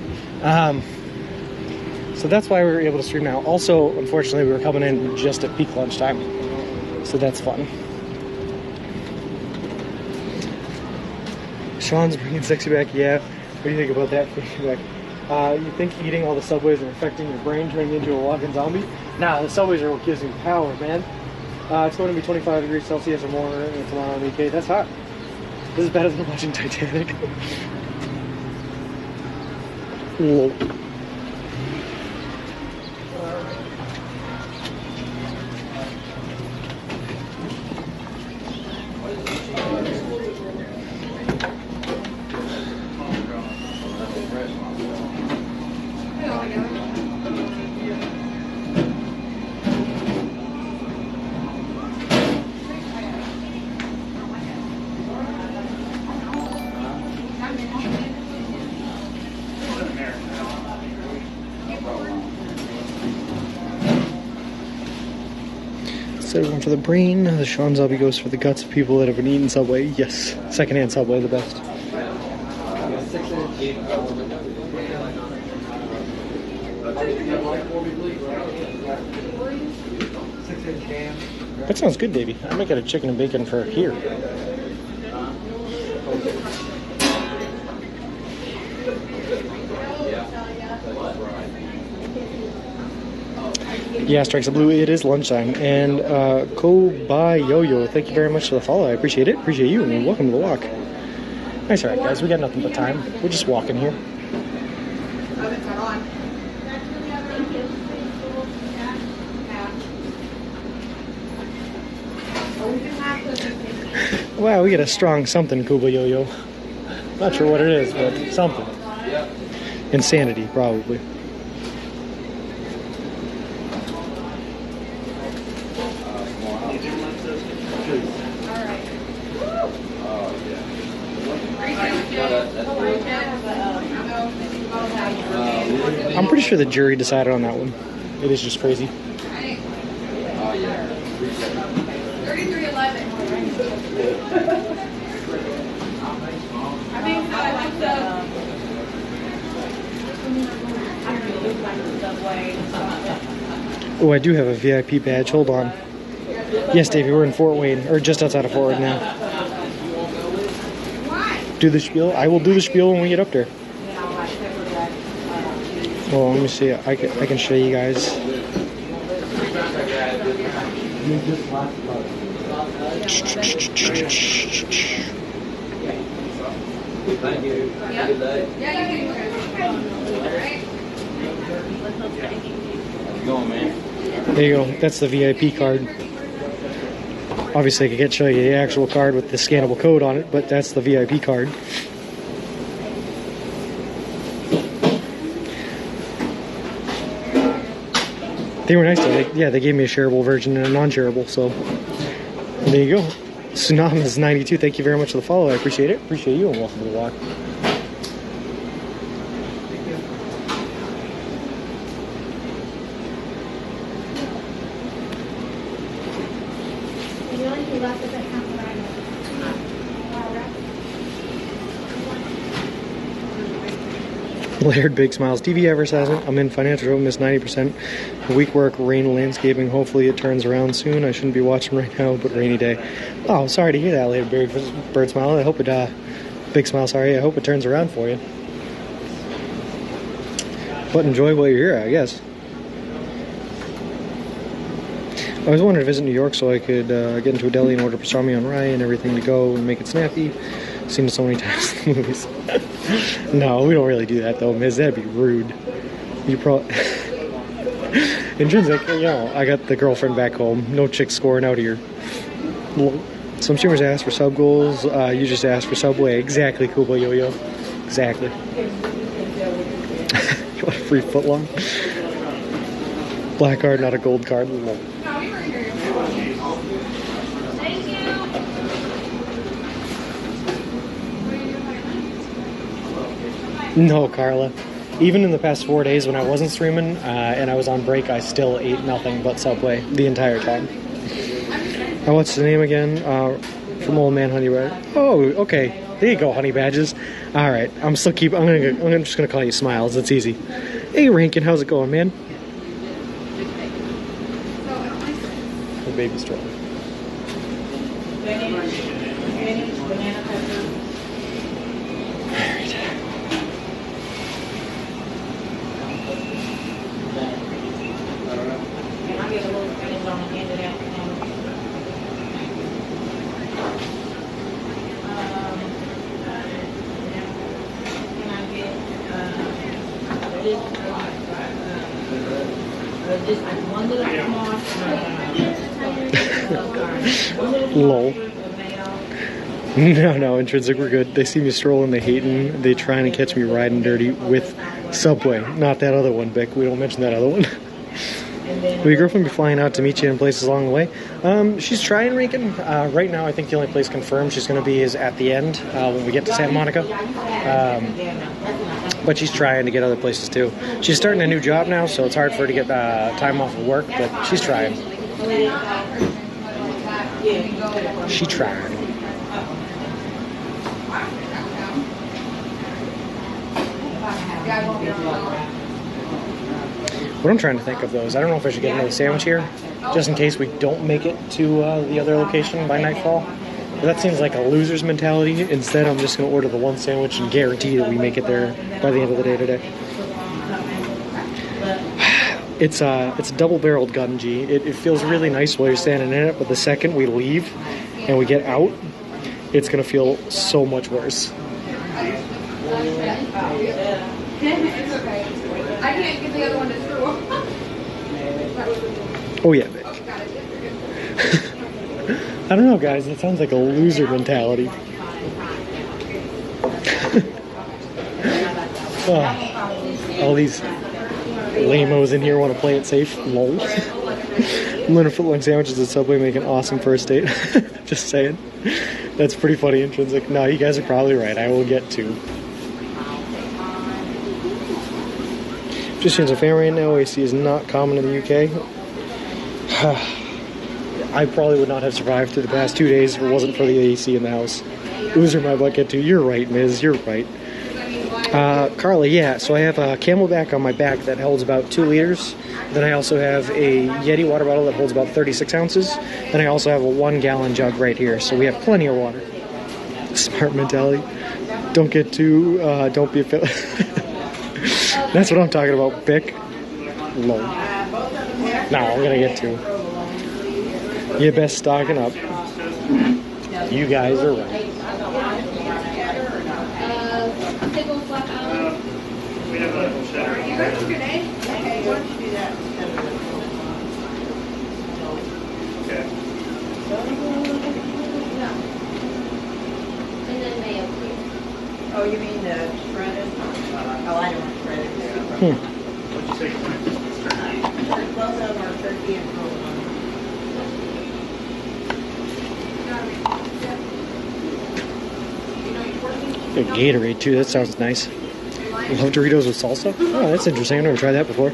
So that's why we were able to stream now. Also, unfortunately, we were coming in just at peak lunchtime. So that's fun. Sean's bringing sexy back. Yeah. What do you think about that? You think eating all the Subways are affecting your brain, turning into a walking zombie? Nah, the Subways are what gives me power, man. It's going to be 25 degrees Celsius or more tomorrow in the UK. That's hot. This is better than watching Titanic. Whoa. Instead of one for the brain, the Sean Zombie goes for the guts of people that have been eating Subway. Yes, secondhand Subway, the best. That sounds good, Davey. I might get a chicken and bacon for here. Yeah, Strikes a Blue, it is lunchtime. And Kobai Yo-Yo, thank you very much for the follow. I appreciate it. Appreciate you, and welcome to the walk. Nice, alright, guys. We got nothing but time. We're just walking here. Wow, we get a strong something, Kuba Yo-Yo. Not sure what it is, but something. Insanity, probably. I'm pretty sure the jury decided on that one. It is just crazy. 3311. I think I like the. Oh, I do have a VIP badge. Hold on. Yes, Davey, we're in Fort Wayne, or just outside of Fort Wayne now. Do the spiel. I will do the spiel when we get up there. Well, let me see. I can show you guys. There you go. That's the VIP card. Obviously, I can't show you the actual card with the scannable code on it, but that's the VIP card. They were nice though. Yeah, they gave me a shareable version and a non-shareable, so there you go. Tsunamis 92, thank you very much for the follow. I appreciate it. Appreciate you, and welcome to the walk. Laird Big Smiles. TV advertisement. I'm in financial trouble, missed 90%. Week work, rain, landscaping. Hopefully it turns around soon. I shouldn't be watching right now, but rainy day. Oh, sorry to hear that, Laird Bird Smile. I hope it, Big Smile, sorry. I hope it turns around for you. But enjoy while you're here, I guess. I always wanted to visit New York so I could get into a deli and order pastrami on rye and everything to go and make it snappy. Seen it so many times in the movies. No, we don't really do that though, Miz. That'd be rude. You probably intrinsic. You know, I got the girlfriend back home. No chicks scoring out here. Some streamers ask for sub goals. You just ask for Subway. Exactly, Kuba Yo-Yo. Exactly. You want a free footlong? Black card, not a gold card. No. No, Carla. Even in the past 4 days when I wasn't streaming and I was on break, I still ate nothing but Subway the entire time. What's the name again? from Old Man Honey Badger. Oh, okay. There you go, Honey Badges. All right, I'm just gonna call you Smiles. It's easy. Hey, Rankin, how's it going, man? The baby stroller. Banana pepper. And I'll get a little spinach on the end of that. Can I get just like one little small Lol. No, Intrinsic, we're good. They see me strolling, they hating, they trying to catch me riding dirty with Subway. Not that other one, Vic. We don't mention that other one. Will your girlfriend be flying out to meet you in places along the way? She's trying, Rankin. Right now, I think the only place confirmed she's going to be is at the end when we get to Santa Monica. But she's trying to get other places too. She's starting a new job now, so it's hard for her to get time off of work, but she's trying. She tried. What I'm trying to think of, though, is I don't know if I should get another sandwich here, just in case we don't make it to the other location by nightfall. But that seems like a loser's mentality. Instead, I'm just going to order the one sandwich and guarantee that we make it there by the end of the day today. It's a double-barreled gun, G. It feels really nice while you're standing in it, but the second we leave and we get out, it's going to feel so much worse. It's okay. I can't get the other one to screw up. Oh yeah, Vic. I don't know, guys. That sounds like a loser mentality. All these lamos in here want to play it safe. Lol. Leonard footlong sandwiches at Subway make an awesome first date. Just saying. That's pretty funny, Intrinsic. No, you guys are probably right. I will get two. Just changing a fan right now. AC is not common in the UK. I probably would not have survived through the past 2 days if it wasn't for the AC in the house. Loser my bucket too. You're right, Miz. You're right. Carly, yeah. So I have a Camelback on my back that holds about 2 liters. Then I also have a Yeti water bottle that holds about 36 ounces. Then I also have a 1-gallon jug right here. So we have plenty of water. Smart mentality. Don't get too. Don't be a. That's what I'm talking about, Vic. Lol. No, I'm gonna get two. You best stocking up. You guys are right. Oh, you mean the shredded? Oh, I don't want shredded. What'd you say? Both of them are turkey and provolone. A Gatorade too. That sounds nice. Love Doritos with salsa. Oh, that's interesting. I've never tried that before.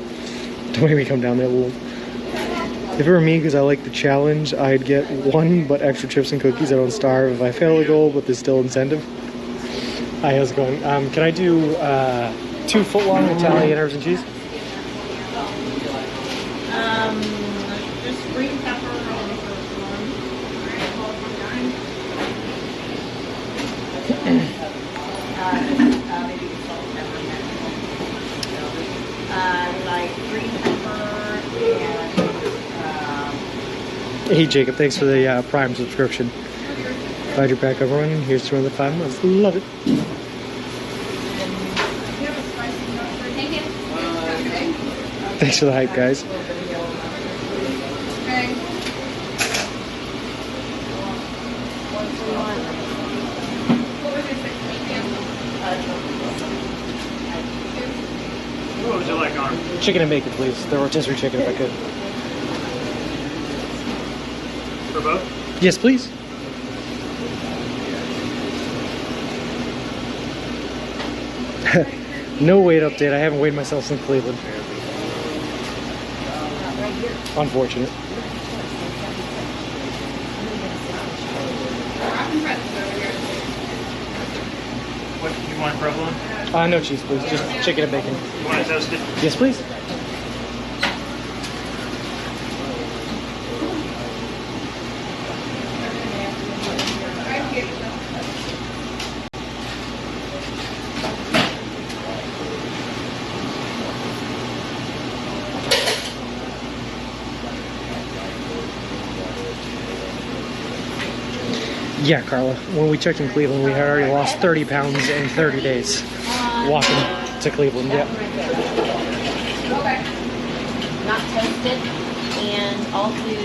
Don't make me come down there, little. If it were me, because I like the challenge, I'd get 1 but extra chips and cookies. I don't starve if I fail the goal, but there's still incentive. Hi, how's it going? Can I do 2 footlong Italian herbs and cheese? Just green pepper on the first one. Maybe salt and pepper next. Like green pepper and Hey, Jacob, thanks for the Prime subscription. Glad you're back, everyone. Here's to another 5 months. Love it. Thanks for the hype, guys. What would you like on? Chicken and bacon, please. The rotisserie chicken, if I could. For both? Yes, please. No weight update. I haven't weighed myself since Cleveland. Unfortunate. You want provolone? No cheese, please. Just chicken and bacon. You want it toasted? Yes, please. Yeah, Carla. When we checked in Cleveland, we had already lost 30 pounds in 30 days walking to Cleveland. Yeah. Okay. Not toasted, and I'll do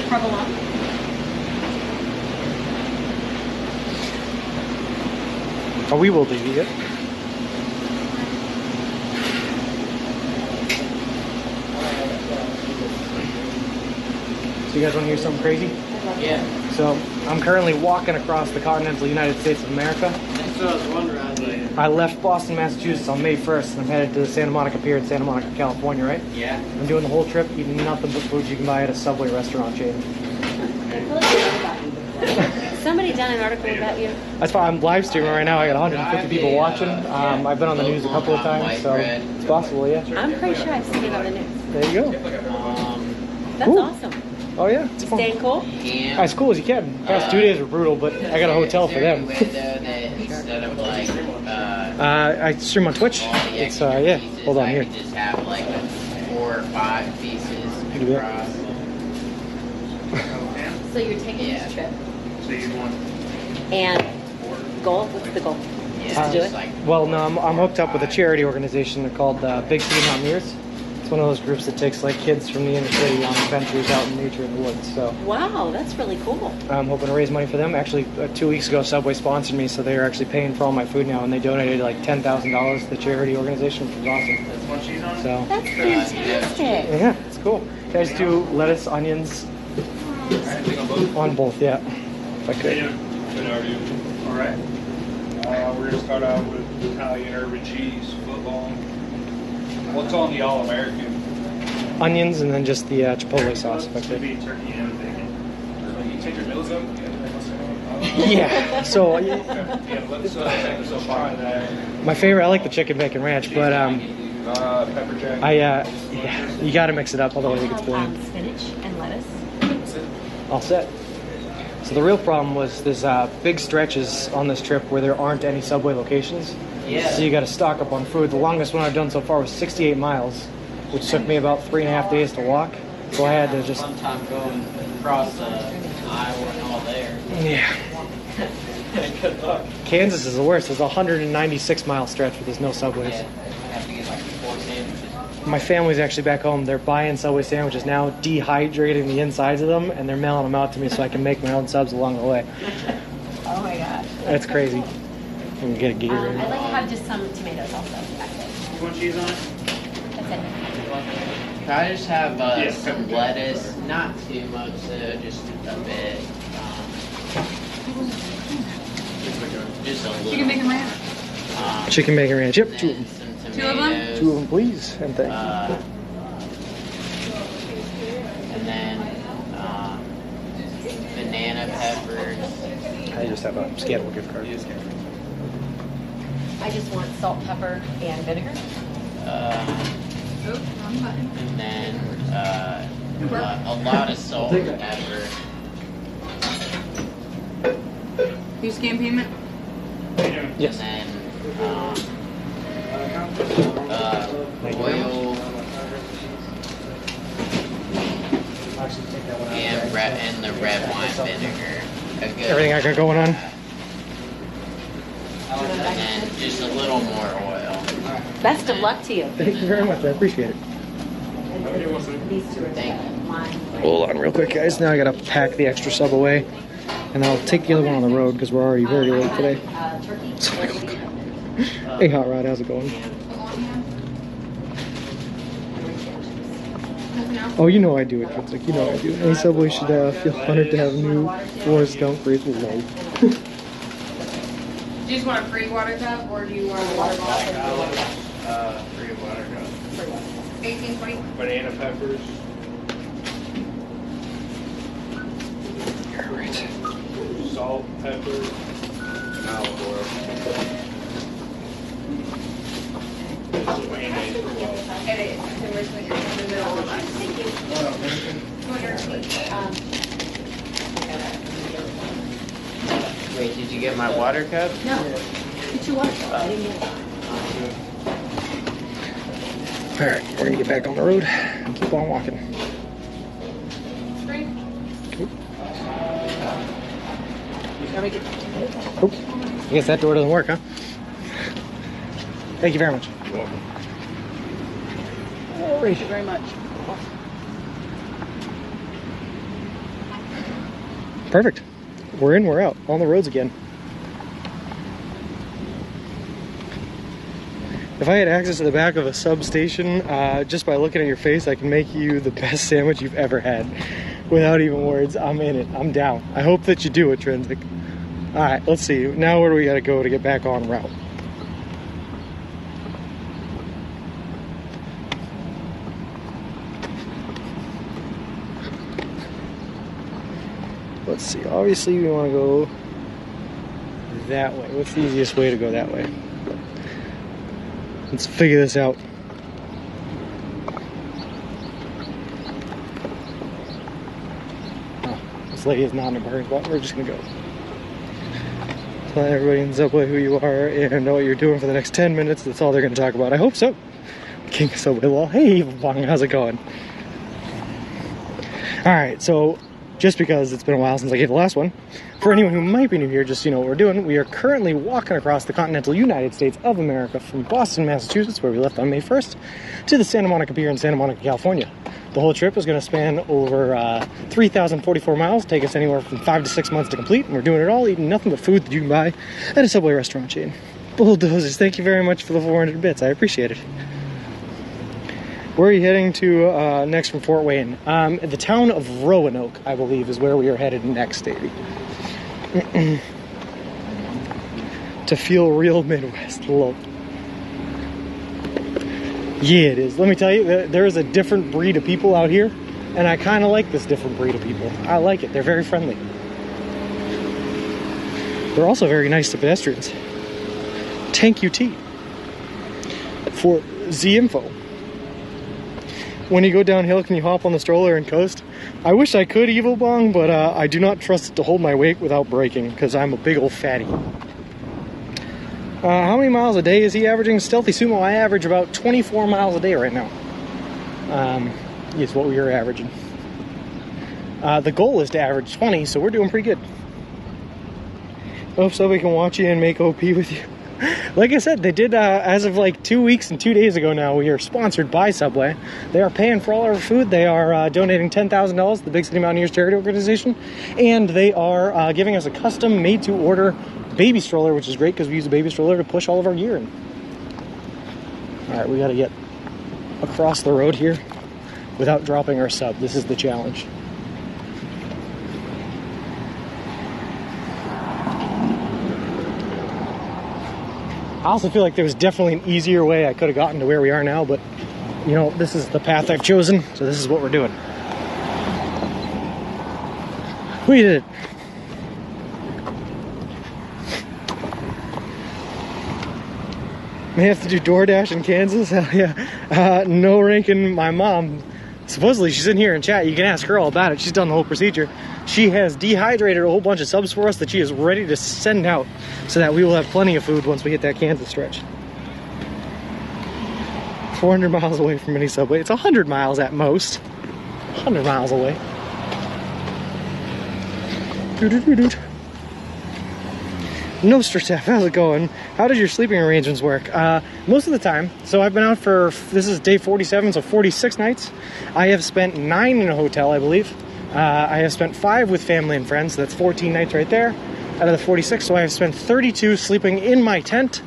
provolone. Oh, we will do it. So you guys want to hear something crazy? Yeah. So I'm currently walking across the continental United States of America. That's what I was wondering. I was like, I left Boston, Massachusetts on May 1st, and I'm headed to the Santa Monica Pier in Santa Monica, California, right? yeah. I'm doing the whole trip eating nothing but food you can buy at a Subway restaurant chain. Somebody done an article about you? That's why I'm live streaming right now. I got 150 people watching. I've been on the news a couple of times, so it's possible, yeah. I'm pretty sure I've seen it on the news. There you go. That's Ooh. awesome. Oh yeah, it's fun. Staying cool? As cool as you can. The past 2 days were brutal, but I got a hotel for them. Instead of like, I stream on Twitch. It's yeah. Hold on here. just have like 4 or 5 pieces Do that. across. So you're taking Yeah. this trip. So you want And goal? What's the goal? Yeah, Just do just it? like Well, no, I'm hooked up with a charity organization called Big City Mountaineers. It's one of those groups that takes like kids from the inner city on adventures out in nature in the woods. So Wow, that's really cool. I'm hoping to raise money for them. Actually, 2 weeks ago, Subway sponsored me, so they're actually paying for all my food now, and they donated like $10,000 to the charity organization, which is awesome. that's one cheese on it? So That's fantastic. yeah, it's cool. You guys do lettuce, onions on both, yeah. If I How you could. doing? Good, how are you? All right. We're gonna start out with Italian urban cheese, footlong. What's on the all-American? Onions and then just the chipotle sauce, if I It's gonna could. be turkey and bacon. You take your meals up? Yeah. So Yeah, let's check this out. Try that. my favorite, I like the chicken bacon ranch, but Pepper jack. yeah, you got to mix it up, otherwise it gets bland. Spinach and lettuce. All set. So the real problem was there's big stretches on this trip where there aren't any Subway locations. Yeah. So you got to stock up on food. The longest one I've done so far was 68 miles, which took me about 3.5 days to walk. So I had to just sometime going across Iowa and all there. yeah. Good luck. Kansas is the worst. It's a 196 mile stretch where there's no Subways. Yeah. Have to get like 4 sandwiches. My family's actually back home. They're buying Subway sandwiches now, dehydrating the insides of them, and they're mailing them out to me so I can make my own subs along the way. Oh my gosh. That's crazy. I'm gonna get a Gatorade. I'd like to have just some tomatoes also. That's it. You want cheese on it? That's it. Can I just have Yeah, some pepper jack. lettuce? Not too much, just a bit. Just a little. Chicken bacon ranch? Chicken bacon ranch. Yep, And two of them. some Two of them? tomatoes. 2 of them, please. And thank you. And then banana peppers. I just have a scannable gift card. I just want salt, pepper, and vinegar. Oh, wrong button. And then a lot of salt and pepper. You scan payment? Yes. And then oil and the red wine vinegar. A good, Everything I got going on. and then just a little more oil. Best of luck to you. Thank you very much. I appreciate it. These two are Thank you. mine. Hold on real quick, guys. Now I gotta pack the extra sub away, and I'll take the other one on the road because we're already very late today. Turkey. So I go, hey, Hot Rod, how's it going? Nothing else? Oh, you know I do it, Patrick. You know I do. Any Subway should feel honored to have new Forrest Gump grateful low. Do you just want a free water cup or do you want a water bottle? Free water cup. 1820. Banana peppers. All right. Salt, pepper. It is. So we're swinging in the middle of us. Thank you. Wait, did you get my water cup? No. Get your water cup. I didn't get it. All right, we're gonna get back on the road and keep on walking. Oh, I guess that door doesn't work, huh? Thank you very much. You're welcome. Thank you very much. Perfect. We're in, we're out, on the roads again. If I had access to the back of a substation, just by looking at your face, I can make you the best sandwich you've ever had. Without even words, I'm in it. I'm down. I hope that you do it, Trinsic. All right, let's see. Now where do we gotta go to get back on route? Let's see. Obviously, we want to go that way. What's the easiest way to go that way? Let's figure this out. Oh, this lady is not in a parking spot. We're just gonna go. Tell everybody in Subway who you are and know what you're doing for the next 10 minutes. That's all they're gonna talk about. I hope so. King of Subway Law. Hey, Bong, how's it going? All right, so just because it's been a while since I gave the last one, for anyone who might be new here, just so you know what we're doing, we are currently walking across the continental United States of America from Boston, Massachusetts, where we left on May 1st, to the Santa Monica Pier in Santa Monica, California. The whole trip is going to span over 3,044 miles, take us anywhere from 5 to 6 months to complete, and we're doing it all eating nothing but food that you can buy at a Subway restaurant chain. Bulldozers, thank you very much for the 400 bits. I appreciate it. Where are you heading to next from Fort Wayne? The town of Roanoke, I believe, is where we are headed next, Davey. To feel real Midwest. Lol. Yeah, it is. Let me tell you, there is a different breed of people out here, and I kind of like this different breed of people. I like it. They're very friendly. They're also very nice to pedestrians. Thank you, T, for the info. When you go downhill, can you hop on the stroller and coast? I wish I could, Evil Bong, but I do not trust it to hold my weight without braking, because I'm a big old fatty. How many miles a day is he averaging? Stealthy Sumo, I average about 24 miles a day right now. Is what we are averaging. The goal is to average 20, so we're doing pretty good. Hope somebody can watch you and make OP with you. Like I said, they did, as of like 2 weeks and 2 days ago now, we are sponsored by Subway. They are paying for all our food. They are donating $10,000 to the Big City Mountaineers charity organization. And they are giving us a custom made-to-order baby stroller, which is great because we use a baby stroller to push all of our gear in. All right, we got to get across the road here without dropping our sub. This is the challenge. I also feel like there was definitely an easier way I could have gotten to where we are now, but, you know, this is the path I've chosen, so this is what we're doing. We did it. May have to do DoorDash in Kansas? Hell yeah. No ranking my mom. Supposedly she's in here in chat. You can ask her all about it. She's done the whole procedure. She has dehydrated a whole bunch of subs for us that she is ready to send out so that we will have plenty of food once we hit that Kansas stretch. 400 miles away from any Subway. It's 100 miles at most. 100 miles away. Doo-doo-doo-doo. Nostrataff, how's it going? How did your sleeping arrangements work? Most of the time, so I've been out for, this is day 47, so 46 nights. I have spent 9 in a hotel, I believe. I have spent 5 with family and friends, so that's 14 nights right there out of the 46. So I have spent 32 sleeping in my tent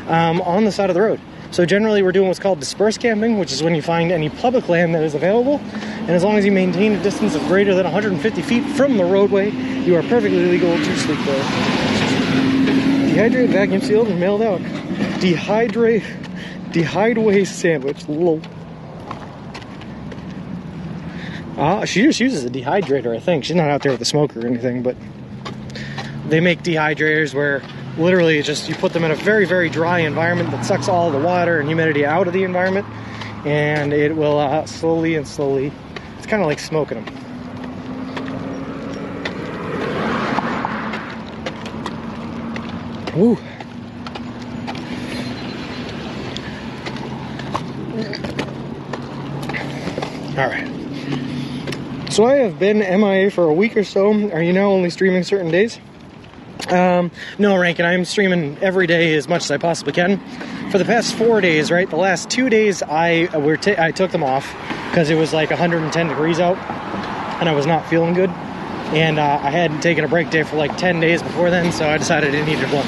on the side of the road. So generally we're doing what's called dispersed camping, which is when you find any public land that is available. And as long as you maintain a distance of greater than 150 feet from the roadway, you are perfectly legal to sleep there. Dehydrate, vacuum sealed, and mailed out. Dehydrate sandwich. Lol. She just uses a dehydrator, I think. She's not out there with a smoker or anything, but they make dehydrators where literally just you put them in a very, very dry environment that sucks all the water and humidity out of the environment, and it will slowly and slowly, it's kind of like smoking them. Woo. All right. So I have been MIA for a week or so. Are you now only streaming certain days? No, Rankin, I'm streaming every day as much as I possibly can. For the past 4 days, right? The last 2 days I took them off because it was like 110 degrees out and I was not feeling good. And I hadn't taken a break day for like 10 days before then, so I decided I needed one.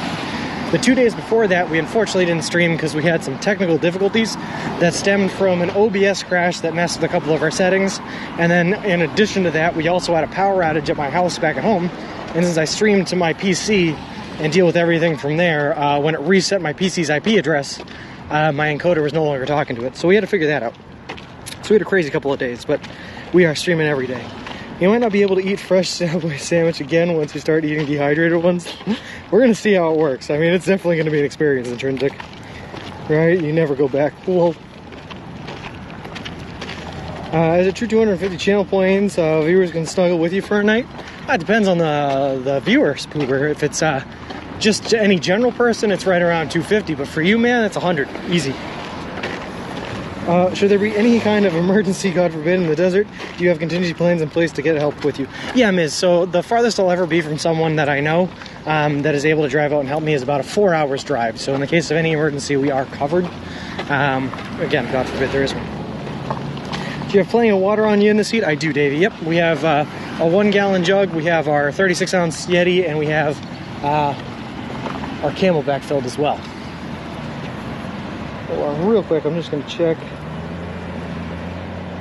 The 2 days before that, we unfortunately didn't stream because we had some technical difficulties that stemmed from an OBS crash that messed with a couple of our settings. And then in addition to that, we also had a power outage at my house back at home. And since I streamed to my PC and deal with everything from there, when it reset my PC's IP address, my encoder was no longer talking to it. So we had to figure that out. So we had a crazy couple of days, but we are streaming every day. You might not be able to eat fresh Subway sandwich again once you start eating dehydrated ones. We're going to see how it works. I mean, it's definitely going to be an experience, Intrinsic. Right? You never go back. Well, is it true 250 channel planes, viewers can snuggle with you for a night? It depends on the viewer, Spoober. If it's just any general person, it's right around 250. But for you, man, it's 100. Easy. Should there be any kind of emergency, God forbid, in the desert, do you have contingency plans in place to get help with you? Yeah, Miz. So the farthest I'll ever be from someone that I know that is able to drive out and help me is about a 4 hours drive. So in the case of any emergency, we are covered. Again, God forbid there is one. Do you have plenty of water on you in the seat? I do, Davey. Yep. We have a 1 gallon jug. We have our 36 ounce Yeti, and we have our Camelback filled as well. Hold on real quick, I'm just going to check.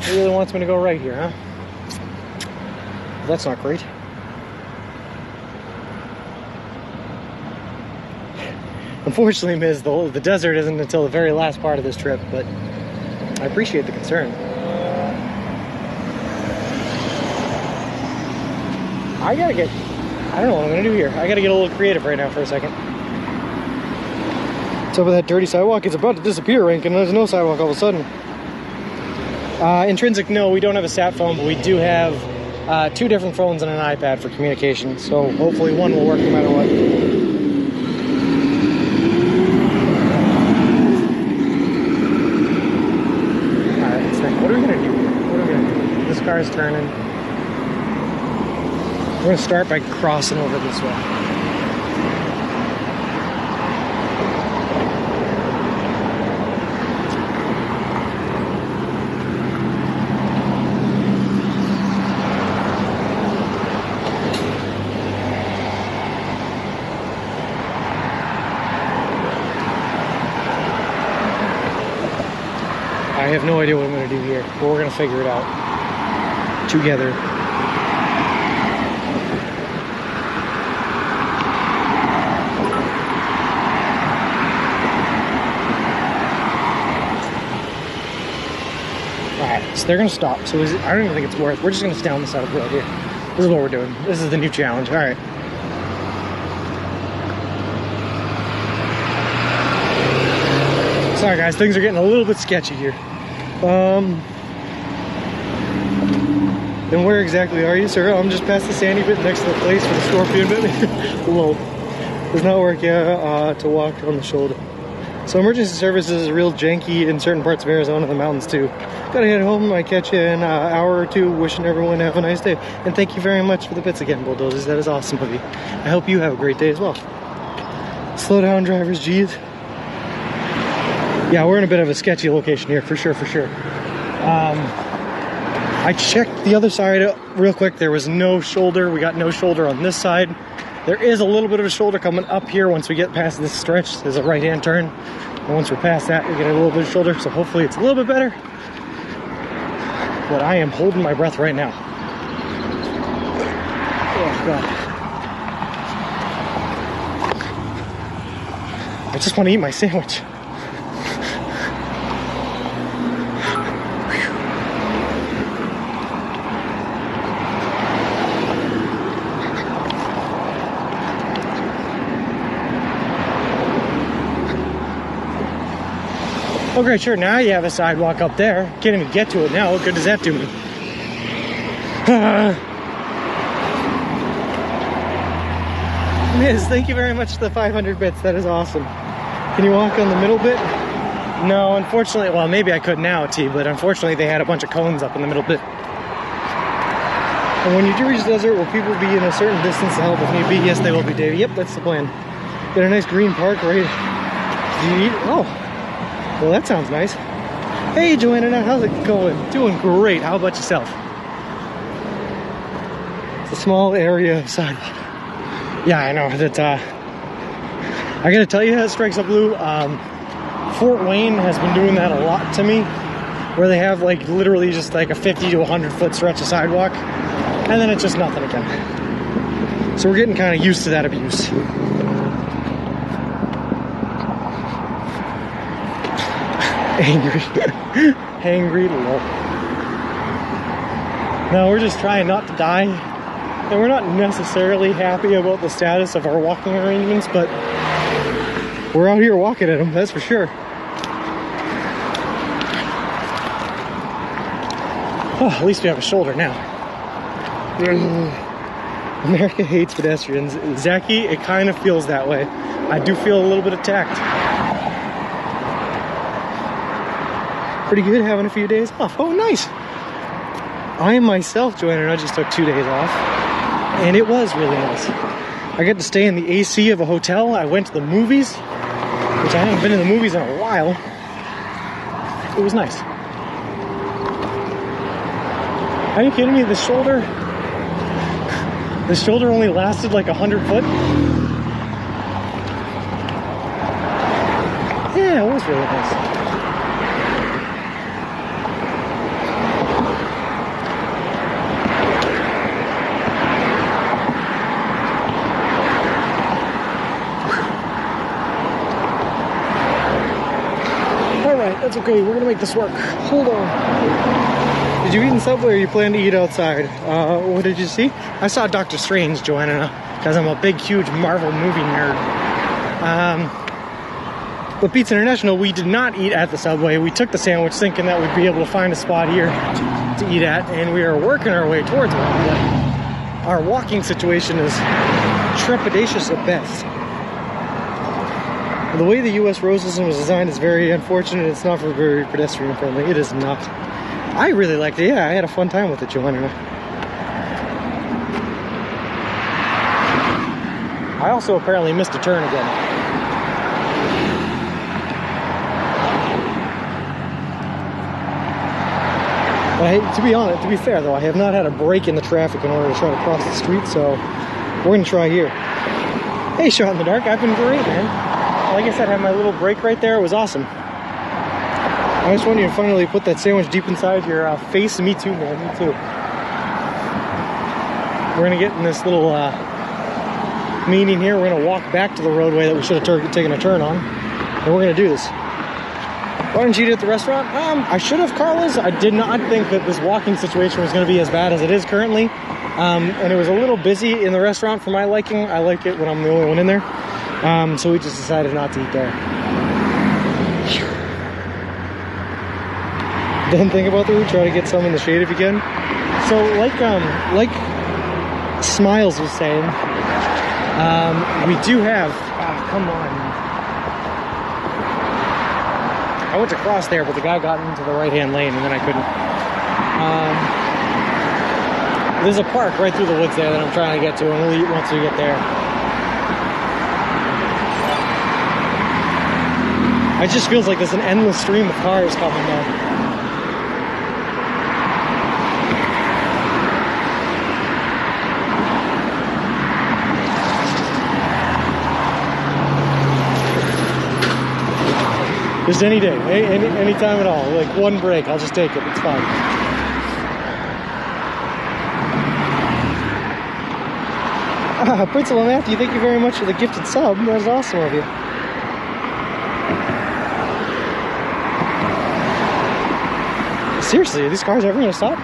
He really wants me to go right here, huh? That's not great. Unfortunately, Miz, the desert isn't until the very last part of this trip, but I appreciate the concern. I don't know what I'm going to do here. I gotta get a little creative right now for a second. What's up with that dirty sidewalk? It's about to disappear, Rankin. There's no sidewalk all of a sudden. Intrinsic, no, we don't have a sat phone, but we do have 2 different phones and an iPad for communication. So hopefully one will work no matter what. Alright, let's think. What are we gonna do? What are we gonna do? This car is turning. We're gonna start by crossing over this way. I have no idea what I'm going to do here, but we're going to figure it out together. Alright, so they're going to stop. So I don't even think it's worth. We're just going to stay on the side of the road here. This is what we're doing. This is the new challenge. Alright. Sorry guys, things are getting a little bit sketchy here. Then where exactly are you, sir? I'm just past the sandy bit next to the place where the scorpion bit me. Whoa. Does not work, yeah, to walk on the shoulder. So emergency services is real janky in certain parts of Arizona and the mountains too. Gotta head home. I catch you in an hour or two. Wishing everyone to have a nice day. And thank you very much for the bits again, Bulldozers. That is awesome of you. I hope you have a great day as well. Slow down, drivers, geez. Yeah, we're in a bit of a sketchy location here, for sure, for sure. I checked the other side real quick. There was no shoulder. We got no shoulder on this side. There is a little bit of a shoulder coming up here once we get past this stretch. There's a right-hand turn. And once we're past that, we get a little bit of shoulder. So hopefully it's a little bit better. But I am holding my breath right now. Oh, God. I just want to eat my sandwich. Okay, sure, now you have a sidewalk up there. Can't even get to it now. What good does that do me? Miz, thank you very much for the 500 bits. That is awesome. Can you walk on the middle bit? No, unfortunately, well, maybe I could now, T, but unfortunately they had a bunch of cones up in the middle bit. And when you do reach the desert, will people be in a certain distance to help if need be? Yes, they will be, Dave. Yep, that's the plan. Get a nice green park right. Oh, well, that sounds nice. Hey, Joanna, how's it going? Doing great. How about yourself? It's a small area of sidewalk. Yeah, I know. That I gotta tell you, it strikes up blue. Fort Wayne has been doing that a lot to me, where they have like literally just like a 50 to 100 foot stretch of sidewalk, and then it's just nothing again. So we're getting kind of used to that abuse. Angry. Angry lol. No, we're just trying not to die. And we're not necessarily happy about the status of our walking arrangements, but we're out here walking at them, that's for sure. Oh, at least we have a shoulder now. America hates pedestrians. Zachy, it kind of feels that way. I do feel a little bit attacked. Pretty good having a few days off. Oh, nice. I myself, Joanna, and I just took 2 days off, and it was really nice. I got to stay in the AC of a hotel. I went to the movies, which I haven't been in the movies in a while. It was nice. Are you kidding me? The shoulder only lasted like 100 foot. Yeah, it was really nice. That's okay, we're gonna make this work. Hold on. Did you eat in Subway or you plan to eat outside? What did you see? I saw Doctor Strange, Joanna, because I'm a big, huge Marvel movie nerd. But Pizza International, we did not eat at the Subway. We took the sandwich thinking that we'd be able to find a spot here to eat at, and we are working our way towards one. But our walking situation is trepidatious at best. The way the U.S. road system was designed is very unfortunate. It's not very pedestrian friendly. It is not. I really liked it. Yeah, I had a fun time with it, Joanna. I also apparently missed a turn again. But to be honest, to be fair though, I have not had a break in the traffic in order to try to cross the street, so we're gonna try here. Hey, Shot in the Dark, I've been great, man. Like I said, I had my little break right there. It was awesome. I just wanted you to finally put that sandwich deep inside your face. Me too, man. Me too. We're gonna get in this little meeting here. We're gonna walk back to the roadway that we should have taken a turn on, and we're gonna do this. Why didn't you eat at the restaurant? I should have, Carlos. I did not think that this walking situation was gonna be as bad as it is currently. And it was a little busy in the restaurant for my liking. I like it when I'm the only one in there. So we just decided not to eat there. Then think about the route, try to get some in the shade if you can. So like Smiles was saying, we do have, come on. I went to cross there, but the guy got into the right-hand lane and then I couldn't. There's a park right through the woods there that I'm trying to get to, and we'll eat once we get there. It just feels like there's an endless stream of cars coming now. Just any day, any time at all. Like one break, I'll just take it. It's fine. Principal Matthew, thank you very much for the gifted sub. That was awesome of you. Seriously, are these cars ever going to stop?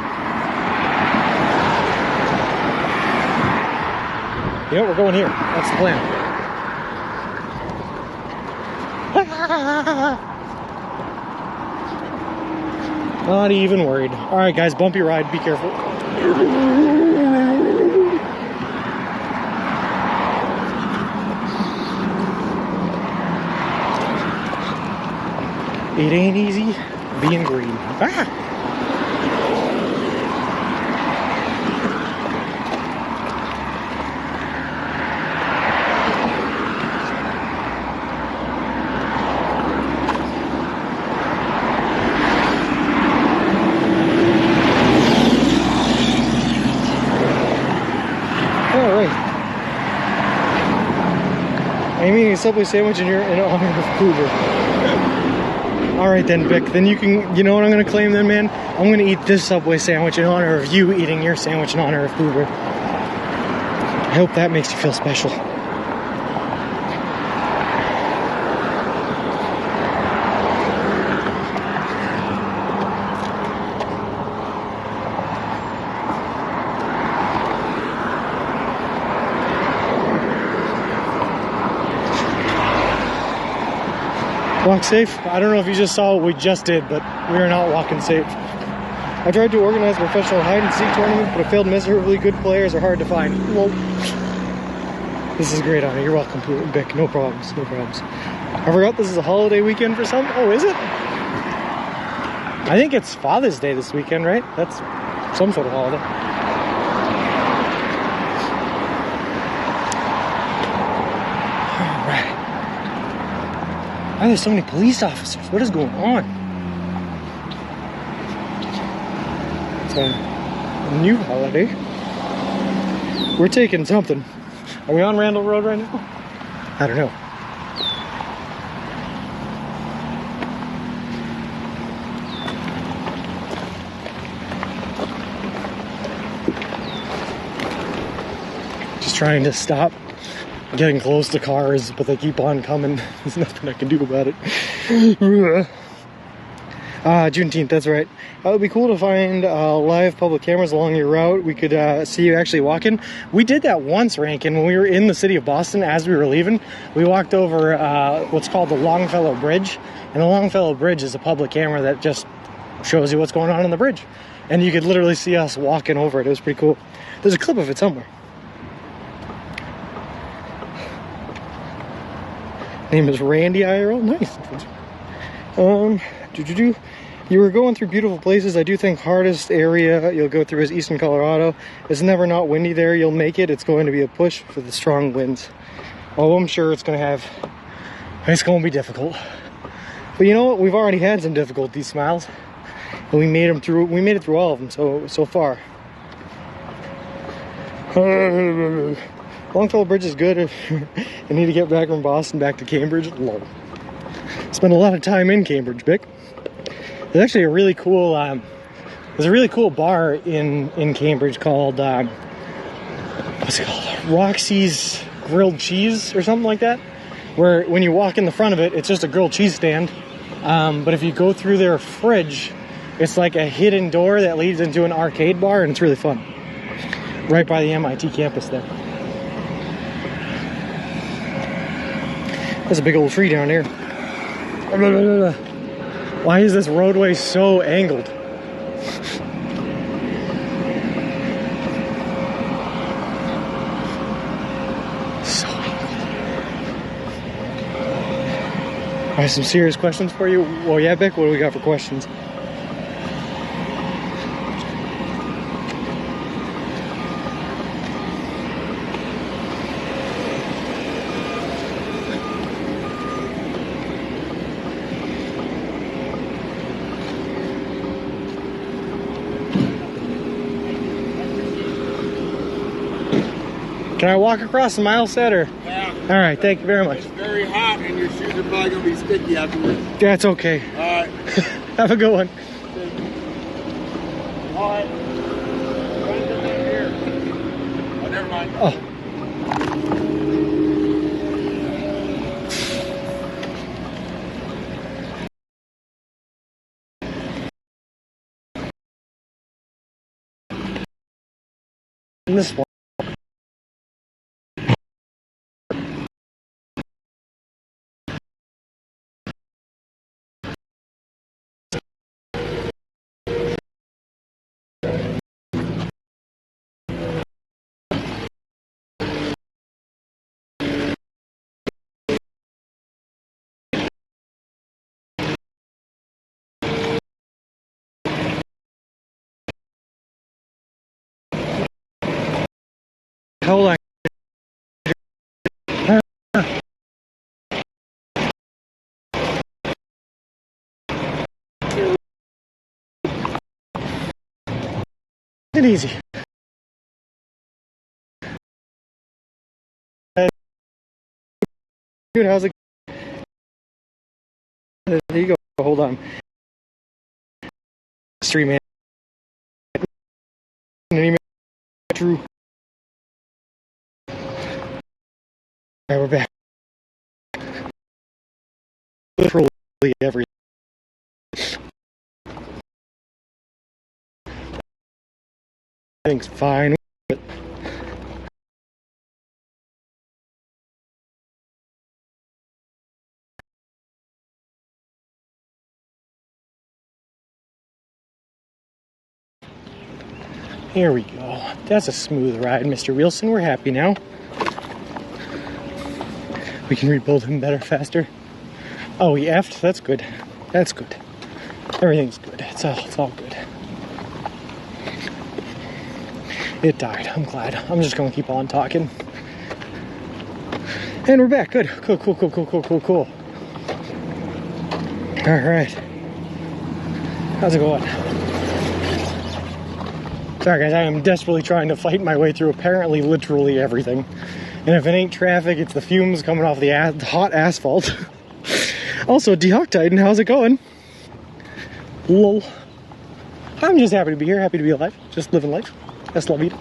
You know what, we're going here. That's the plan. Not even worried. All right, guys, bumpy ride. Be careful. It ain't easy being green. Ah! All right. I'm eating a Subway sandwich in honor of Cougar. All right then, Vic. Then you know what I'm gonna claim then, man? I'm gonna eat this Subway sandwich in honor of you eating your sandwich in honor of Cougar. I hope that makes you feel special. Walk safe. I don't know if you just saw what we just did, but we are not walking safe. I tried to organize a professional hide and seek tournament, but I failed miserably. Good players are hard to find. Well, this is great, Anna. You're welcome, Vic. No problems. No problems. I forgot this is a holiday weekend for some. Oh, is it? I think it's Father's Day this weekend, right? That's some sort of holiday. Why are there so many police officers? What is going on? It's a new holiday. We're taking something. Are we on Randall Road right now? I don't know. Just trying to stop getting close to cars, but they keep on coming. There's nothing I can do about it. Juneteenth, that's right. It would be cool to find live public cameras along your route. We could see you actually walking. We did that once, Rankin, when we were in the city of Boston. As we were leaving, we walked over what's called the Longfellow Bridge, and the Longfellow Bridge is a public camera that just shows you what's going on the bridge, and you could literally see us walking over it. It was pretty cool. There's a clip of it somewhere. Name is Randy IRL. Nice. You were going through beautiful places. I do think hardest area you'll go through is Eastern Colorado. It's never not windy there. You'll make it. It's going to be a push for the strong winds. Oh, I'm sure it's going to be difficult. But you know what? We've already had some difficulties, Smiles. And we made it through all of them so far. Longfellow Bridge is good if you need to get back from Boston back to Cambridge. Lol. Spent a lot of time in Cambridge, Vic. There's actually a really cool bar in Cambridge called what's it called? Roxy's Grilled Cheese or something like that. Where when you walk in the front of it, it's just a grilled cheese stand. But if you go through their fridge, it's like a hidden door that leads into an arcade bar, and it's really fun. Right by the MIT campus there. There's a big old tree down there. Why is this roadway so angled? So angled. I have some serious questions for you. Well, yeah, Beck, what do we got for questions? Can I walk across the mile set or? Yeah. All right, thank you very much. It's very hot and your shoes are probably going to be sticky afterwards. That's okay. All right. Have a good one. All right. Here. Oh, never mind. Oh. This one. Hold on. It easy. Dude, how's it? There you go. Hold on. Stream man. True. Alright, we're back. Literally everything. Everything's fine. Here we go. That's a smooth ride, Mr. Wilson. We're happy now. We can rebuild him better, faster. Oh, he effed? That's good. That's good. Everything's good. It's all good. It died. I'm glad. I'm just going to keep on talking. And we're back. Good. Cool. All right. How's it going? Sorry guys, I am desperately trying to fight my way through apparently literally everything. And if it ain't traffic, it's the fumes coming off the hot asphalt. Also, D-Hawk Titan, how's it going? Lol. I'm just happy to be here, happy to be alive. Just living life. That's la vida.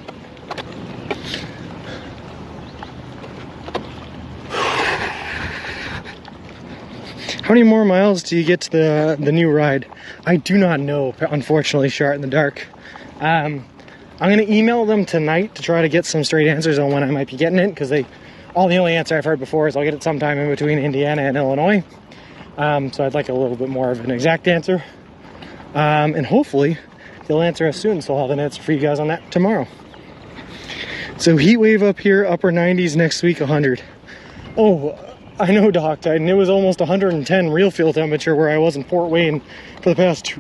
How many more miles do you get to the new ride? I do not know, unfortunately, Shart in the dark. I'm going to email them tonight to try to get some straight answers on when I might be getting it, because the only answer I've heard before is I'll get it sometime in between Indiana and Illinois. So I'd like a little bit more of an exact answer. And hopefully they'll answer us soon, so I'll have an answer for you guys on that tomorrow. So heat wave up here, upper 90s, next week 100. Oh, I know, Doc Titan. It was almost 110 real fuel temperature where I was in Fort Wayne for the past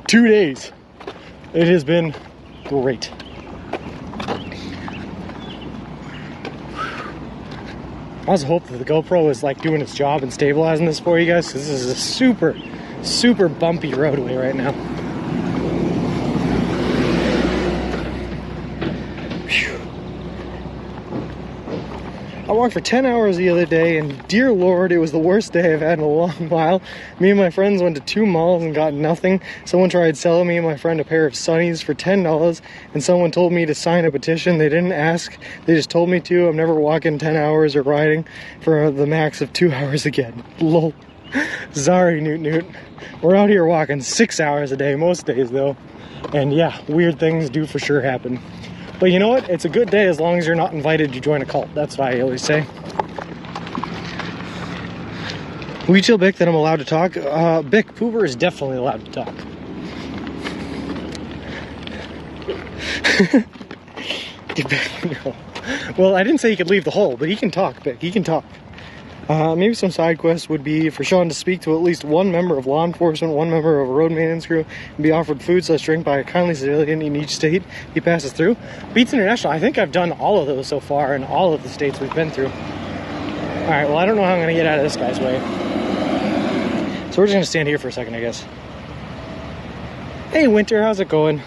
two days. It has been great. I also hope that the GoPro is like doing its job and stabilizing this for you guys, because this is a super bumpy roadway right now. Whew. I walked for 10 hours the other day, and dear Lord, it was the worst day I've had in a long while. Me and my friends went to 2 malls and got nothing. Someone tried selling me and my friend a pair of Sunnies for $10, and someone told me to sign a petition. They didn't ask, they just told me to. I'm never walking 10 hours or riding for the max of 2 hours again. Lol. Sorry, Newt. We're out here walking 6 hours a day most days though. And yeah, weird things do for sure happen. But you know what? It's a good day as long as you're not invited to join a cult. That's what I always say. We tell Bick that I'm allowed to talk. Bick, Poober is definitely allowed to talk. Well, I didn't say he could leave the hole, but he can talk, Bick. He can talk. Maybe some side quests would be for Sean to speak to at least one member of law enforcement, one member of a road maintenance crew, and be offered food/drink by a kindly civilian in each state he passes through. Beats International, I think I've done all of those so far in all of the states we've been through. Alright, well I don't know how I'm going to get out of this guy's way. So we're just going to stand here for a second, I guess. Hey Winter, how's it going?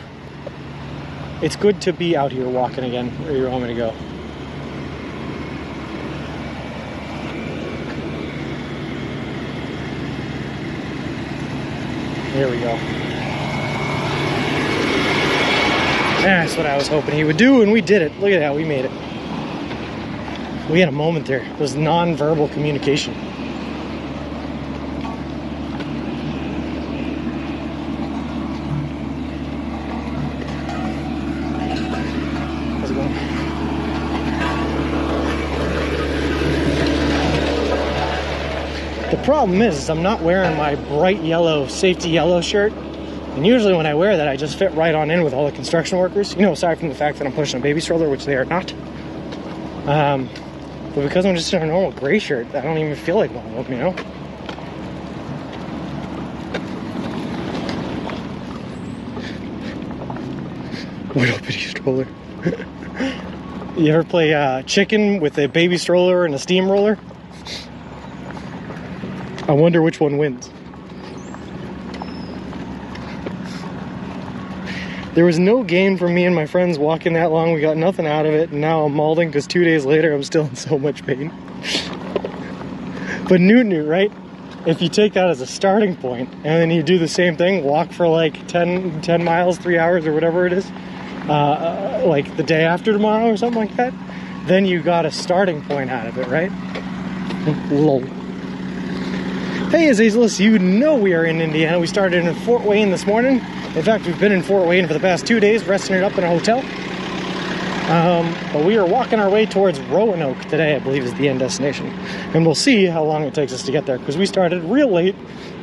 It's good to be out here walking again. Where do you want me to go? Here we go. That's what I was hoping he would do, and we did it. Look at that, we made it. We had a moment there. It was non-verbal communication. How's it going? The problem is I'm not wearing my bright yellow, safety yellow shirt. And usually when I wear that, I just fit right on in with all the construction workers. You know, aside from the fact that I'm pushing a baby stroller, which they are not. But because I'm just in a normal gray shirt, I don't even feel like one of them, you know? Little bitty stroller. You ever play chicken with a baby stroller and a steamroller? I wonder which one wins. There was no gain from me and my friends walking that long. We got nothing out of it, and now I'm mauling because 2 days later I'm still in so much pain. But new, right? If you take that as a starting point and then you do the same thing, walk for like 10 miles, 3 hours or whatever it is, like the day after tomorrow or something like that, then you got a starting point out of it, right? Lol. Hey Azazelis, you know we are in Indiana. We started in Fort Wayne this morning. In fact, we've been in Fort Wayne for the past 2 days, resting it up in a hotel. But we are walking our way towards Roanoke today, I believe is the end destination. And we'll see how long it takes us to get there, because we started real late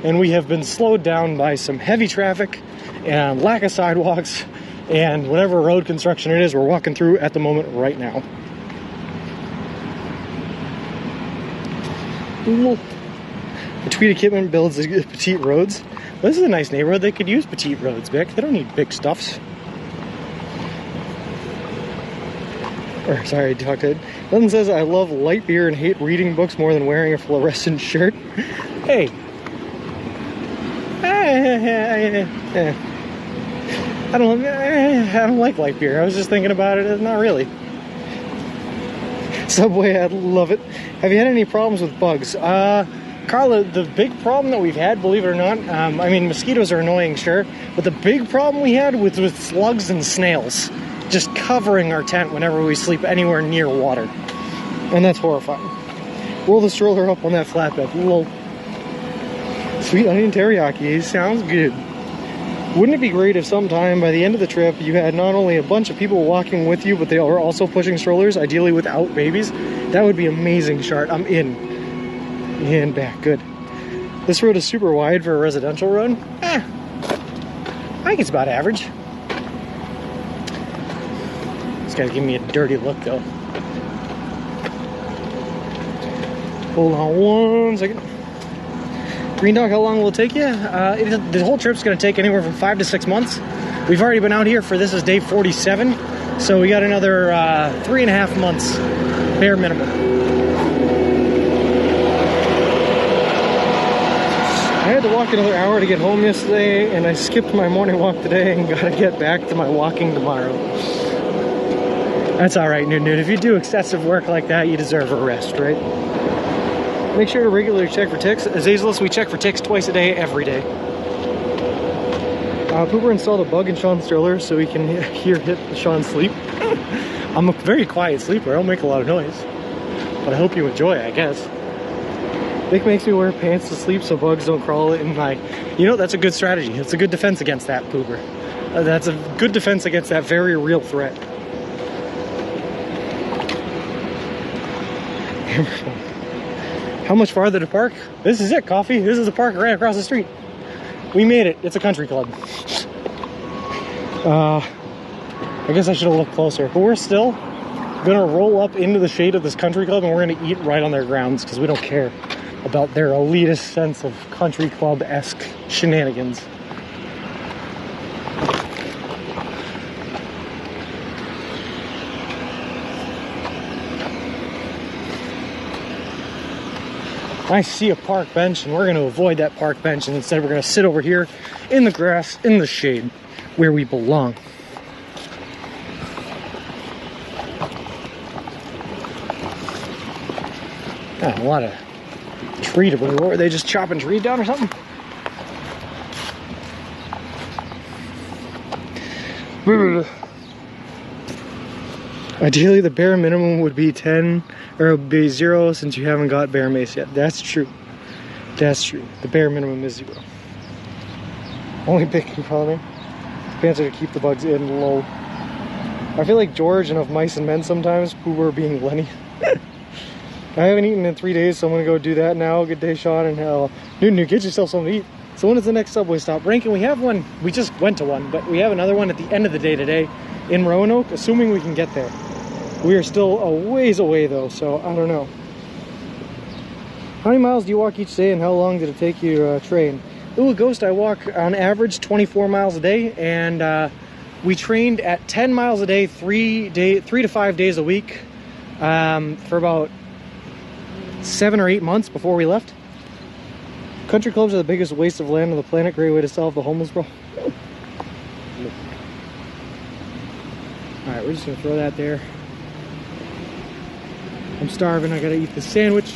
and we have been slowed down by some heavy traffic and lack of sidewalks and whatever road construction it is we're walking through at the moment right now. Ooh. The Tweed Equipment builds petite roads. This is a nice neighborhood. They could use petite roads, Vic. They don't need big stuffs. Or, sorry, I talked to it. Nothing says I love light beer and hate reading books more than wearing a fluorescent shirt. Hey. I don't like light beer. I was just thinking about it. Not really. Subway, I love it. Have you had any problems with bugs? Carla, the big problem that we've had, believe it or not, I mean, mosquitoes are annoying, sure, but the big problem we had was with slugs and snails just covering our tent whenever we sleep anywhere near water. And that's horrifying. Roll the stroller up on that flatbed. Lol. Sweet onion teriyaki, sounds good. Wouldn't it be great if sometime by the end of the trip you had not only a bunch of people walking with you, but they are also pushing strollers, ideally without babies? That would be amazing, Shart. I'm in. And back, good. This road is super wide for a residential road. I think it's about average. This guy's giving me a dirty look though. Hold on one second. Green Dog, how long will it take you? The whole trip's going to take anywhere from 5 to 6 months. We've already been out here for, this is day 47, so we got another 3.5 months, bare minimum. I had to walk another hour to get home yesterday, and I skipped my morning walk today and got to get back to my walking tomorrow. That's all right, Noon. If you do excessive work like that, you deserve a rest, right? Make sure to regularly check for ticks. Azazelis, we check for ticks twice a day, every day. Pooper installed a bug in Sean's stroller so he can hear Sean sleep. I'm a very quiet sleeper. I don't make a lot of noise. But I hope you enjoy it, I guess. Vic makes me wear pants to sleep so bugs don't crawl in my... You know, that's a good strategy. It's a good defense against that, Pooper. That's a good defense against that very real threat. How much farther to park? This is it, Coffee. This is the park right across the street. We made it. It's a country club. I guess I should have looked closer. But we're still gonna roll up into the shade of this country club and we're gonna eat right on their grounds because we don't care about their elitist sense of country club-esque shenanigans. I see a park bench and we're going to avoid that park bench and instead we're going to sit over here in the grass, in the shade, where we belong. A lot of tree debris. What, were they just chopping trees down or something? Ideally, the bare minimum would be 10, or it would be 0 since you haven't got bear mace yet. That's true. That's true. The bare minimum is 0. Only baking powder. Pants are to keep the bugs in low. I feel like George and of Mice and Men sometimes, who were being Lenny. I haven't eaten in 3 days, so I'm gonna go do that now. Good day, Sean, and Newton, get yourself something to eat. So when is the next subway stop? Rankin, we have one. We just went to one, but we have another one at the end of the day today in Roanoke, assuming we can get there. We are still a ways away though, so I don't know. How many miles do you walk each day, and how long did it take you train? Ooh, Ghost, I walk on average 24 miles a day, and we trained at 10 miles a day, 3 to 5 days a week for about 7 or 8 months before we left. Country clubs are the biggest waste of land on the planet. Great way to solve the homeless problem. Alright, we're just gonna throw that there. I'm starving, I gotta eat the sandwich.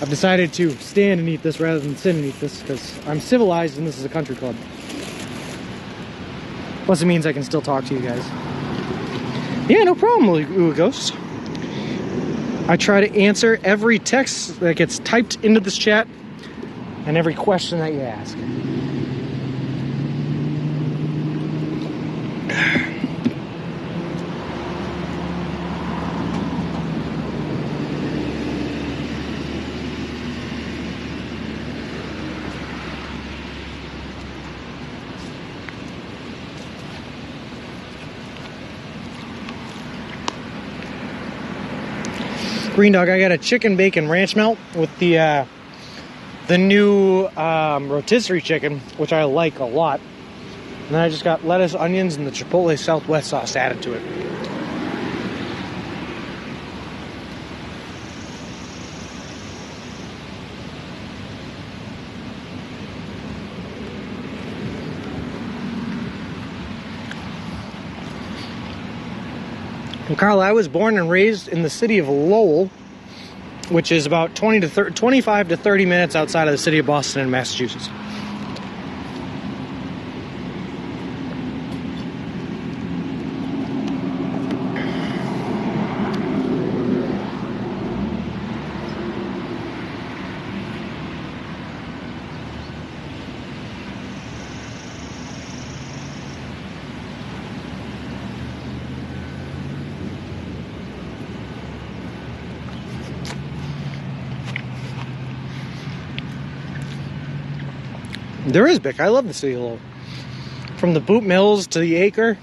I've decided to stand and eat this rather than sit and eat this because I'm civilized and this is a country club. Plus it means I can still talk to you guys. Yeah, no problem, Ooh, Ghost. I try to answer every text that gets typed into this chat and every question that you ask. Green Dog, I got a chicken bacon ranch melt with the new rotisserie chicken, which I like a lot. And then I just got lettuce, onions, and the Chipotle Southwest sauce added to it. And Carl, I was born and raised in the city of Lowell, which is about 25 to 30 minutes outside of the city of Boston in Massachusetts. There is Bic. I love the city of Lowell. From the boot mills to the acre,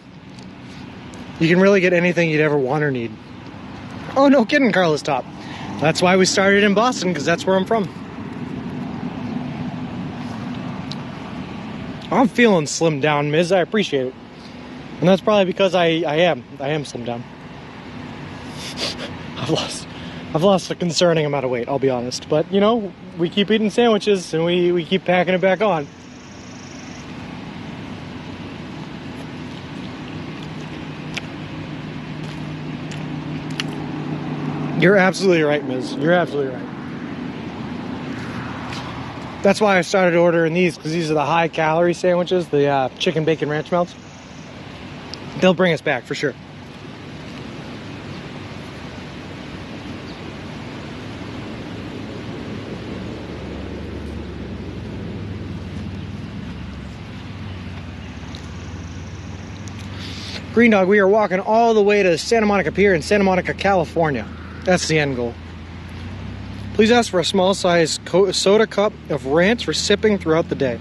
you can really get anything you'd ever want or need. Oh, no kidding, Carlos Top. That's why we started in Boston, because that's where I'm from. I'm feeling slimmed down, Miz. I appreciate it. And that's probably because I am slimmed down. I've lost a concerning amount of weight, I'll be honest. But, you know, we keep eating sandwiches and we keep packing it back on. You're absolutely right, Miz. You're absolutely right. That's why I started ordering these, because these are the high-calorie sandwiches, the chicken bacon ranch melts. They'll bring us back, for sure. Green Dog, we are walking all the way to Santa Monica Pier in Santa Monica, California. That's the end goal. Please ask for a small size soda cup of ranch for sipping throughout the day.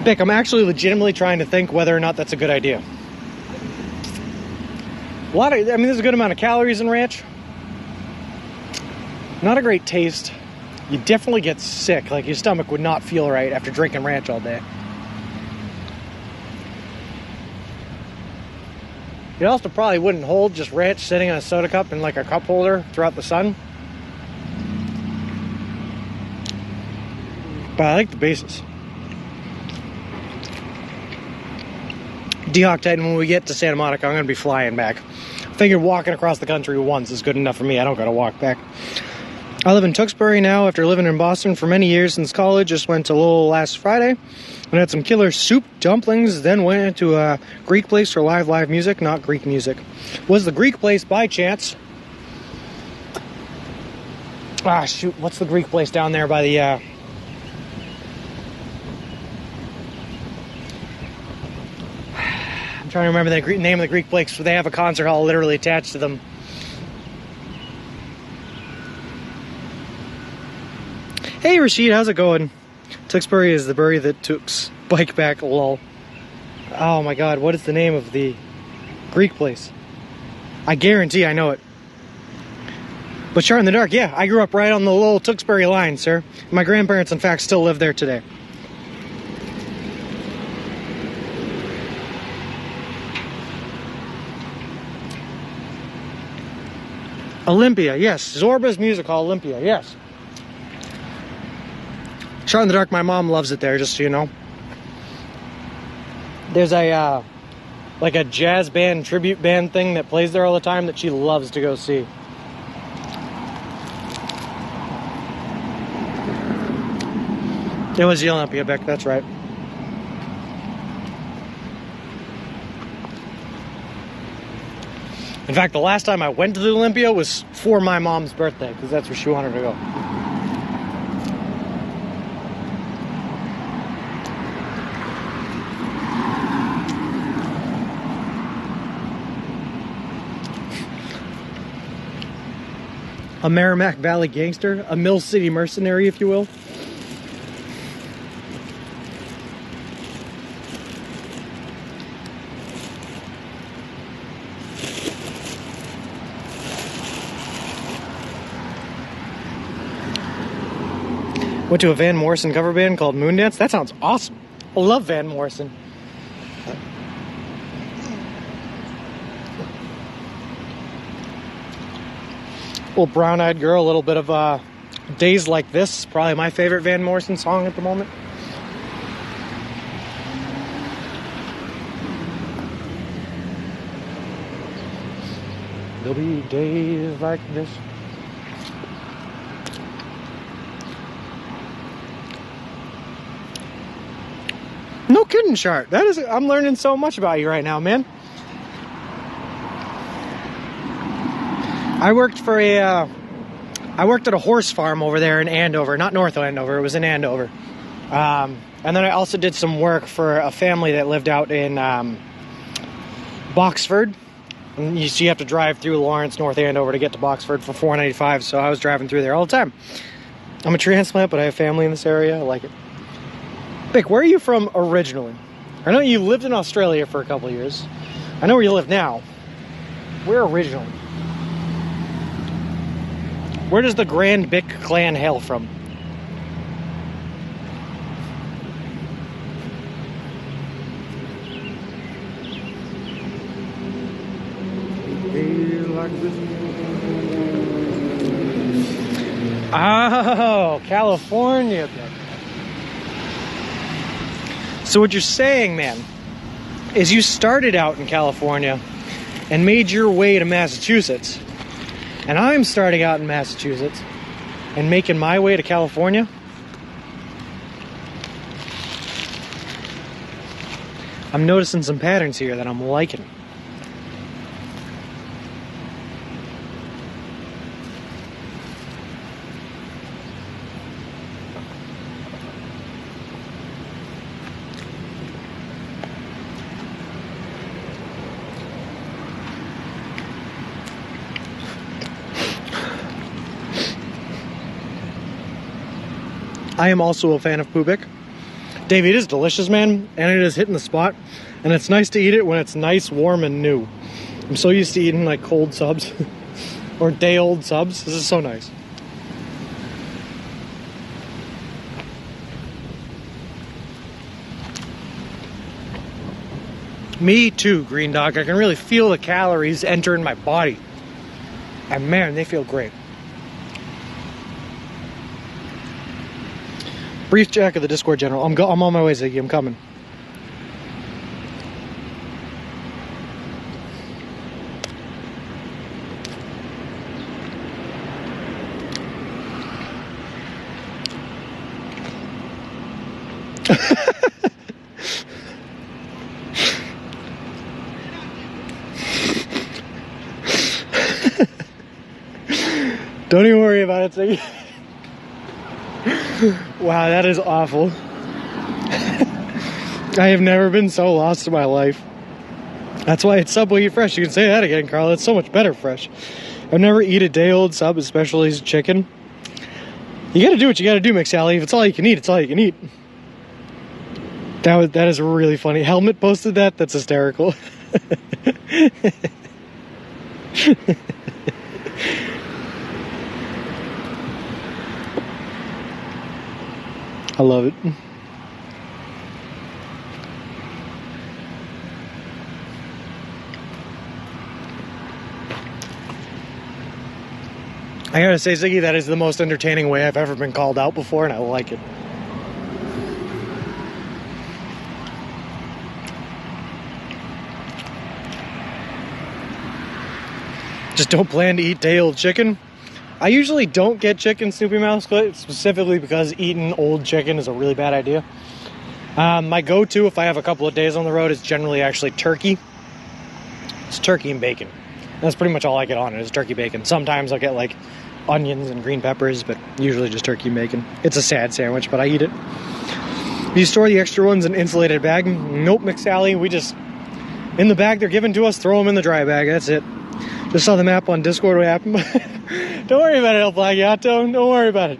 Bic, I'm actually legitimately trying to think whether or not that's a good idea. There's a good amount of calories in ranch. Not a great taste. You definitely get sick, like your stomach would not feel right after drinking ranch all day. It also probably wouldn't hold just ranch sitting in a soda cup in like a cup holder throughout the sun. But I like the basis. D-Hawk Titan, when we get to Santa Monica, I'm going to be flying back. I figured walking across the country once is good enough for me. I don't got to walk back. I live in Tewksbury now after living in Boston for many years since college. Just went to Lowell last Friday and had some killer soup dumplings. Then went to a Greek place for live music, not Greek music. Was the Greek place by chance? Ah, shoot. What's the Greek place down there by the... trying to remember the name of the Greek place, so they have a concert hall literally attached to them. Hey Rashid, how's it going? Tewksbury is the bury that took's bike back, lol. Oh my god, what is the name of the Greek place? I guarantee I know it. But Shot in the Dark, yeah, I grew up right on the little Tewksbury line, sir. My grandparents, in fact, still live there today. Olympia, yes. Zorba's Music Hall, Olympia, yes. Shot in the Dark, my mom loves it there, just so you know. There's a, like a jazz band, tribute band thing that plays there all the time that she loves to go see. It was the Olympia, Beck, that's right. In fact, the last time I went to the Olympia was for my mom's birthday, because that's where she wanted to go. A Merrimack Valley gangster, a Mill City mercenary, if you will. Went to a Van Morrison cover band called Moondance. That sounds awesome. I love Van Morrison. Little Brown-Eyed Girl, a little bit of Days Like This. Probably my favorite Van Morrison song at the moment. There'll be days like this. No kidding, Shart. That is, I'm learning so much about you right now, man. I worked at a horse farm over there in Andover, not North Andover, it was in Andover. And then I also did some work for a family that lived out in Boxford. And you have to drive through Lawrence, North Andover to get to Boxford for $4.95, so I was driving through there all the time. I'm a transplant, but I have family in this area. I like it. Vic, where are you from originally? I know you lived in Australia for a couple of years. I know where you live now. Where originally? Where does the Grand Bic clan hail from? Oh, California. So what you're saying, man, is you started out in California and made your way to Massachusetts. And I'm starting out in Massachusetts and making my way to California. I'm noticing some patterns here that I'm liking. I am also a fan of Pubik. Dave, it is delicious, man, and it is hitting the spot. And it's nice to eat it when it's nice, warm, and new. I'm so used to eating like cold subs or day-old subs. This is so nice. Me too, Green Dog. I can really feel the calories entering my body. And man, they feel great. Brief check of the Discord general. I'm on my way, Ziggy. I'm coming. Don't even worry about it, Ziggy. Wow, that is awful. I have never been so lost in my life. That's why it's Subway Eat Fresh. You can say that again, Carl. It's so much better fresh. I've never eat a day-old sub, especially as chicken. You gotta do what you gotta do, McSally. If it's all you can eat, it's all you can eat. That is really funny. Helmet posted that. That's hysterical. I love it. I gotta say, Ziggy, that is the most entertaining way I've ever been called out before, and I like it. Just don't plan to eat day-old chicken. I usually don't get chicken Snoopy Mouse split, specifically because eating old chicken is a really bad idea. My go-to if I have a couple of days on the road is generally actually turkey. It's turkey and bacon. That's pretty much all I get on it is turkey bacon. Sometimes I'll get like onions and green peppers, but usually just turkey and bacon. It's a sad sandwich, but I eat it. Do you store the extra ones in an insulated bag? Nope, McSally. We just, in the bag they're given to us, throw them in the dry bag. That's it. Just saw the map on Discord what happened. Don't worry about it, El Plagiato. Don't worry about it.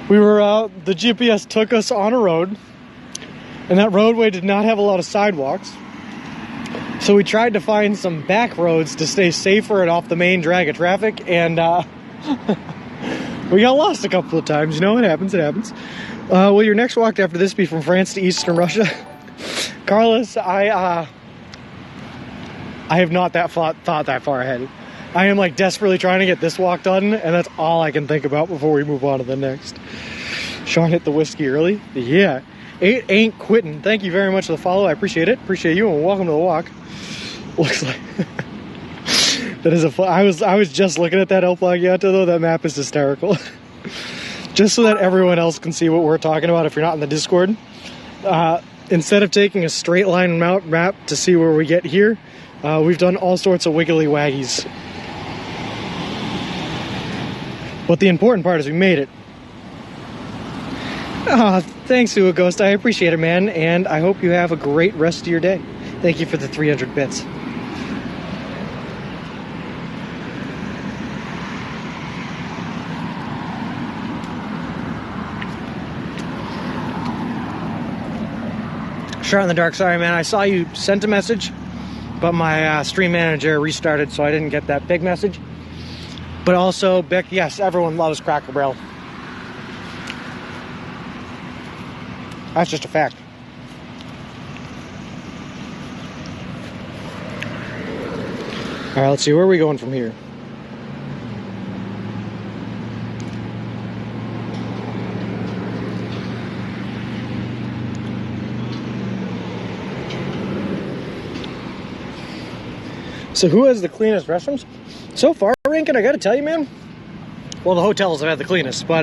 We were out, the GPS took us on a road, and that roadway did not have a lot of sidewalks. So we tried to find some back roads to stay safer and off the main drag of traffic, and we got lost a couple of times. You know, it happens, it happens. Will your next walk after this be from France to Eastern Russia? Carlos, I have not thought that far ahead. I am like desperately trying to get this walk done, and that's all I can think about before we move on to the next. Sean hit the whiskey early. Yeah, it ain't quitting. Thank you very much for the follow. I appreciate it. Appreciate you, and welcome to the walk. Looks like that is a fun. I was just looking at that El Plagiato though. That map is hysterical. Just so that everyone else can see what we're talking about. If you're not in the Discord, instead of taking a straight line map to see where we get here, we've done all sorts of wiggly waggies. But the important part is we made it. Thanks, Ua Ghost. I appreciate it, man. And I hope you have a great rest of your day. Thank you for the 300 bits. Shot in the dark. Sorry, man. I saw you sent a message, but my stream manager restarted, so I didn't get that big message. But also, Beck, yes, everyone loves Cracker Barrel. That's just a fact. All right, let's see. Where are we going from here? So who has the cleanest restrooms? So far, Rankin, I gotta tell you, man. Well, the hotels have had the cleanest, but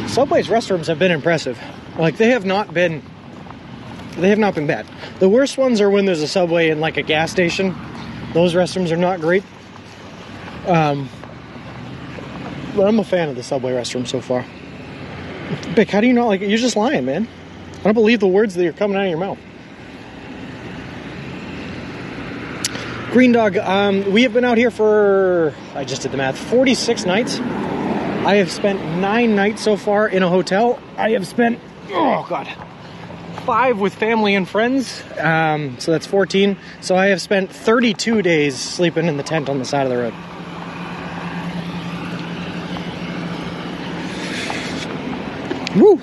Subway's restrooms have been impressive. Like, they have not been bad. The worst ones are when there's a Subway in like a gas station. Those restrooms are not great. But I'm a fan of the Subway restroom so far. Bick, how do you not like it? You're just lying, man. I don't believe the words that are coming out of your mouth. Green Dog, we have been out here for, I just did the math, 46 nights. I have spent 9 nights so far in a hotel. I have spent, oh God, 5 with family and friends, so that's 14. So I have spent 32 days sleeping in the tent on the side of the road. Woo!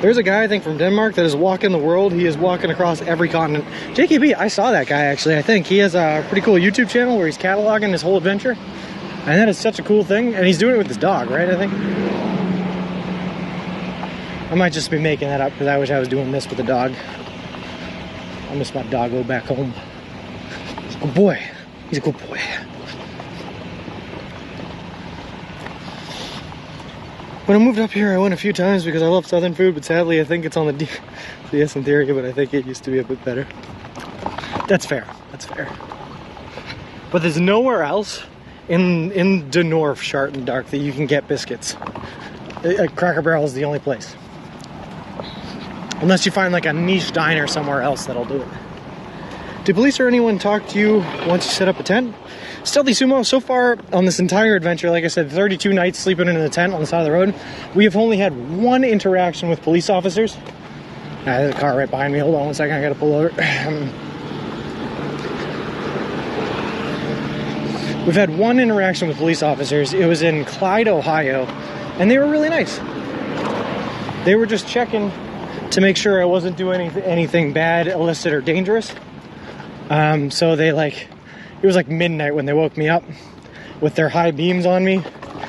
There's a guy, I think, from Denmark that is walking the world. He is walking across every continent. JKB, I saw that guy, actually, I think. He has a pretty cool YouTube channel where he's cataloging his whole adventure. And that is such a cool thing. And he's doing it with his dog, right, I think? I might just be making that up because I wish I was doing this with a dog. I miss my doggo back home. He's a good boy. He's a good boy. When I moved up here, I went a few times because I love southern food, but sadly I think it's on the DS Interior, but I think it used to be a bit better. That's fair. That's fair. But there's nowhere else in the North, Shart and Dark, that you can get biscuits. Cracker Barrel is the only place. Unless you find like a niche diner somewhere else that'll do it. Do police or anyone talk to you once you set up a tent? Stealthy Sumo, so far on this entire adventure, like I said, 32 nights sleeping in a tent on the side of the road, we have only had one interaction with police officers. There's a car right behind me. Hold on one second, I gotta pull over. We've had one interaction with police officers. It was in Clyde, Ohio, and they were really nice. They were just checking to make sure I wasn't doing anything bad, illicit, or dangerous. So they it was like midnight when they woke me up with their high beams on me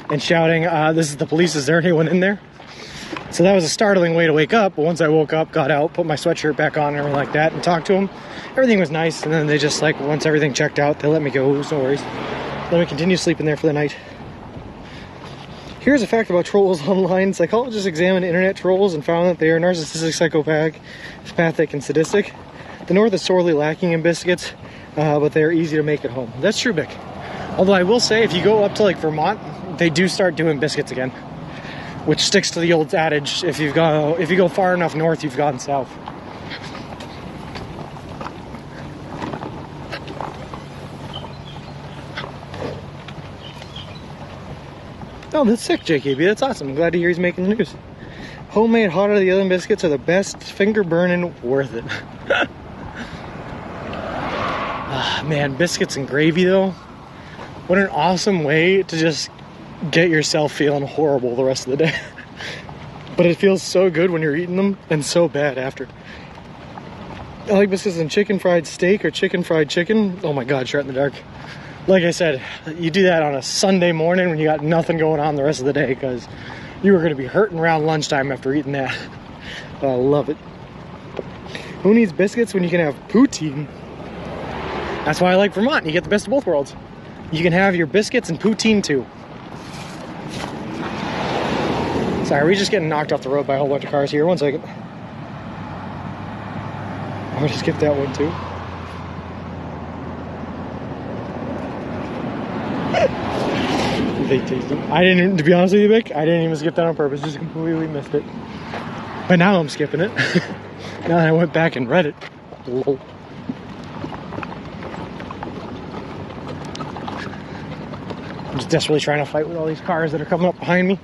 and shouting, this is the police, is there anyone in there? So that was a startling way to wake up, but once I woke up, got out, put my sweatshirt back on and everything like that and talked to them, everything was nice, and then they just once everything checked out, they let me go, no worries. Let me continue sleeping there for the night. Here's a fact about trolls online. Psychologists examined internet trolls and found that they are narcissistic, psychopathic, and sadistic. The North is sorely lacking in biscuits, but they are easy to make at home. That's true, Bick. Although I will say, if you go up to Vermont, they do start doing biscuits again, which sticks to the old adage: if you go far enough north, you've gone south. Oh, that's sick, JKB. That's awesome. I'm glad to hear he's making the news. Homemade hot out of the oven biscuits are the best. Finger burning, worth it. Man, biscuits and gravy though. What an awesome way to just get yourself feeling horrible the rest of the day. But it feels so good when you're eating them and so bad after. I like biscuits and chicken fried steak or chicken fried chicken. Oh my God, shot in the dark. Like I said, you do that on a Sunday morning when you got nothing going on the rest of the day, because you are going to be hurting around lunchtime after eating that. I love it. Who needs biscuits when you can have poutine? That's why I like Vermont. You get the best of both worlds. You can have your biscuits and poutine too. Sorry, we're just getting knocked off the road by a whole bunch of cars here. One second. I'll just skip that one too. They taste them. I didn't, to be honest with you, Vic, I didn't even skip that on purpose, just completely missed it. But now I'm skipping it. Now that I went back and read it. Lol. I'm just desperately trying to fight with all these cars that are coming up behind me.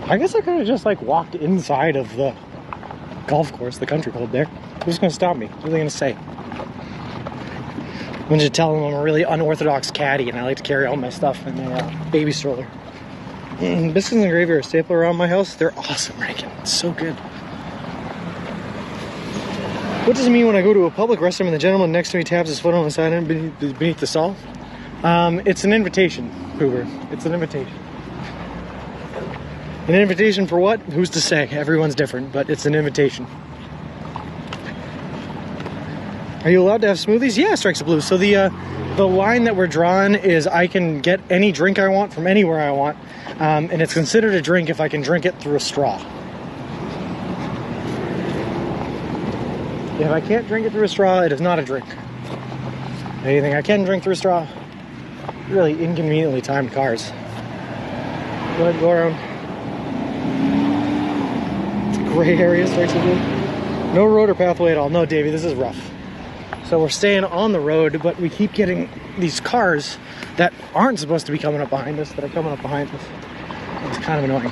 I guess I could have just walked inside of the golf course, the country club there. Who's gonna stop me? What are they gonna say? I'm just telling them I'm a really unorthodox caddy and I like to carry all my stuff in a baby stroller. Biscuits and gravy are a staple around my house. They're awesome, Rankin. It's so good. What does it mean when I go to a public restroom and the gentleman next to me taps his foot on the side and beneath the stall? It's an invitation, Hoover. It's an invitation. An invitation for what? Who's to say? Everyone's different, but it's an invitation. Are you allowed to have smoothies? Yeah, Strikes the Blue. So the line that we're drawing is I can get any drink I want from anywhere I want, and it's considered a drink if I can drink it through a straw. If I can't drink it through a straw, it is not a drink. Anything I can drink through a straw, really inconveniently timed cars. Go ahead, go around. It's a gray area, Strikes the Blue. No road or pathway at all. No, Davey, this is rough. So we're staying on the road, but we keep getting these cars that aren't supposed to be coming up behind us, that are coming up behind us. It's kind of annoying.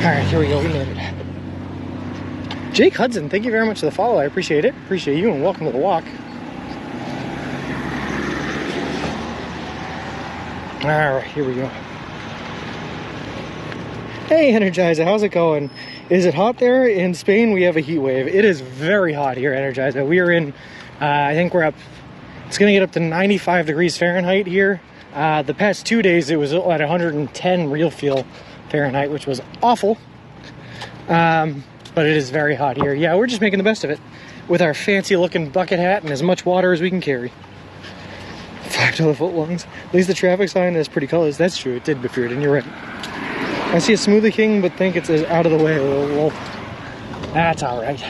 Alright, here we go. We made it. Jake Hudson, thank you very much for the follow. I appreciate it. Appreciate you, and welcome to the walk. Alright, here we go. Hey Energizer, how's it going? Is it hot there? In Spain we have a heat wave. It is very hot here, Energizer. We are in, I think we're up, it's going to get up to 95 degrees Fahrenheit here. The past 2 days it was at 110 real feel Fahrenheit, which was awful. But it is very hot here. Yeah, we're just making the best of it with our fancy looking bucket hat and as much water as we can carry. $5 foot longs. At least the traffic sign has pretty colors. That's true. It did before, and you're right. I see a Smoothie King, but think it's out of the way. Lol. That's all right.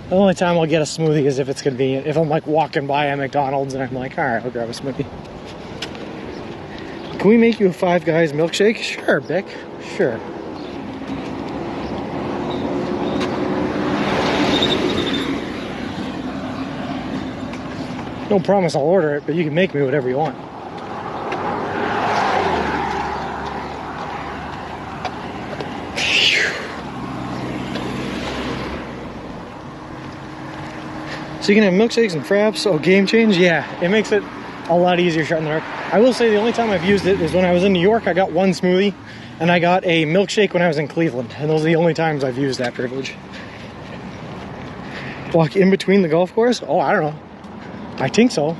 The only time I'll get a smoothie is if it's convenient. If I'm like walking by a McDonald's and I'm like, all right, I'll grab a smoothie. Can we make you a Five Guys milkshake? Sure, Bick. Sure. No promise I'll order it, but you can make me whatever you want. So you can have milkshakes and fraps. Oh, game change? Yeah, it makes it a lot easier shutting the dark. I will say the only time I've used it is when I was in New York. I got one smoothie, and I got a milkshake when I was in Cleveland. And those are the only times I've used that privilege. Walk in between the golf course? Oh, I don't know. I think so.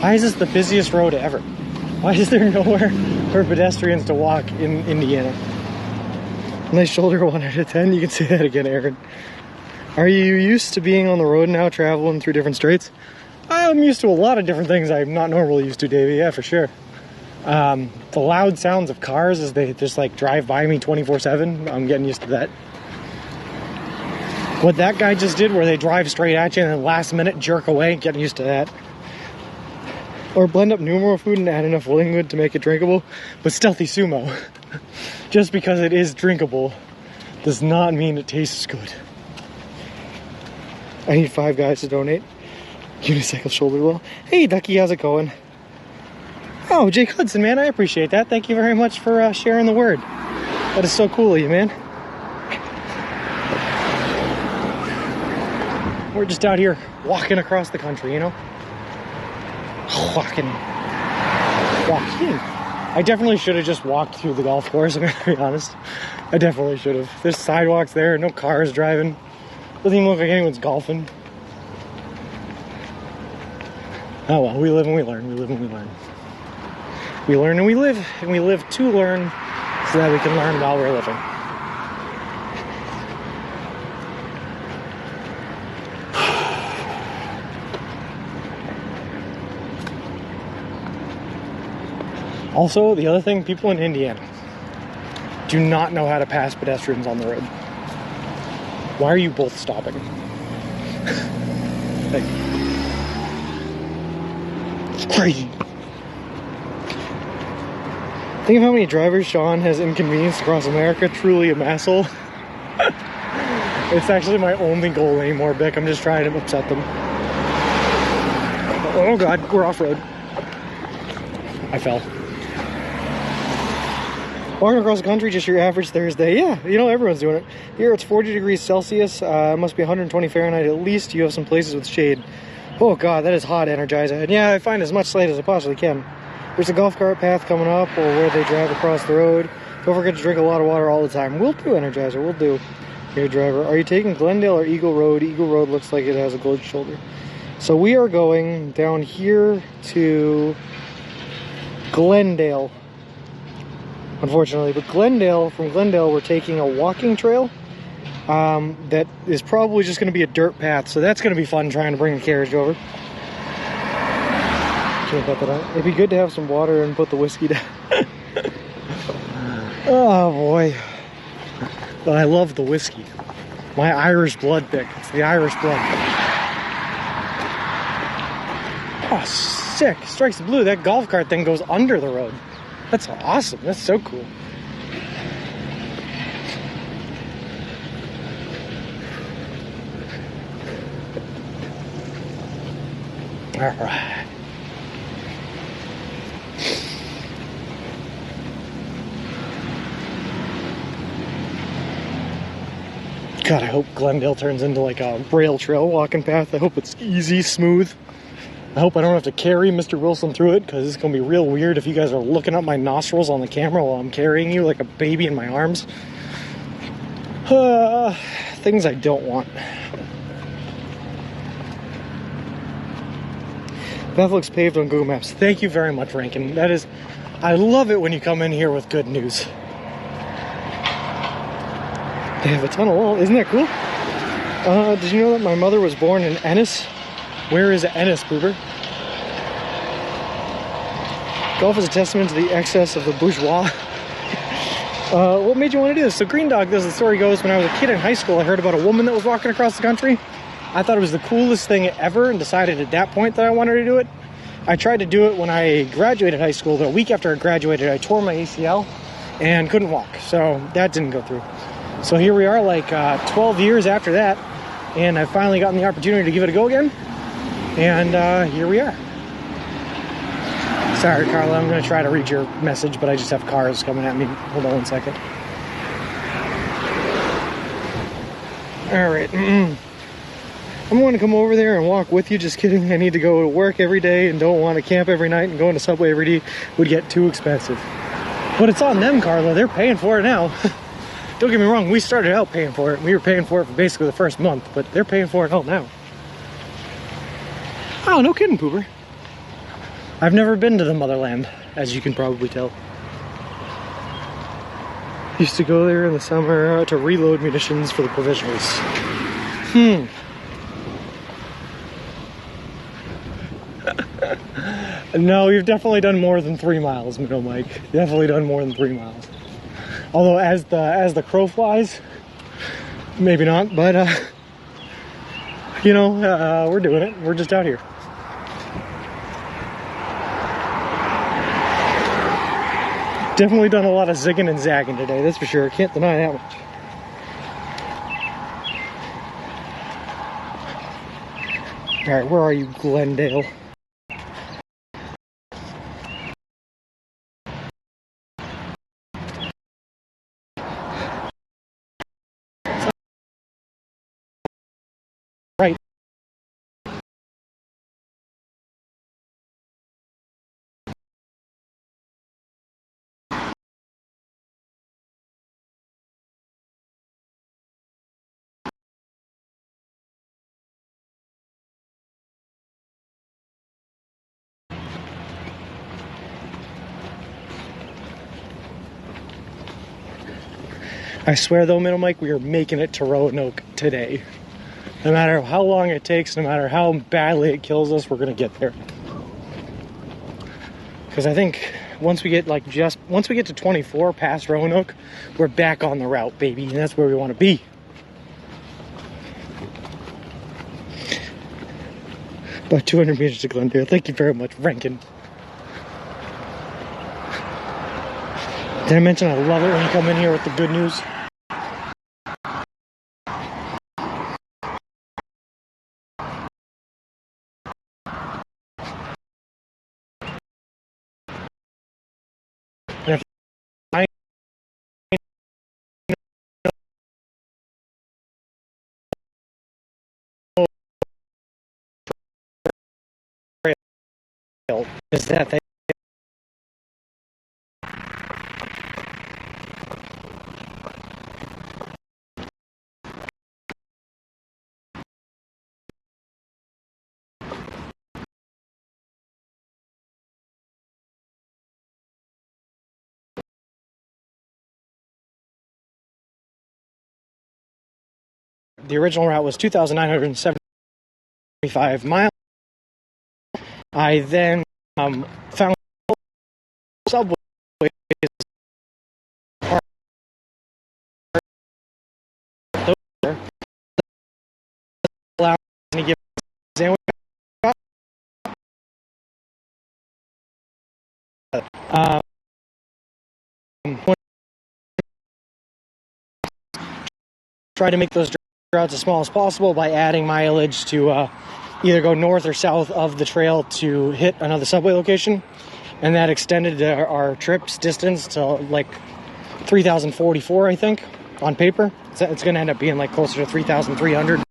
Why is this the busiest road ever? Why is there nowhere for pedestrians to walk in Indiana? Nice shoulder, 1 out of 10. You can say that again, Aaron. Are you used to being on the road now, traveling through different states? I'm used to a lot of different things I'm not normally used to, Davey. Yeah, for sure. The loud sounds of cars as they just like drive by me 24/7. I'm getting used to that. What that guy just did, where they drive straight at you and then last minute jerk away, getting used to that. Or blend up numero food and add enough liquid to make it drinkable. But Stealthy Sumo, just because it is drinkable, does not mean it tastes good. I need 5 guys to donate. Unicycle shoulder well. Hey Ducky, how's it going? Oh, Jake Hudson, man, I appreciate that. Thank you very much for sharing the word. That is so cool of you, man. We're just out here walking across the country, you know? Walking. I definitely should have just walked through the golf course, I'm gonna be honest. I definitely should have. There's sidewalks there, no cars driving. Doesn't even look like anyone's golfing. Oh well, we live and we learn, we live and we learn. We learn and we live to learn so that we can learn while we're living. Also, the other thing, people in Indiana do not know how to pass pedestrians on the road. Why are you both stopping? Like, it's crazy. Think of how many drivers Sean has inconvenienced across America. Truly a asshole. It's actually my only goal anymore, Beck. I'm just trying to upset them. Oh God, we're off-road. I fell. Walking across the country, just your average Thursday. Yeah, you know, everyone's doing it. Here it's 40 degrees Celsius. It must be 120 Fahrenheit at least. You have some places with shade. Oh God, that is hot, Energizer. And yeah, I find as much light as I possibly can. There's a golf cart path coming up, or where they drive across the road. Don't forget to drink a lot of water all the time. Will do, Energizer, will do. Here, driver. Are you taking Glendale or Eagle Road? Eagle Road looks like it has a good shoulder. So we are going down here to Glendale. Unfortunately, but from Glendale, we're taking a walking trail that is probably just going to be a dirt path, so that's going to be fun trying to bring a carriage over. Can't put that on. It'd be good to have some water and put the whiskey down. Oh boy, but I love the whiskey. My Irish blood pick. It's the Irish blood. Oh, sick! Strikes the blue. That golf cart thing goes under the road. That's awesome. That's so cool. All right. God, I hope Glendale turns into like a rail trail walking path. I hope it's easy, smooth. I hope I don't have to carry Mr. Wilson through it, because it's going to be real weird if you guys are looking up my nostrils on the camera while I'm carrying you like a baby in my arms. Things I don't want. Path looks paved on Google Maps. Thank you very much, Rankin. That is, I love it when you come in here with good news. They have a tunnel wall. Isn't that cool? Did you know that my mother was born in Ennis? Where is Ennis, Boober? Golf is a testament to the excess of the bourgeois. What made you want to do this? So Green Dog, as the story goes, when I was a kid in high school, I heard about a woman that was walking across the country. I thought it was the coolest thing ever and decided at that point that I wanted to do it. I tried to do it when I graduated high school, but a week after I graduated, I tore my ACL and couldn't walk. So that didn't go through. So here we are, like 12 years after that, and I've finally gotten the opportunity to give it a go again. And here we are. Sorry, Carla, I'm going to try to read your message, but I just have cars coming at me. Hold on one second. All right. I'm going to come over there and walk with you. Just kidding. I need to go to work every day and don't want to camp every night, and going to Subway every day would get too expensive. But it's on them, Carla. They're paying for it now. Don't get me wrong. We started out paying for it. We were paying for it for basically the first month, but they're paying for it all now. Oh, no kidding, Pooper. I've never been to the motherland, as you can probably tell. Used to go there in the summer to reload munitions for the provisionals. No, we've definitely done more than 3 miles, Minnow Mike. Definitely done more than 3 miles. Although, as the crow flies, maybe not. But you know, we're doing it. We're just out here. Definitely done a lot of zigging and zagging today. That's for sure. Can't deny that much. All right, where are you, Glendale? Right. I swear though, Minnow Mike, we are making it to Roanoke today. No matter how long it takes, no matter how badly it kills us, we're gonna get there. Because I think once we get to 24 past Roanoke, we're back on the route, baby, and that's where we want to be. About 200 meters to Glendale. Thank you very much, Rankin. Did I mention I love it when you come in here with the good news? And if I know is that they the original route was 2,975 miles. I then found subway allow any given sandwich. Try to make those routes as small as possible by adding mileage to either go north or south of the trail to hit another subway location, and that extended our trip's distance to like 3,044, I think, on paper. So it's going to end up being like closer to 3,300.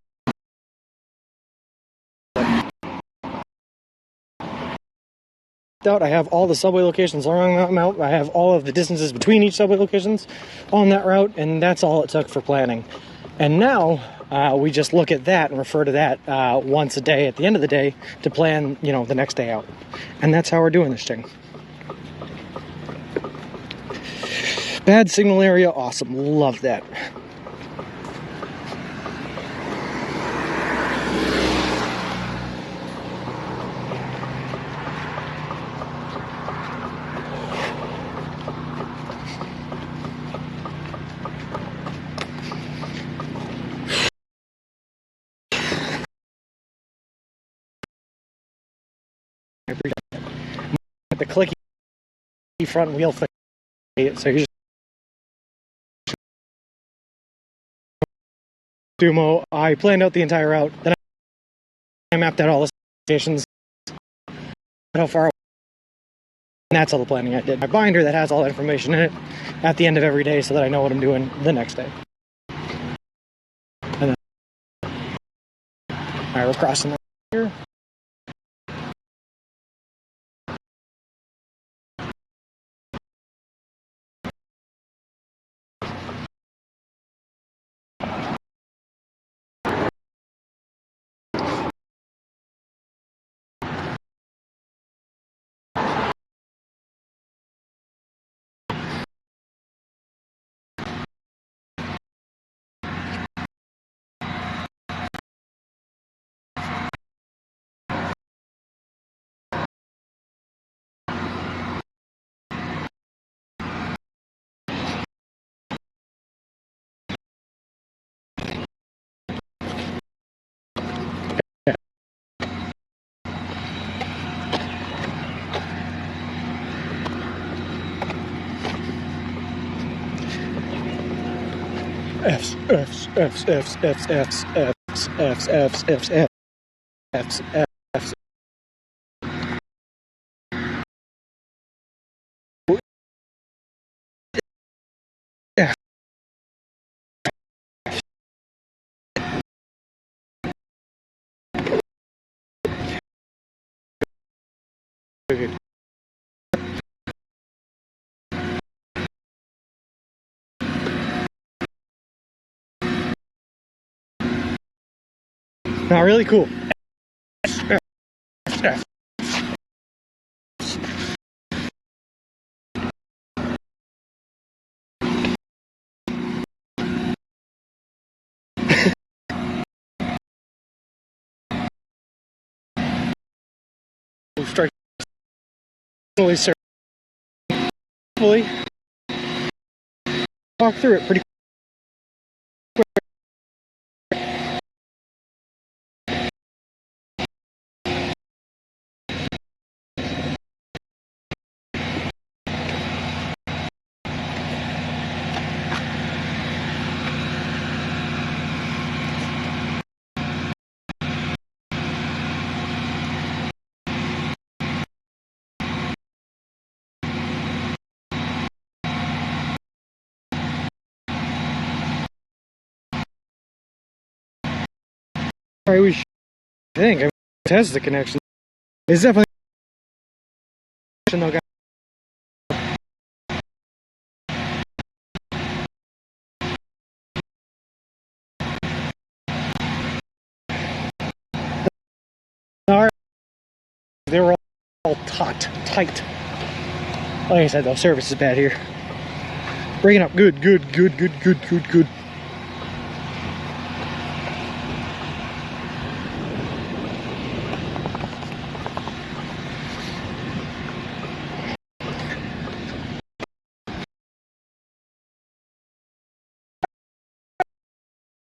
Out, I have all the subway locations along that route. I have all of the distances between each subway locations on that route, and that's all it took for planning. And now we just look at that and refer to that once a day at the end of the day to plan, you know, the next day out. And that's how we're doing this thing. Bad signal area, awesome, love that. I appreciate it. The clicky front wheel thing, so you just Sumo. I planned out the entire route, then I mapped out all the stations, how far, and that's all the planning I did. My binder that has all that information in it at the end of every day, so that I know what I'm doing the next day. And then, all right, we're crossing here. F's, F's, F's, F's, F's, F's, F's, F's, F's, F's, F's, F's. Yeah. Not really cool. Strike. Hopefully, walk through it pretty quick. Alright, we should think. I mean, it has the connection. It's definitely though, guys. They were all tight. Like I said, though, service is bad here. Bring it up. Good.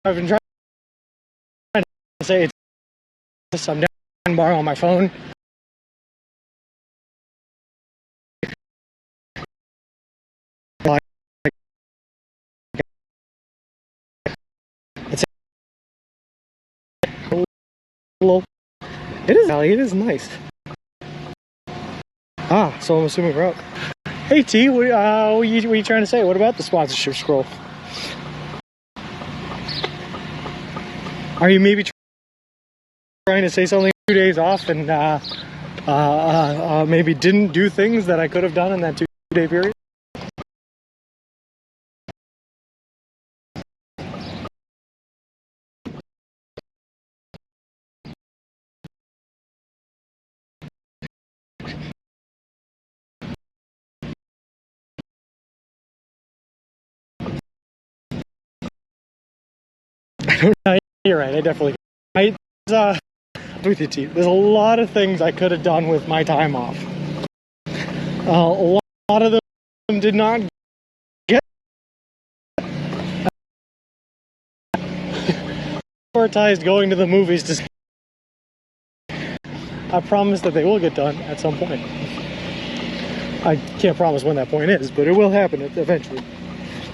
I've been trying to say it's I'm down bar on my phone. It's it is Valley. It is nice. So I'm assuming we're out. Hey T, what are you trying to say? What about the sponsorship scroll? Are you maybe trying to say something 2 days off and maybe didn't do things that I could have done in that 2-day period? I don't know. You're right. I definitely. With you, T. There's a lot of things I could have done with my time off. A lot of them did not get. Prioritized going to the movies to. I promise that they will get done at some point. I can't promise when that point is, but it will happen eventually.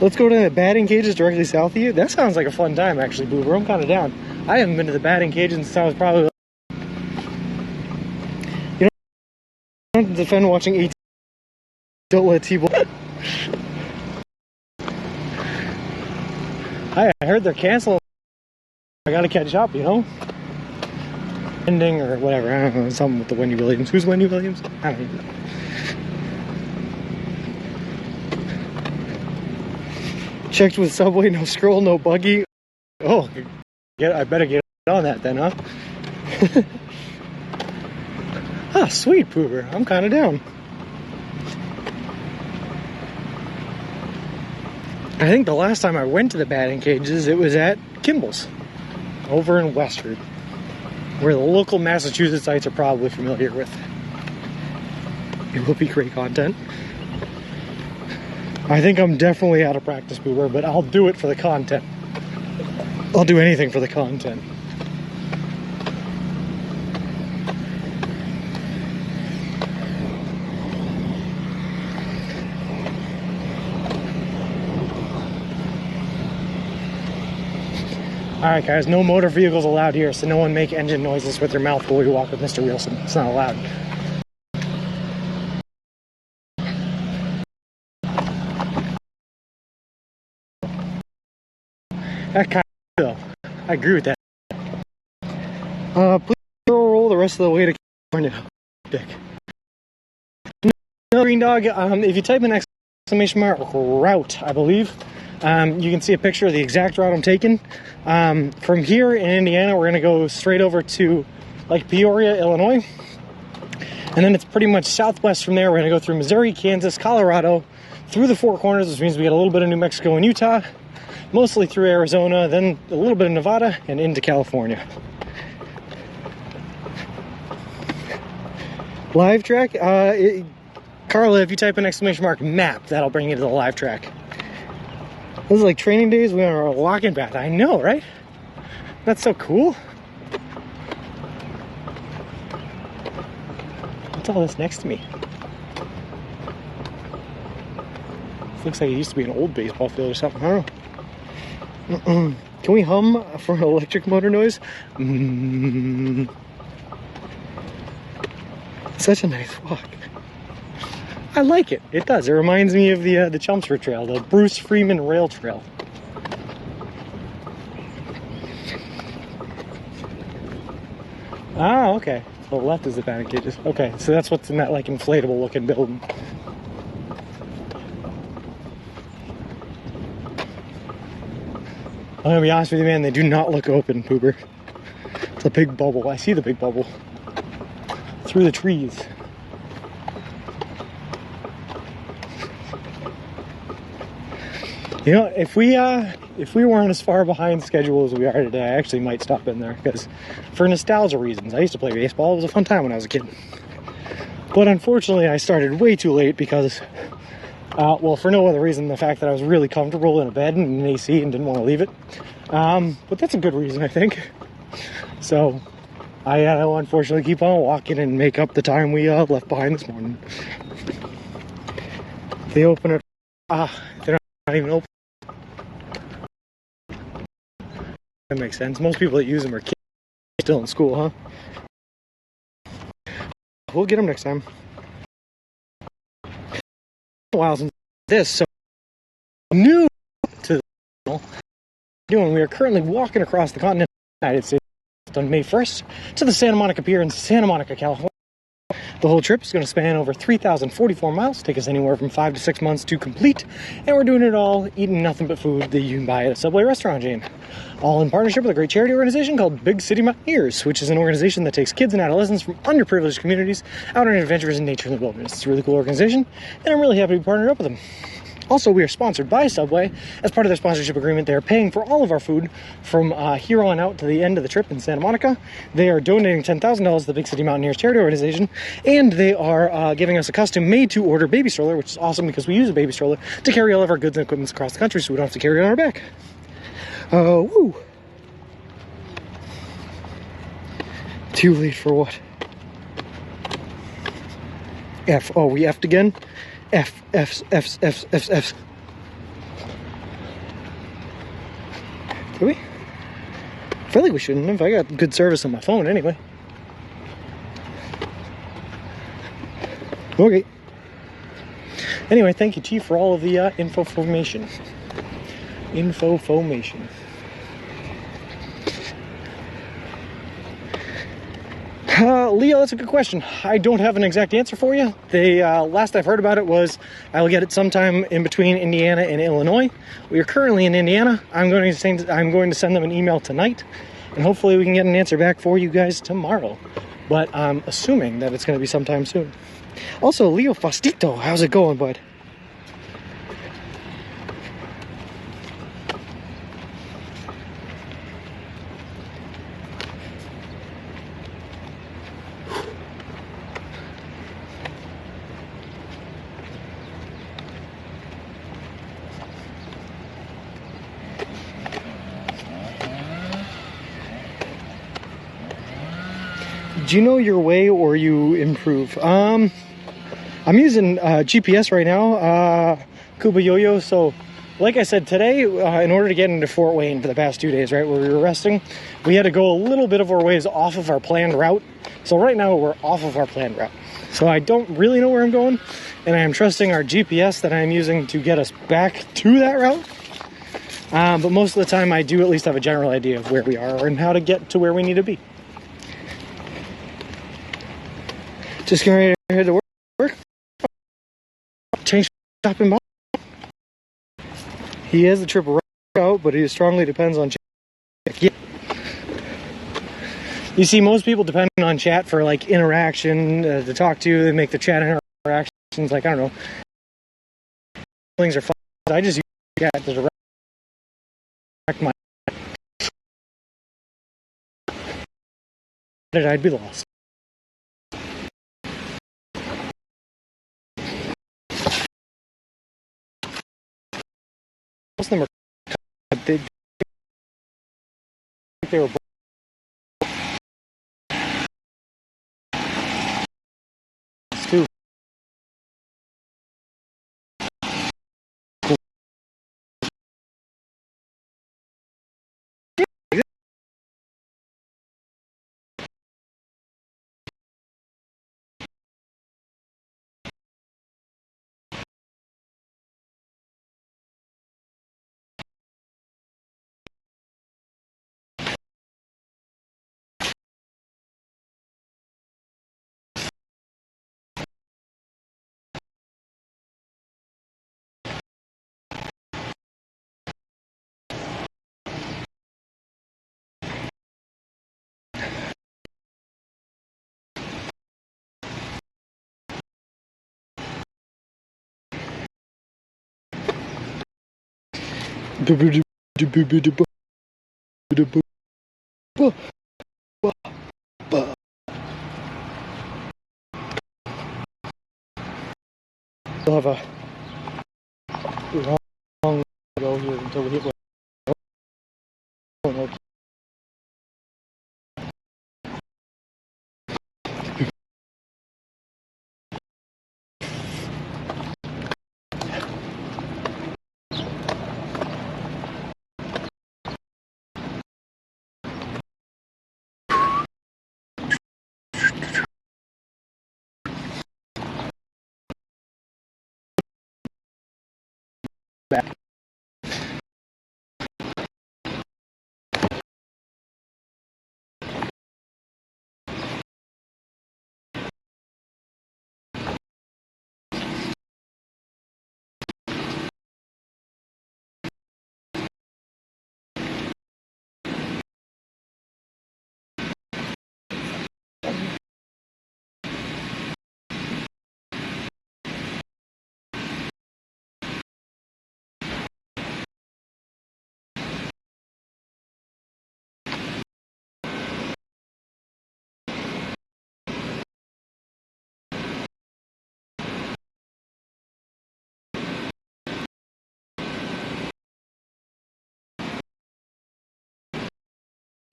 Let's go to the batting cages directly south of you. That sounds like a fun time, actually, Boober. I'm kind of down. I haven't been to the batting cages since I was probably... You know, I don't defend watching 18. Don't let T-ball... I heard they're canceling. I gotta catch up, you know? Ending or whatever. I don't know. Something with the Wendy Williams. Who's Wendy Williams? I don't even know. Checked with Subway, no scroll, no buggy. Oh, I better get on that then, huh? Ah, sweet, Poover. I'm kind of down. I think the last time I went to the batting cages, it was at Kimball's over in Westford, where the local Massachusettsites are probably familiar with. It will be great content. I think I'm definitely out of practice, Boober, but I'll do it for the content. I'll do anything for the content. Alright guys, no motor vehicles allowed here, so no one make engine noises with their mouth while we walk with Mr. Wilson. It's not allowed. That kind of though. I agree with that. Please roll the rest of the way to California. Dick. No, Green Dog, if you type in exclamation mark route, I believe, you can see a picture of the exact route I'm taking. From here in Indiana, we're going to go straight over to like Peoria, Illinois. And then it's pretty much southwest from there. We're going to go through Missouri, Kansas, Colorado, through the Four Corners, which means we get a little bit of New Mexico and Utah, mostly through Arizona, then a little bit of Nevada, and into California. Live track? Carla, if you type in exclamation mark map, that'll bring you to the live track. This is like training days. We are walking back. I know, right? That's so cool. What's all this next to me? This looks like it used to be an old baseball field or something. I don't know. Can we hum for an electric motor noise? Such a nice walk. I like it. It does. It reminds me of the Chelmsford Trail, the Bruce Freeman Rail Trail. Ah, okay. To the left is the batting cages. Okay, so that's what's in that like inflatable looking building. I'm gonna be honest with you, man, they do not look open, Pooper. It's a big bubble. I see the big bubble through the trees. You know, if we weren't as far behind schedule as we are today, I actually might stop in there, because for nostalgia reasons, I used to play baseball. It was a fun time when I was a kid. But unfortunately, I started way too late because, well, for no other reason than the fact that I was really comfortable in a bed and an AC and didn't want to leave it. But that's a good reason, I think. So I had to unfortunately keep on walking and make up the time we left behind this morning. They open it. They're not even open. That makes sense. Most people that use them are kids still in school, huh? We'll get them next time. A while since this, so new to the doing. We are currently walking across the continent of the United States on May 1st to the Santa Monica Pier in Santa Monica, California. The whole trip is going to span over 3,044 miles, take us anywhere from 5 to 6 months to complete, and we're doing it all eating nothing but food that you can buy at a Subway restaurant chain. All in partnership with a great charity organization called Big City Mountaineers, which is an organization that takes kids and adolescents from underprivileged communities out on adventures in nature and the wilderness. It's a really cool organization, and I'm really happy to be partnered up with them. Also, we are sponsored by Subway. As part of their sponsorship agreement, they are paying for all of our food from here on out to the end of the trip in Santa Monica. They are donating $10,000 to the Big City Mountaineers charity organization, and they are giving us a custom made-to-order baby stroller, which is awesome because we use a baby stroller to carry all of our goods and equipment across the country so we don't have to carry it on our back. Woo! Too late for what? F. Oh, we F'd again? F, F's, F's, F's, F's, F's. Did we? I feel like we shouldn't have. I got good service on my phone anyway. Okay. Anyway, thank you, Chief, for all of the information. Leo, that's a good question. I don't have an exact answer for you. The last I've heard about it was I will get it sometime in between Indiana and Illinois. We are currently in Indiana. I'm going to send them an email tonight, and hopefully we can get an answer back for you guys tomorrow. But I'm assuming that it's going to be sometime soon. Also, Leo Fastito, how's it going, bud? Do you know your way or you improve? I'm using GPS right now, Cuba Yo-Yo. So, like I said, today, in order to get into Fort Wayne for the past 2 days, right, where we were resting, we had to go a little bit of our ways off of our planned route. So right now, we're off of our planned route. So I don't really know where I'm going, and I am trusting our GPS that I'm using to get us back to that route. But most of the time, I do at least have a general idea of where we are and how to get to where we need to be. Just getting ready to head to work. Change shop in Bob. He has the trip right out, but he strongly depends on chat. Yeah. You see, most people depend on chat for like interaction, to talk to. They make the chat interactions like, I don't know. Things are fun. I just use chat to direct my. I'd be lost. Most of them are. They were. Too. We'll have a long go here until we hit one. Back.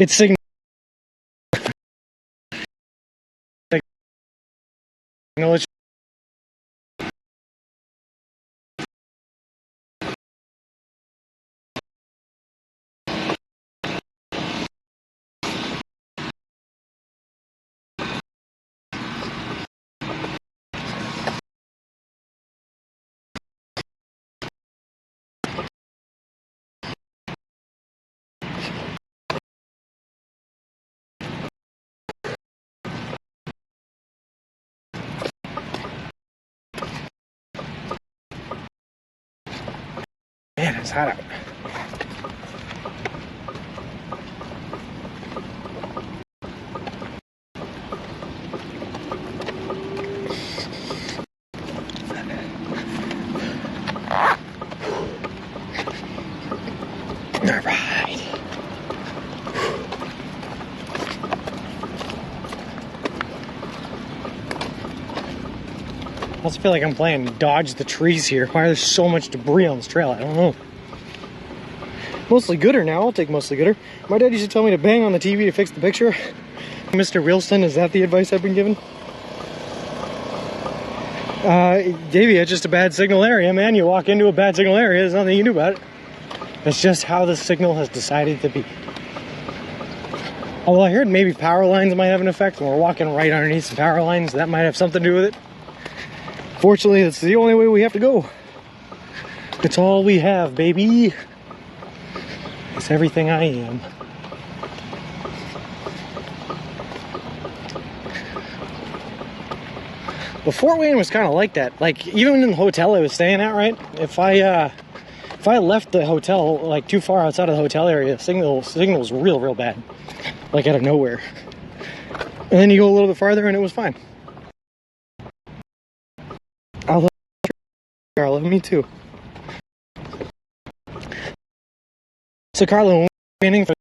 It's signal. It's hot out. All right. I also feel like I'm playing dodge the trees here. Why are there so much debris on this trail? I don't know. Mostly gooder now. I'll take mostly gooder. My dad used to tell me to bang on the TV to fix the picture. Mr. Wheelston, is that the advice I've been given? Davey, it's just a bad signal area, man. You walk into a bad signal area, there's nothing you can do about it. That's just how the signal has decided to be. Although I heard maybe power lines might have an effect, and we're walking right underneath some power lines. That might have something to do with it. Fortunately, it's the only way we have to go. It's all we have, baby. It's everything I am. But Fort Wayne was kind of like that. Like, even in the hotel I was staying at, right? If I left the hotel, like, too far outside of the hotel area, the signal was real bad. Like, out of nowhere. And then you go a little bit farther and it was fine. I love Carla, me too. So Carla, when we're training for,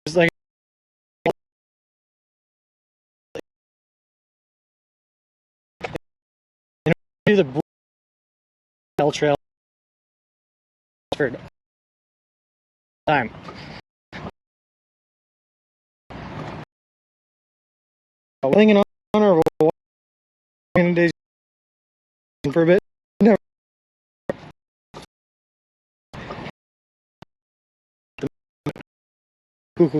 it's like, do the trail for time. I think in honor of a walking days for a bit. Never. Cool.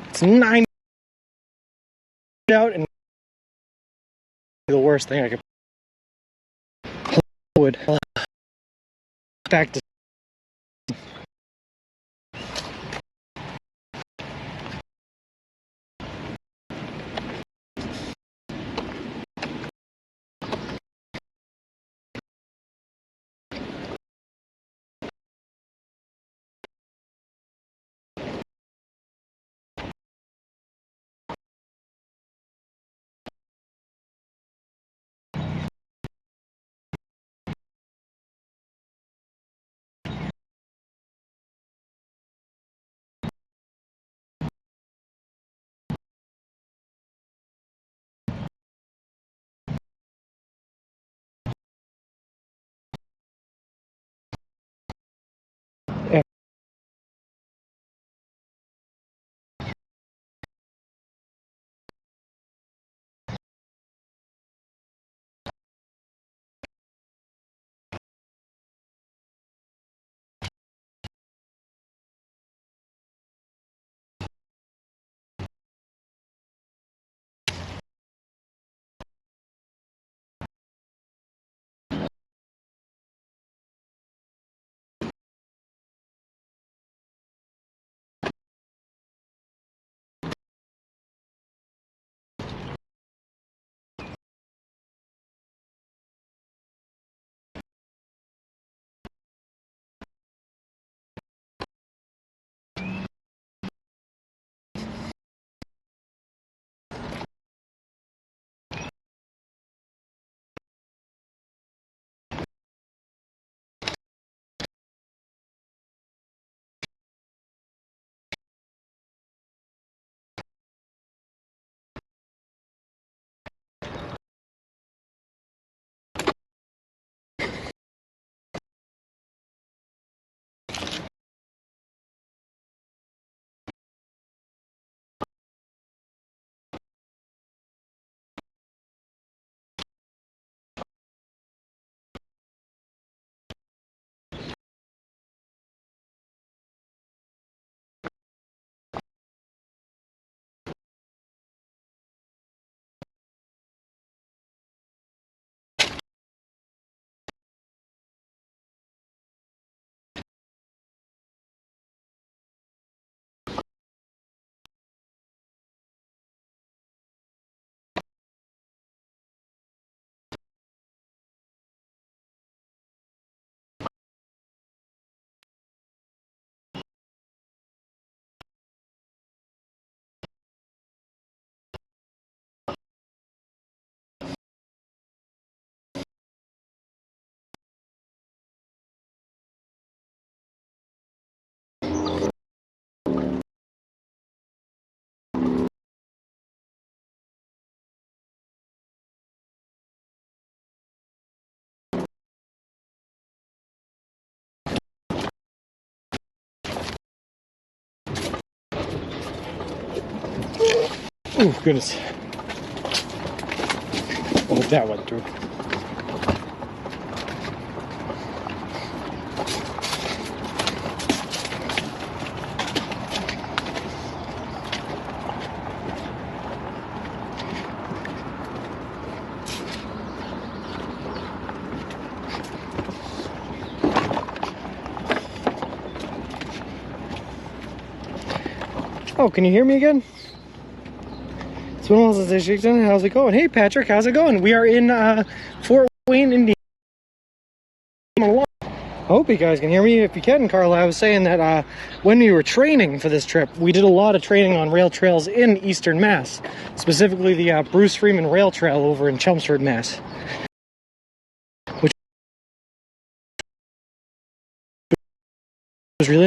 It's 9 out and the worst thing I could back to Oh, goodness. Oh, that went through. Oh, can you hear me again? It's been a while since I checked in. How's it going? Hey, Patrick, how's it going? We are in Fort Wayne, Indiana. I hope you guys can hear me. If you can, Carla, I was saying that when we were training for this trip, we did a lot of training on rail trails in Eastern Mass, specifically the Bruce Freeman Rail Trail over in Chelmsford, Mass. Which was really nice.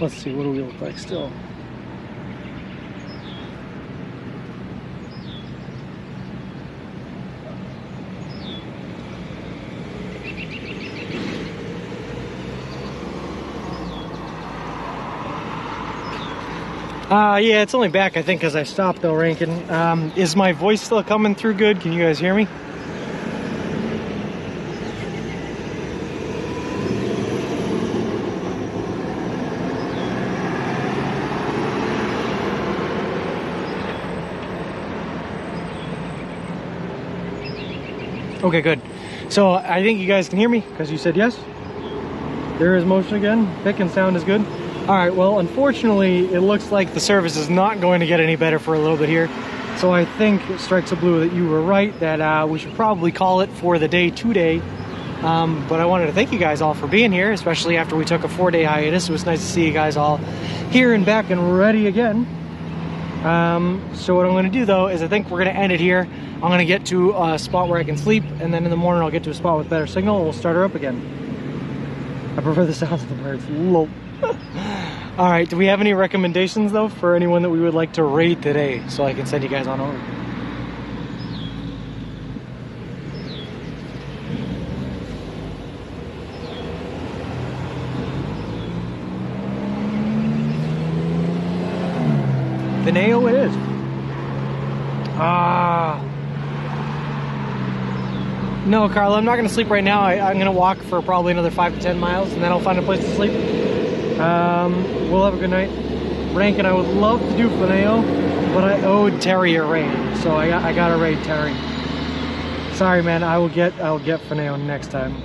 Let's see, what do we look like still? Yeah, it's only back, I think, because I stopped though, Rankin. Is my voice still coming through good? Can you guys hear me? Okay, good. So I think you guys can hear me because you said yes. There is motion again. Pick and sound is good. All right, well, unfortunately, it looks like the service is not going to get any better for a little bit here. So I think, Strikes of Blue, that you were right, that we should probably call it for the day today. But I wanted to thank you guys all for being here, especially after we took a 4-day hiatus. It was nice to see you guys all here and back and ready again. So what I'm going to do, though, is I think we're going to end it here. I'm going to get to a spot where I can sleep, and then in the morning I'll get to a spot with better signal, and we'll start her up again. I prefer the sound of the birds. Lol. All right, do we have any recommendations though for anyone that we would like to raid today, so I can send you guys on over? Veneo it is. No, Carla, I'm not going to sleep right now. I'm going to walk for probably another 5 to 10 miles, and then I'll find a place to sleep. We'll have a good night. Rankin, I would love to do Veneo, but I owed Terry a raid, so I got to raid Terry. Sorry, man. I'll get Veneo next time.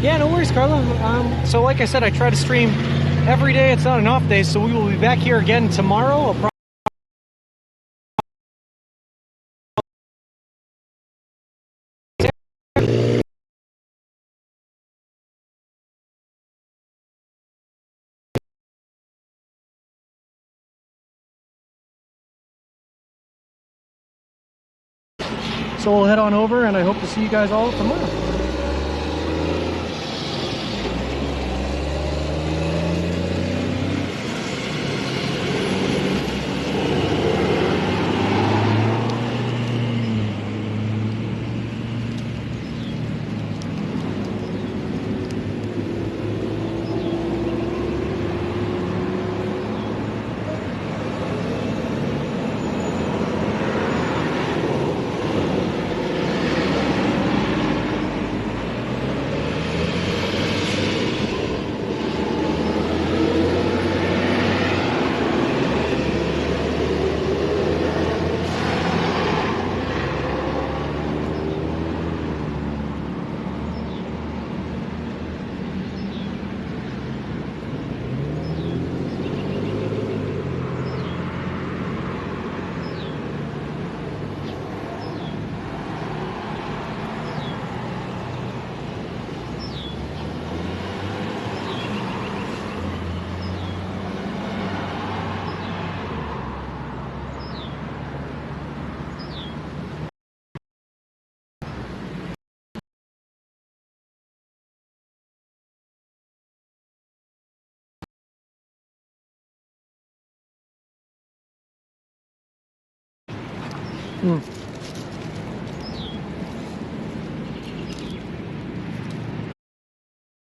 Yeah, no worries, Carla. So like I said, I try to stream every day. It's not an off day, so we will be back here again tomorrow. So we'll head on over, and I hope to see you guys all tomorrow. Hmm.